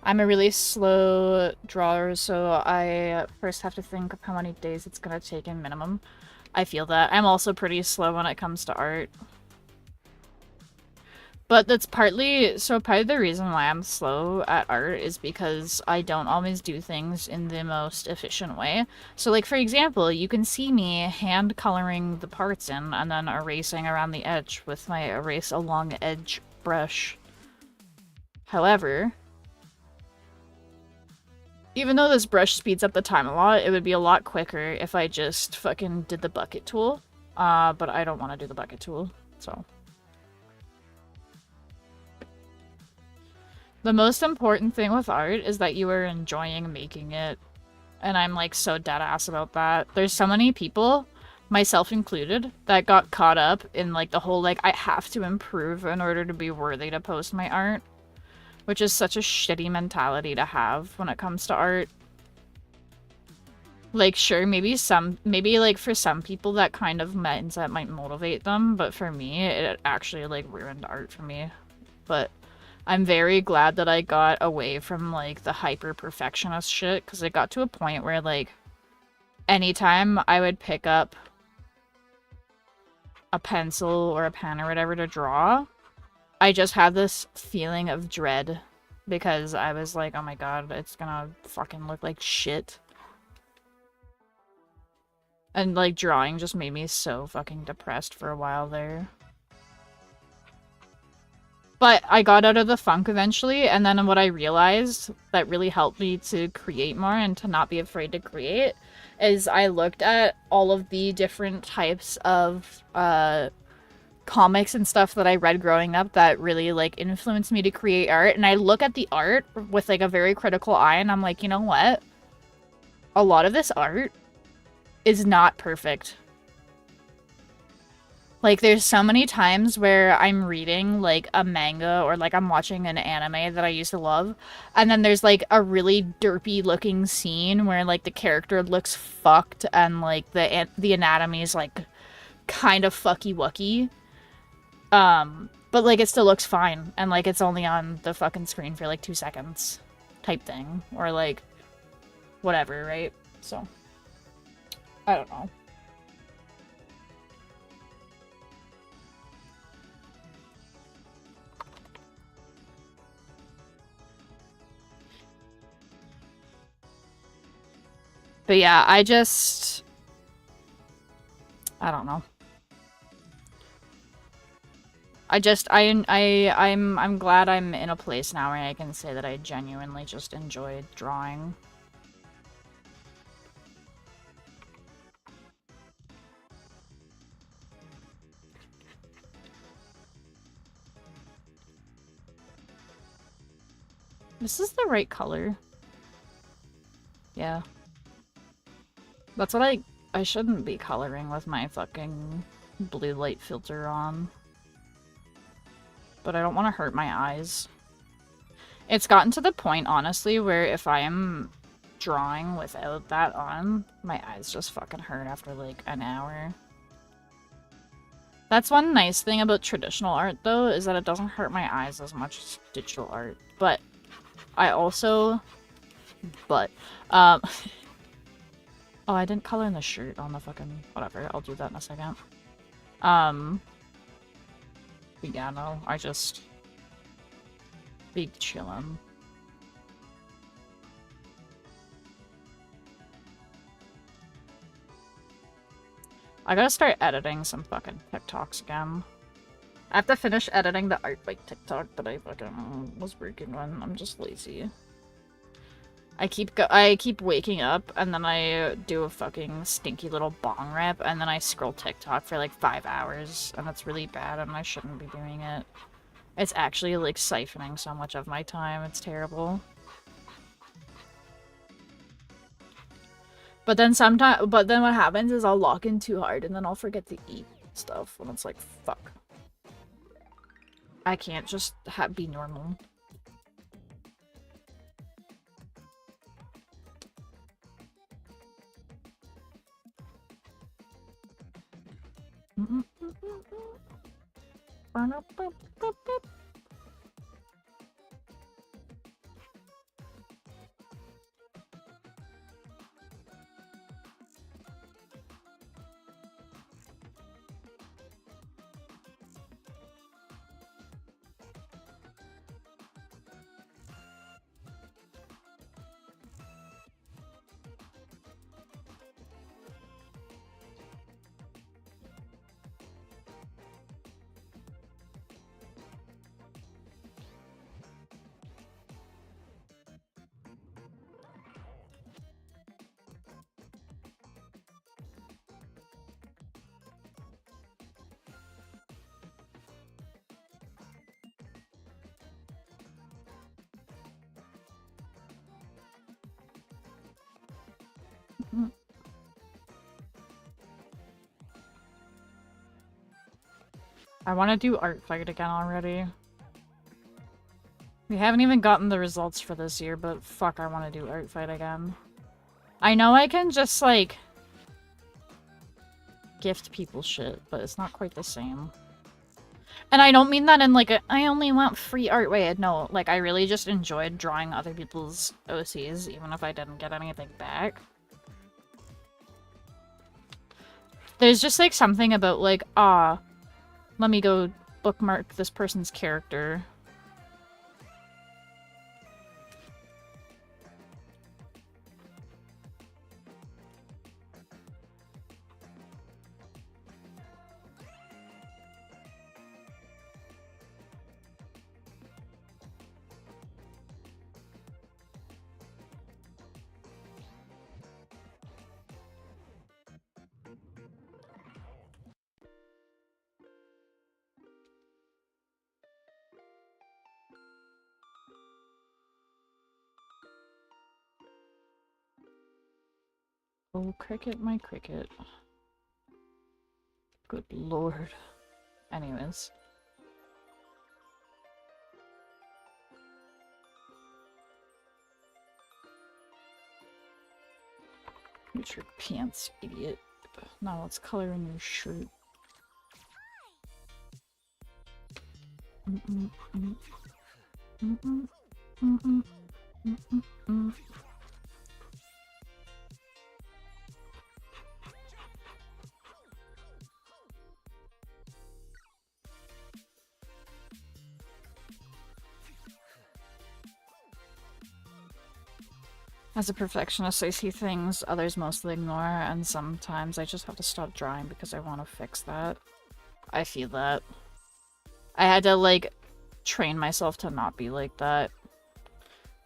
I'm a really slow drawer, so I first have to think of how many days it's gonna take in minimum. I feel that. I'm also pretty slow when it comes to art. But that's partly, so part of the reason why I'm slow at art is because I don't always do things in the most efficient way. So like, for example, you can see me hand coloring the parts in and then erasing around the edge with my erase along edge brush. However, even though this brush speeds up the time a lot, it would be a lot quicker if I just fucking did the bucket tool. But I don't want to do the bucket tool, so. The most important thing with art is that you are enjoying making it. And I'm like so dead ass about that. There's so many people, myself included, that got caught up in like the whole like I have to improve in order to be worthy to post my art. Which is such a shitty mentality to have when it comes to art. Like, sure, maybe like for some people that kind of mindset might motivate them, but for me, it actually like ruined art for me. But I'm very glad that I got away from like the hyper perfectionist shit, because it got to a point where like anytime I would pick up a pencil or a pen or whatever to draw, I just had this feeling of dread because I was like, oh my god, it's gonna fucking look like shit. And like drawing just made me so fucking depressed for a while there. But I got out of the funk eventually, and then what I realized that really helped me to create more and to not be afraid to create is I looked at all of the different types of comics and stuff that I read growing up that really like influenced me to create art, and I look at the art with like a very critical eye, and I'm like, you know what? A lot of this art is not perfect. Like, there's so many times where I'm reading, like, a manga or, like, I'm watching an anime that I used to love, and then there's, like, a really derpy-looking scene where, like, the character looks fucked and, like, the anatomy is, like, kind of fucky-wucky. But, like, it still looks fine, and, like, it's only on the fucking screen for, like, 2 seconds type thing. Or, like, whatever, right? So, I don't know. But yeah, I don't know. I'm glad I'm in a place now where I can say that I genuinely just enjoyed drawing. This is the right color. Yeah. That's what I shouldn't be coloring with my fucking blue light filter on. But I don't want to hurt my eyes. It's gotten to the point, honestly, where if I am drawing without that on, my eyes just fucking hurt after like an hour. That's one nice thing about traditional art, though, is that it doesn't hurt my eyes as much as digital art. But I also... oh, I didn't color in the shirt on the fucking... Whatever, I'll do that in a second. But yeah, no, I just... be chillin'. I gotta start editing some fucking TikToks again. I have to finish editing the art bike TikTok that I fucking was working on. I'm just lazy. I keep waking up and then I do a fucking stinky little bong rip and then I scroll TikTok for like 5 hours and that's really bad and I shouldn't be doing it. It's actually like siphoning so much of my time. It's terrible. But then what happens is I'll lock in too hard and then I'll forget to eat stuff and it's like, fuck. I can't just be normal. I want to do art fight again already. We haven't even gotten the results for this year, but fuck, I want to do art fight again. I know I can just, like, gift people shit, but it's not quite the same. And I don't mean that in, like, I only want free art way. No, like, I really just enjoyed drawing other people's OCs, even if I didn't get anything back. There's just, like, something about, like, let me go bookmark this person's character. Oh, cricket, my cricket. Good lord. Anyways. Use your pants, idiot. Now let's color in your shirt. As a perfectionist, I see things others mostly ignore, and sometimes I just have to stop drawing because I want to fix that. I feel that. I had to, like, train myself to not be like that.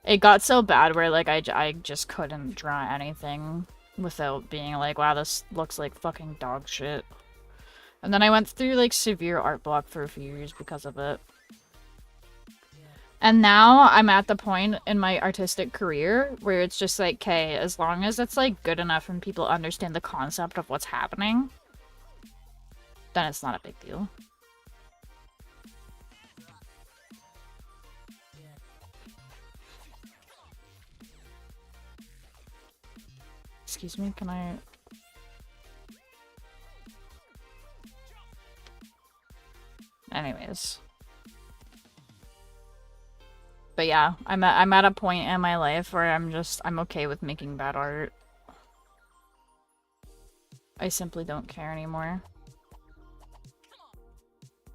It got so bad where, like, I just couldn't draw anything without being like, wow, this looks like fucking dog shit. And then I went through, like, severe art block for a few years because of it. And now I'm at the point in my artistic career where it's just like, okay, as long as it's, like, good enough and people understand the concept of what's happening, then it's not a big deal. Excuse me, can I... Anyways. But yeah, I'm at a point in my life where I'm okay with making bad art. I simply don't care anymore.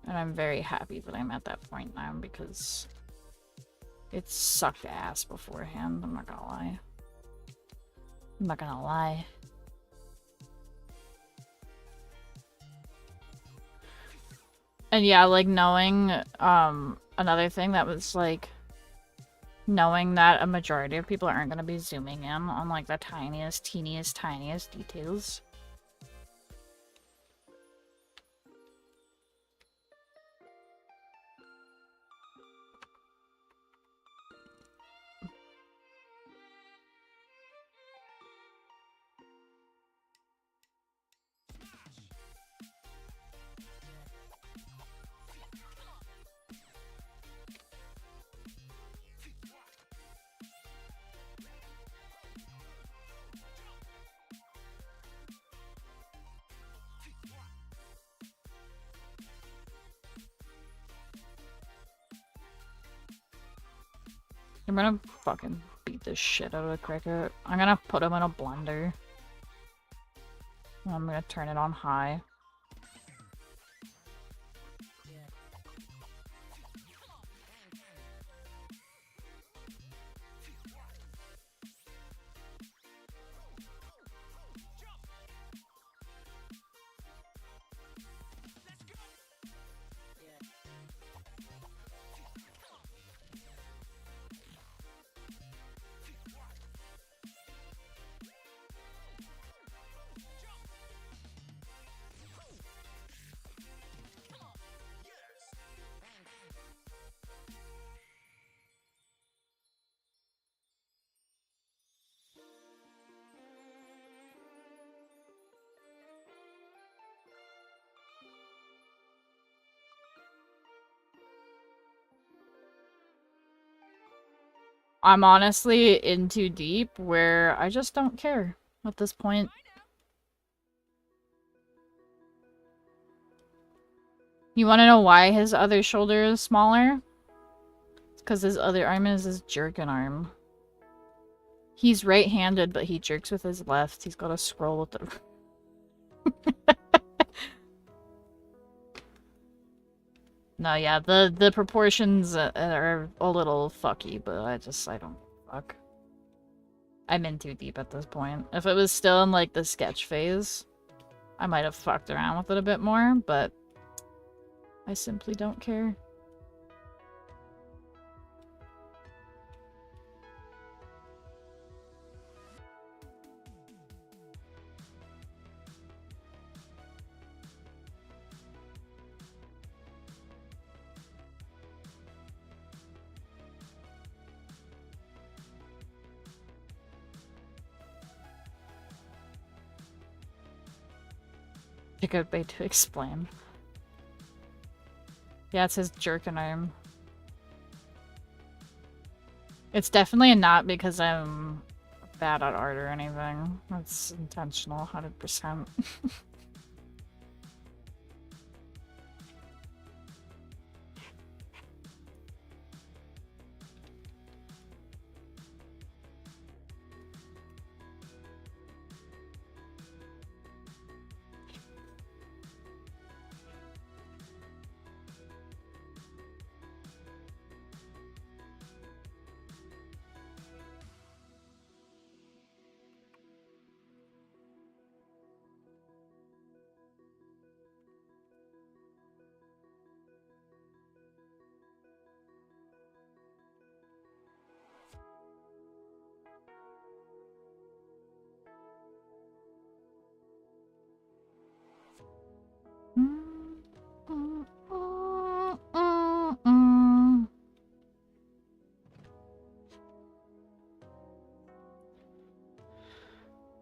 And I'm very happy that I'm at that point now because it sucked ass beforehand, I'm not gonna lie. I'm not gonna lie. And yeah, like, knowing, another thing that was, like, knowing that a majority of people aren't gonna be zooming in on, like, the tiniest, teeniest, tiniest details. I'm gonna fucking beat the shit out of the cricket. I'm gonna put him in a blender. I'm gonna turn it on high. I'm honestly in too deep where I just don't care at this point. You want to know why his other shoulder is smaller? It's because his other arm is his jerkin arm. He's right-handed, but he jerks with his left. He's got a scroll with the... No, yeah, the proportions are a little fucky, but I don't fuck. I'm in too deep at this point. If it was still in, like, the sketch phase, I might have fucked around with it a bit more, but I simply don't care. A good way to explain. Yeah, it says jerkin arm. It's definitely not because I'm bad at art or anything. That's intentional, 100%.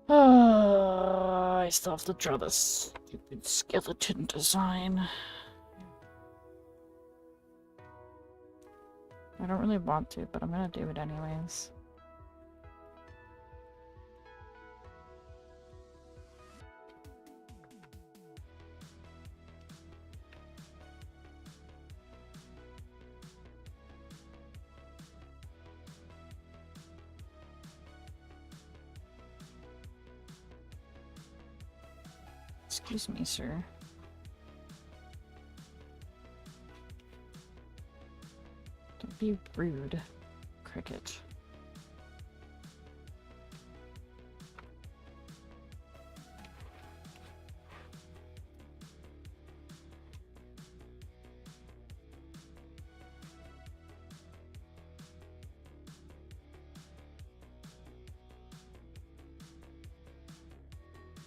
I still have to draw this stupid skeleton design. I don't really want to, but I'm gonna do it anyways. Excuse me, sir. Don't be rude, Cricket.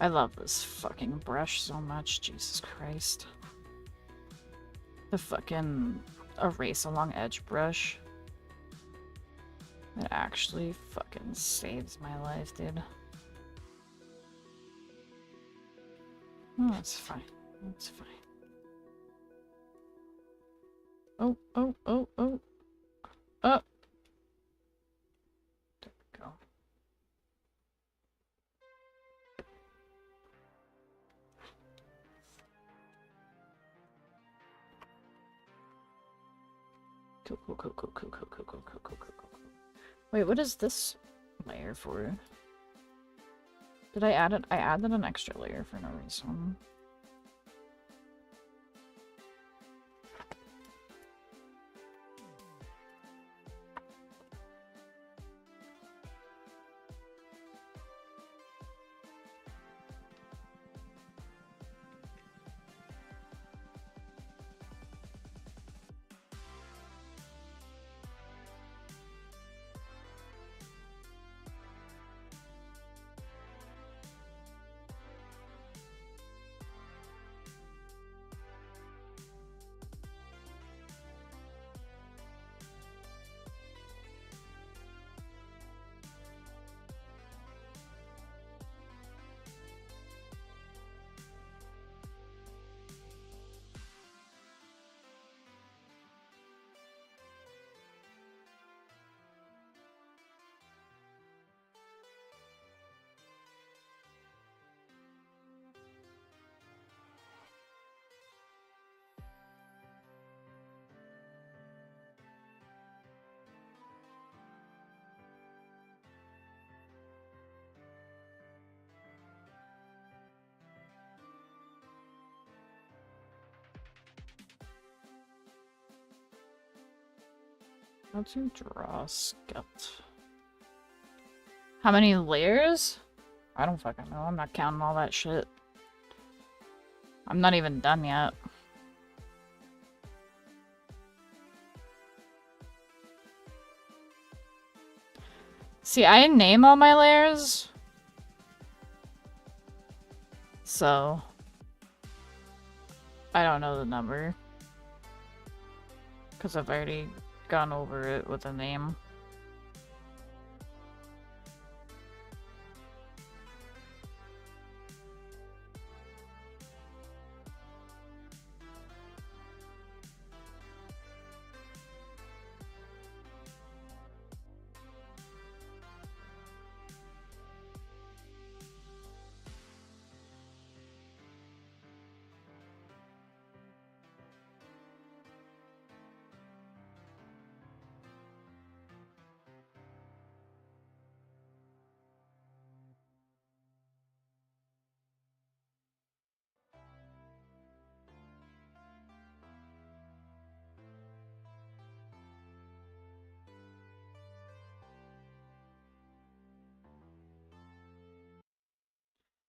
I love this fucking brush so much, Jesus Christ. The fucking erase along edge brush. It actually fucking saves my life, dude. Oh, that's fine. That's fine. Oh, oh, oh, oh. Oh! There we go. Cool, cool, cool, cool, cool, cool, cool, cool, cool, cool, cool. Wait, what is this layer for? Did I add it? I added an extra layer for no reason. How to draw a scut. How many layers? I don't fucking know. I'm not counting all that shit. I'm not even done yet. See, I didn't name all my layers. So I don't know the number. Because I've already gone over it with a name.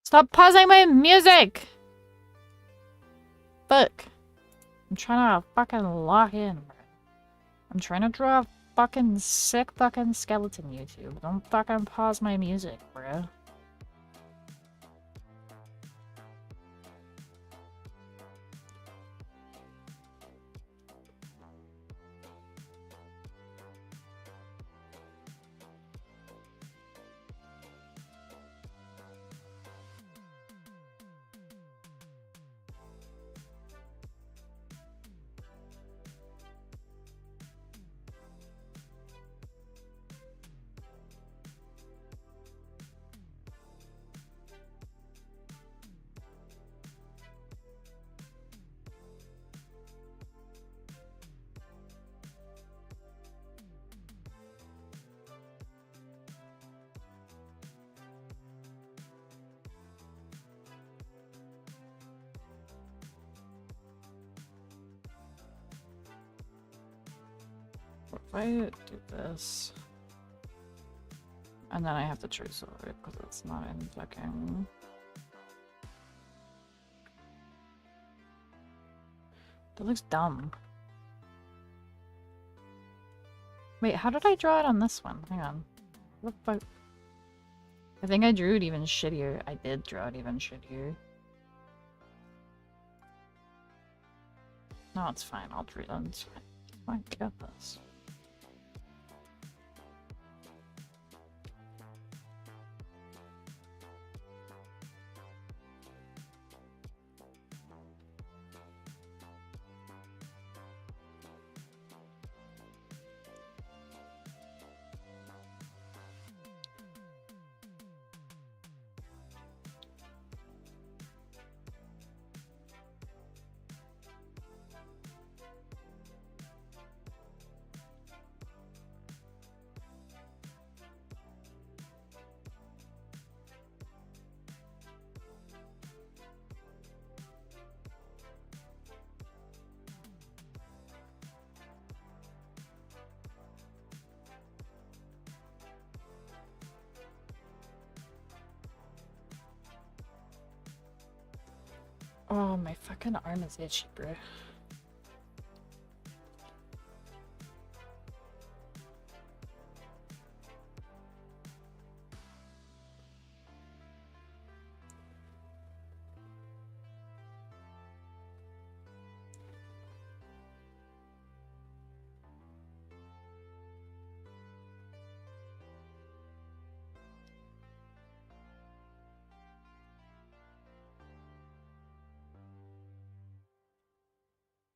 Stop pausing my music! Fuck. I'm trying to fucking lock in, bro. I'm trying to draw a fucking sick fucking skeleton, YouTube. Don't fucking pause my music, bro. If I do this, and then I have to trace over it because it's not in fucking. That looks dumb. Wait, how did I draw it on this one? Hang on. What the fuck? I think I drew it even shittier. I did draw it even shittier. No, it's fine. I'll draw it. It's fine. I got this. Oh, my fucking arm is itchy, bro.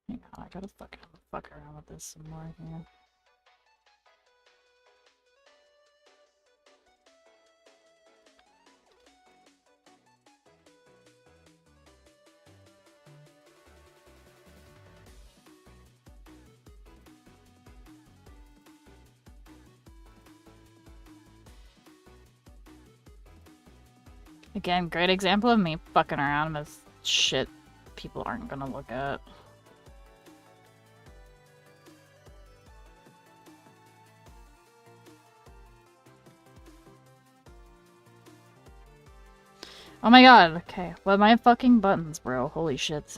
Hang on, I gotta fucking fuck around with this some more here. Again, great example of me fucking around with shit people aren't gonna look at. Oh my god, okay. What my fucking buttons, bro? Holy shit.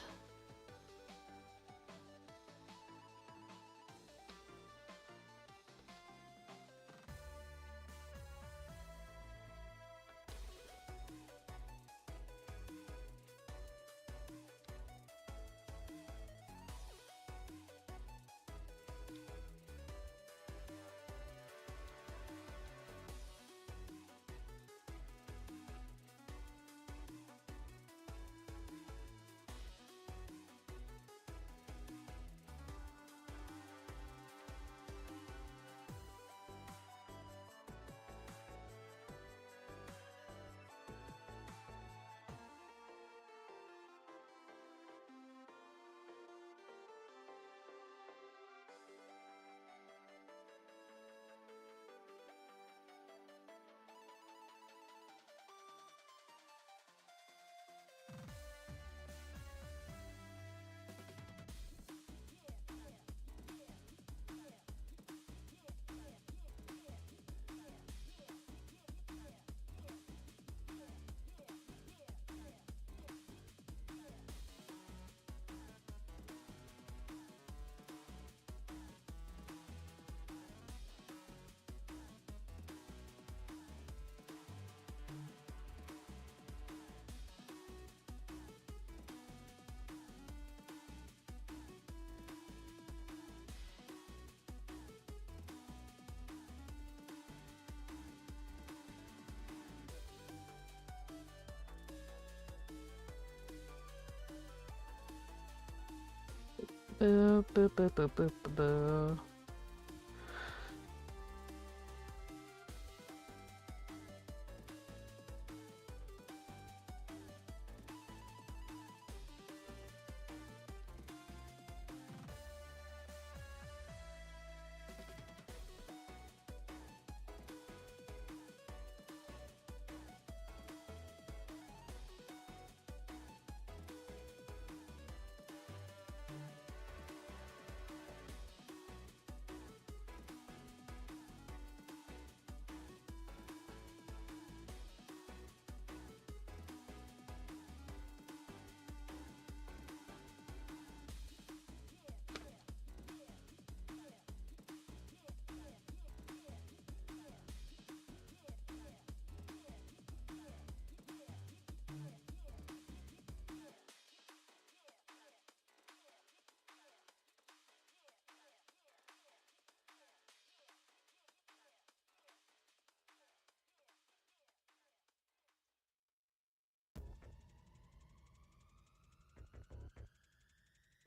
Boo, boo, boo, boo, boo, boo, boo.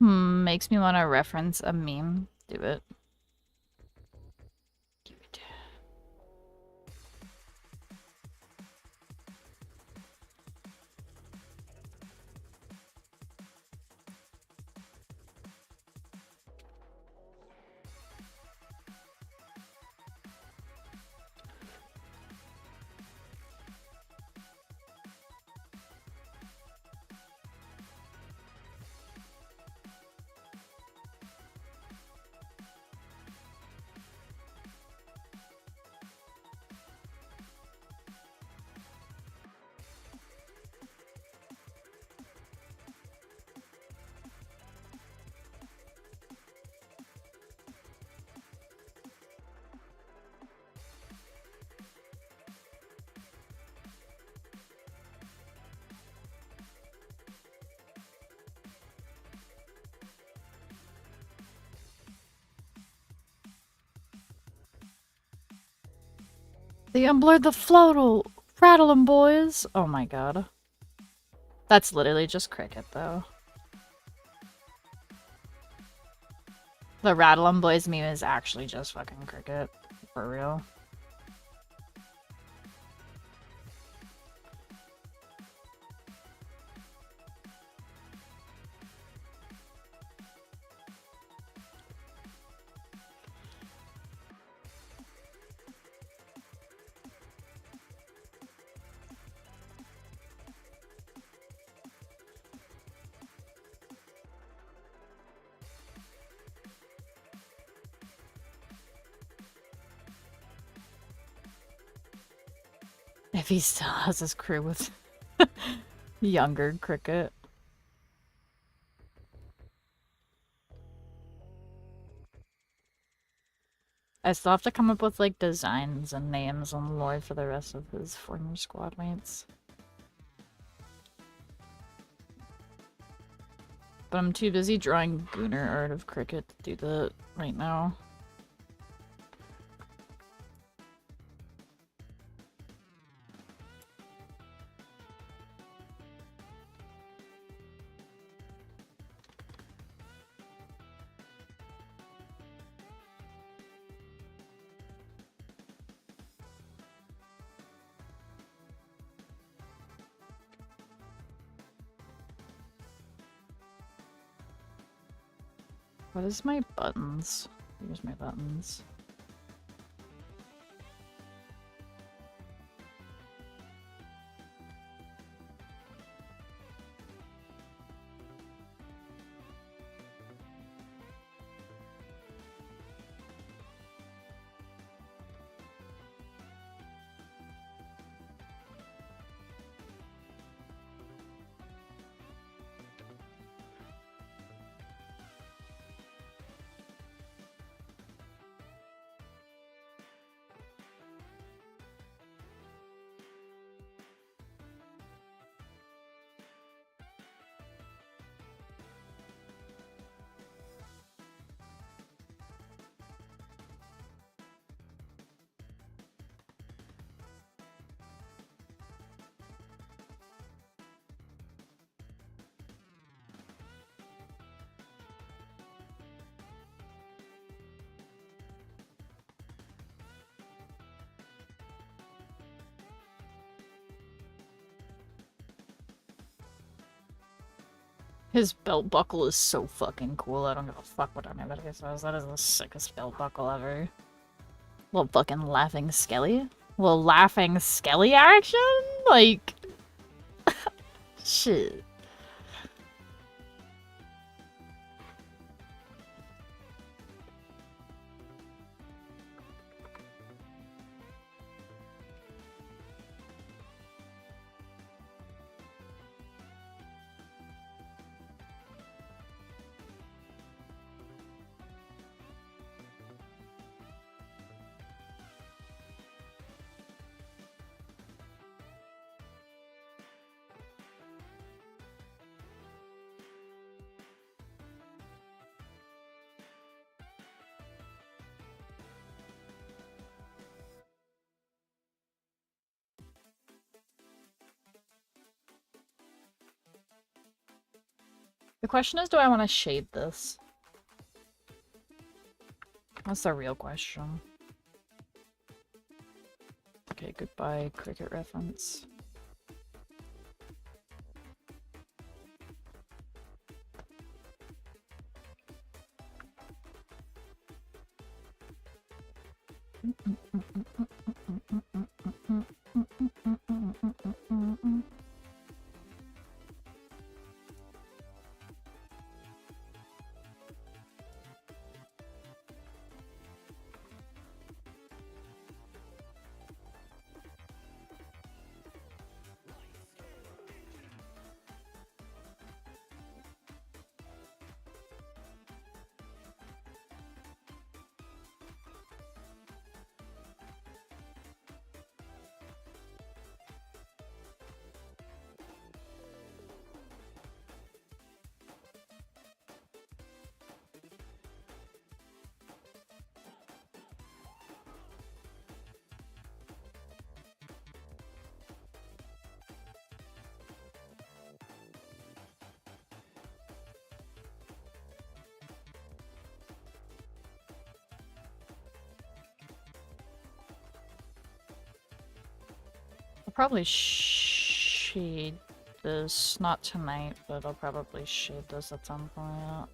Makes me want to reference a meme. Do it. Do it. They unblurred the floatal. Rattle 'em, boys. Oh my god. That's literally just cricket, though. The Rattle 'em boys meme is actually just fucking cricket. For real. If he still has his crew with Younger cricket. I still have to come up with like designs and names and lore for the rest of his former squad mates. But I'm too busy drawing Gooner art of cricket to do that right now. What is my buttons? Here's my buttons. His belt buckle is so fucking cool. I don't give a fuck what anybody says. That is the sickest belt buckle ever. Little fucking laughing skelly. Little laughing skelly action? Like... shit. The question is, do I want to shade this? That's the real question. Okay, goodbye, cricket reference. I'll probably shade this, not tonight, but I'll probably shade this at some point.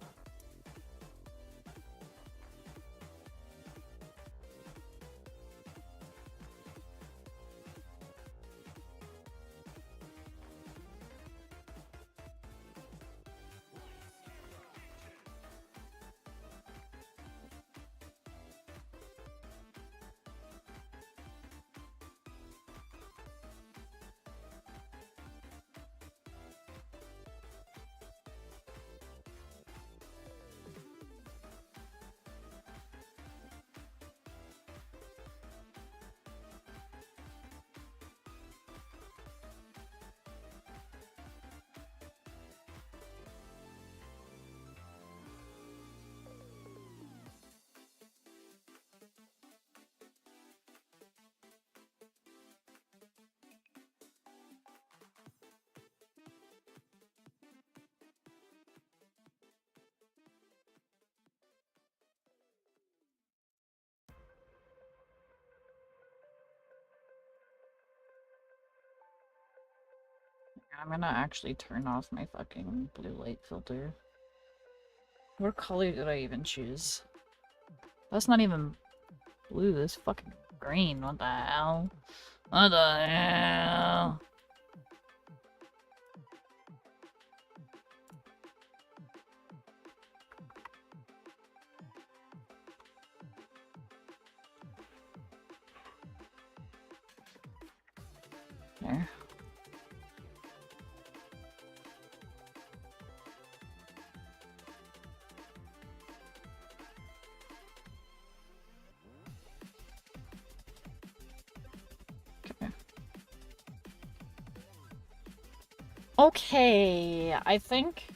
I'm gonna actually turn off my fucking blue light filter. What color did I even choose? That's not even blue, that's fucking green. What the hell? What the hell? There. Okay, I think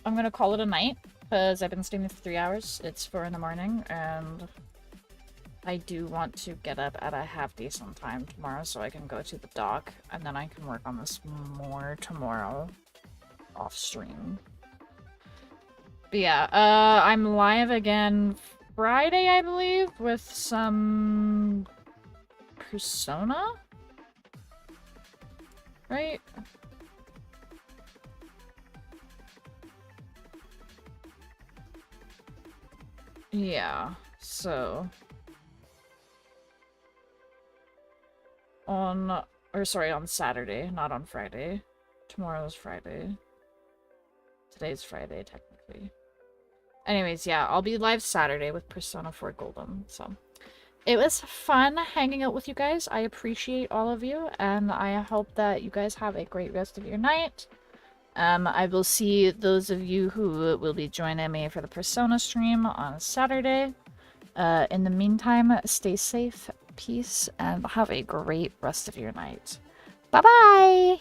I'm gonna call it a night, because I've been streaming for 3 hours. It's 4 in the morning, and I do want to get up at a half-decent time tomorrow so I can go to the dock, and then I can work on this more tomorrow off-stream. But yeah, I'm live again Friday, I believe, with some Persona? Right? Yeah, so... on Saturday, not on Friday. Tomorrow's Friday. Today's Friday, technically. Anyways, yeah, I'll be live Saturday with Persona 4 Golden, so... It was fun hanging out with you guys. I appreciate all of you, and I hope that you guys have a great rest of your night. I will see those of you who will be joining me for the Persona stream on Saturday. In the meantime, stay safe, peace, and have a great rest of your night. Bye-bye!